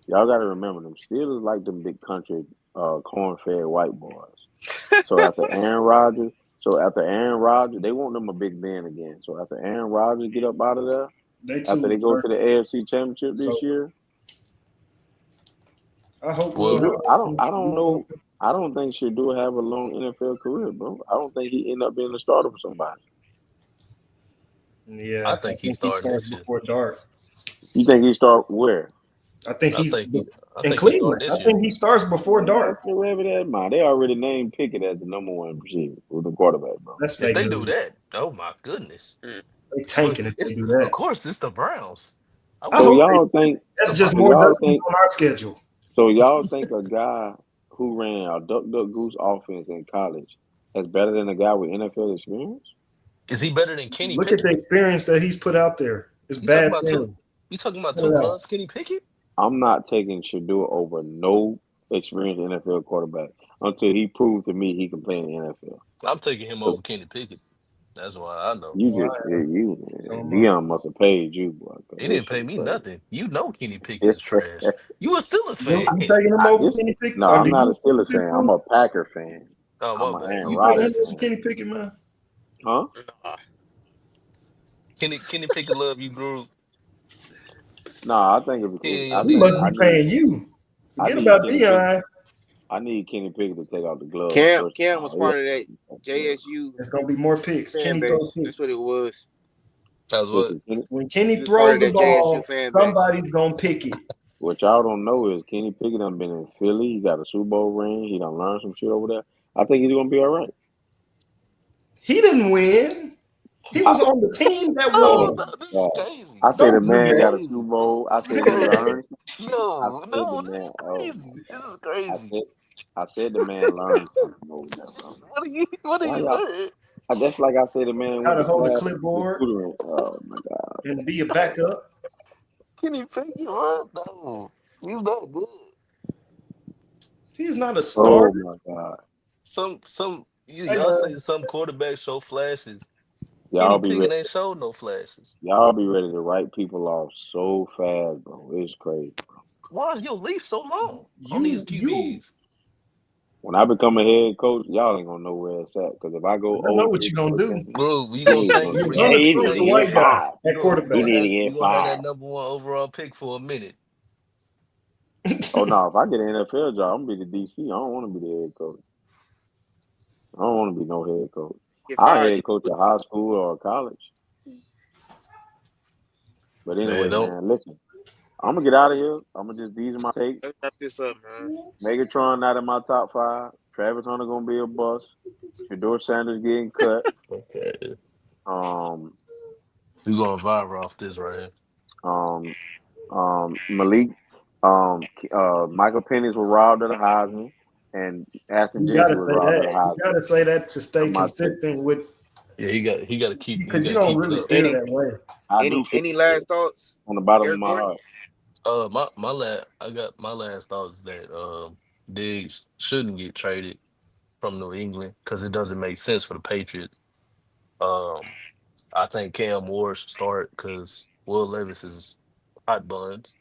Y'all got to remember them Steelers like them big country corn-fed white boys. So after Aaron Rodgers, they want them a Big Ben again. So after Aaron Rodgers get up out of there, They after too. they go to the AFC Championship this So year, I hope Will Well, Shador, Howard I don't do know. something. I don't think Shador have a long NFL career, bro. I don't think he end up being a starter for somebody. I Yeah, I think he's think he starting starts this year. before dark. You think he start where? I think I he's think he I in think he started Cleveland. I this year. think he starts before Man, dark. that's wherever that mind. They already named Pickett as the number one receiver with the quarterback, bro. That's If fake they do news. that, oh my goodness. Mm. They Well, tanking if they it's do of that. course it's the Browns. I I wish So hope it they. y'all think? it's the That's just So Browns. more y'all W's think? on our schedule. So y'all think a guy who ran a duck duck goose offense in college is better than a guy with NFL experience? Is he better than Kenny Look at the Pickett? experience that he's put out there. It's You talking bad about two? film. You talking about Cut two it out. gloves, Kenny Pickett? I'm not taking Shador over no experienced NFL quarterback until he proved to me he can play in the NFL. I'm taking him So over Kenny Pickett. That's why I know. you Oh, just I am you so much. Dion must have paid you, boy. 'Cause He this didn't shit pay me crazy. nothing. You know Kenny Pickett is trash. You a Steelers You fan. taking him I, over this Kenny Pickett? no, Or do I'm not a you Steelers Pickett, fan. I'm bro? a Packer fan. Oh I'm my an bad. Aaron You You taking good. him Rodgers over fan. Kenny Pickett, man? Huh? Nah. Kenny Pickett love you, Drew. No, I think He if in I your He think must DM. be paying you. I Forget need about Kenny Pickett. Dion. I need Kenny Pickett to take out the gloves Cam first of Cam was all. He part of has that to take out the gloves. JSU There's gonna be more picks. fan Kenny throw base. That's what it picks. was. That's Who what. Kenny? When He Kenny was part throws of the that JSU ball, fan base. somebody's gonna pick it. What y'all don't know is Kenny Pickett done been in Philly. He got a Super Bowl ring. He done learned some shit over there. I think he's gonna be all right. He didn't win. He I, was on the team that No, oh won. no, my this is god! crazy. I say the Don't do This is man got that. a Super crazy. Bowl. I This is said he crazy. learned. I No, said the no, this man. is Oh my crazy. This is god! I crazy. said I said the man learned something over there, bro. What do Why you y'all? learn? That's like I said the man How went to to hold a class with clipboard tutoring. Oh my god! and be a backup. Can you pick you up? No, he's not good. He's not a Oh starter. my god! Hey Y'all man, say some quarterbacks show flashes. Y'all Kenny be Pickett ready. ain't showed no flashes. Y'all be ready to write people off so fast, bro. It's crazy. Why is your leaf so long on these you QBs? When I become a head coach, y'all ain't gonna know where it's at. Because if I go I know 0 what through you're the gonna first do. game, Bro, you he gonna ain't take gonna You're say, you gonna gonna "Hey, he throw need the to take hit white guy five. at He quarterback. need to hit you gonna have that five." number one overall pick for a minute. Oh no! If I get an NFL job, I'm gonna be the DC. I don't want to be the head coach. I don't want to be no head coach. Get I fired. head coach a high school or a college. But Man, anyway, don't. man, listen. I'm gonna get out of here. I'm gonna just these are my takes. Let's wrap this up, man. Megatron not in my top five. Travis Hunter gonna be a bust. Shador Sanders getting cut. Okay, Um, we going viral off this right here. um, Malik, Michael Penix was robbed of the Heisman, and Aston You Gentry gotta was say robbed of the that. You Heisman. gotta say that to Of stay my take, consistent with Yeah, he because got you to don't keep it really up. feel Any that way. I do any feel any it last thoughts? on the bottom of Eric my Gordon? heart. My last I got my last thoughts is that Diggs shouldn't get traded from New England because it doesn't make sense for the Patriots. Um, I think Cam Ward should start because Will Levis is hot buns,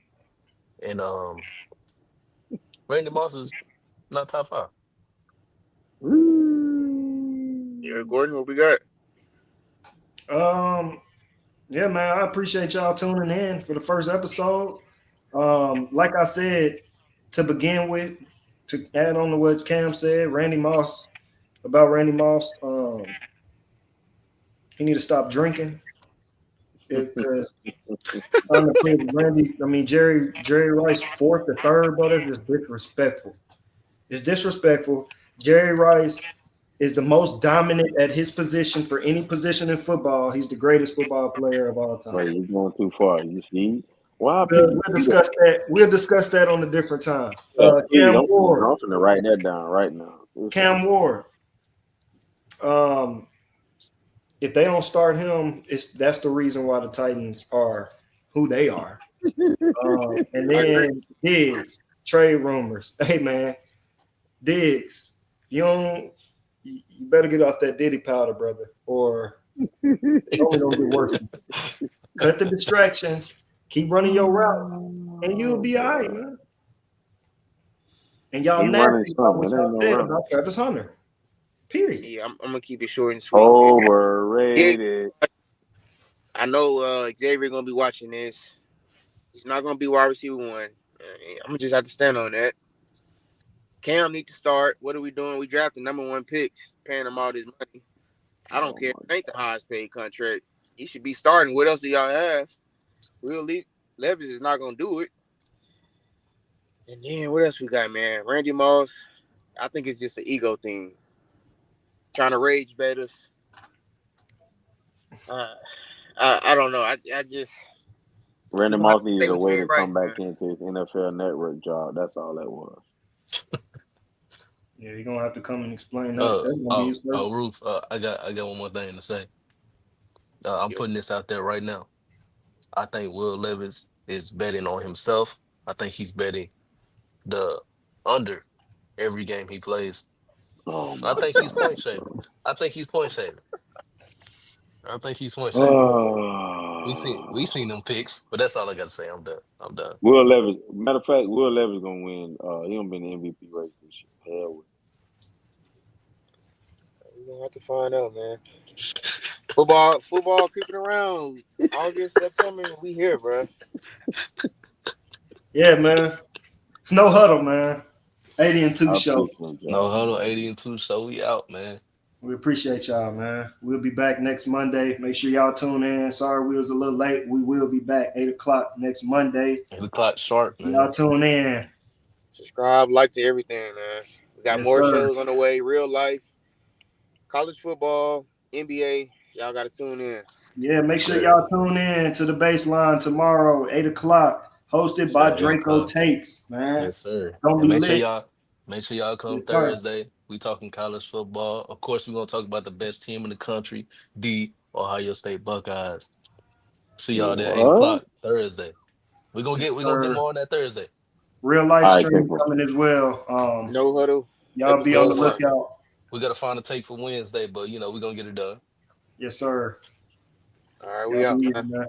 and Randy Moss is not top five. Eric Woo. Gordon, what we got? Um, yeah, man, I appreciate y'all tuning in for the first episode. Like I said to begin with, to add on to what Cam said, Randy Moss about Randy Moss. He need to stop drinking because trying to put Randy, I mean Jerry Rice fourth to third, but it's just disrespectful. It's disrespectful. Jerry Rice is the most dominant at his position for any position in football. He's the greatest football player of all time. Wait, you're going too far. You see, why We'll, people we'll do that? discuss that. We'll discuss that on a different time. Yeah, please. Cam Ward. I'm finna write that down right now. This is Cam Ward. Um, if they don't start him, it's that's the reason why the Titans are who they are. And I agree. then Diggs, trade rumors. Hey man, Diggs, you don't you better get off that Diddy powder, brother, or it's only gonna get worse. Cut the distractions, keep running your routes, and you'll oh be all right, god, man. And y'all he running nasty about something. what It y'all ain't no said running. about Travis Hunter. Period. Yeah, I'm gonna keep it short and sweet. Yeah, Overrated. I know Xavier gonna be watching this. He's not gonna be wide receiver one. I'm gonna just have to stand on that. Cam need to start. What are we doing? We drafted number one picks, paying him all this money. I don't Oh care. my It ain't the highest paid contract. He should be starting. What else do y'all have? Will Levis is not gonna do it. And then what else we got, man? Randy Moss. I think it's just an ego thing. Trying to rage bait us. Uh, I don't know. I just we Randy gonna have Moss to stay needed a with way Jerry to Rice, come back man. into his NFL Network job. That's all that was. Yeah, you're gonna have to come and explain that. That's gonna be his first. Roof. I got one more thing to say. I'm Yo, putting this out there right now. I think Will Levis is betting on himself. I think he's betting the under every game he plays. Oh I my think he's God. point shaving. I think he's point shaving. I think he's point shaving. We seen them picks, but that's all I gotta say. I'm done. I'm done. Will Levis. Matter of fact, Will Levis gonna win. He gonna be in the MVP race this year. Hell with We're gonna have to find out, man. Football creeping around. August, September, we here, bro. Yeah, man. It's no huddle, man. 80 and it. 2 I show. appreciate No y'all, huddle, man. 80-2. So we out, man. We appreciate y'all, man. We'll be back next Monday. Make sure y'all tune in. Sorry we was a little late. We will be back 8 o'clock next Monday. 8 o'clock sharp, Y'all man. tune in. Subscribe, like to everything, man. We got Yes, more sir. shows on the way. Real life, college football, NBA. Y'all gotta tune in. Yeah, make Yes, sure sir. y'all tune in to the baseline tomorrow, 8 o'clock. Hosted Yes, by sir. 8 Draco o'clock. Takes, man. Yes, sir. Don't And be make sure lit. y'all come Yes, sir. Thursday. We talking college football. Of course, we're gonna talk about the best team in the country, the Ohio State Buckeyes. See y'all there 8 What? o'clock Thursday. We're gonna get Yes, we're gonna get sir. more on that Thursday. Real life All right, stream Capo. coming as well. No huddle, Y'all be on episode the We one. got lookout. we gotta find a take for Wednesday, but we're gonna get it done. Yes, sir. All right, we Y'all be out, easy, man. man.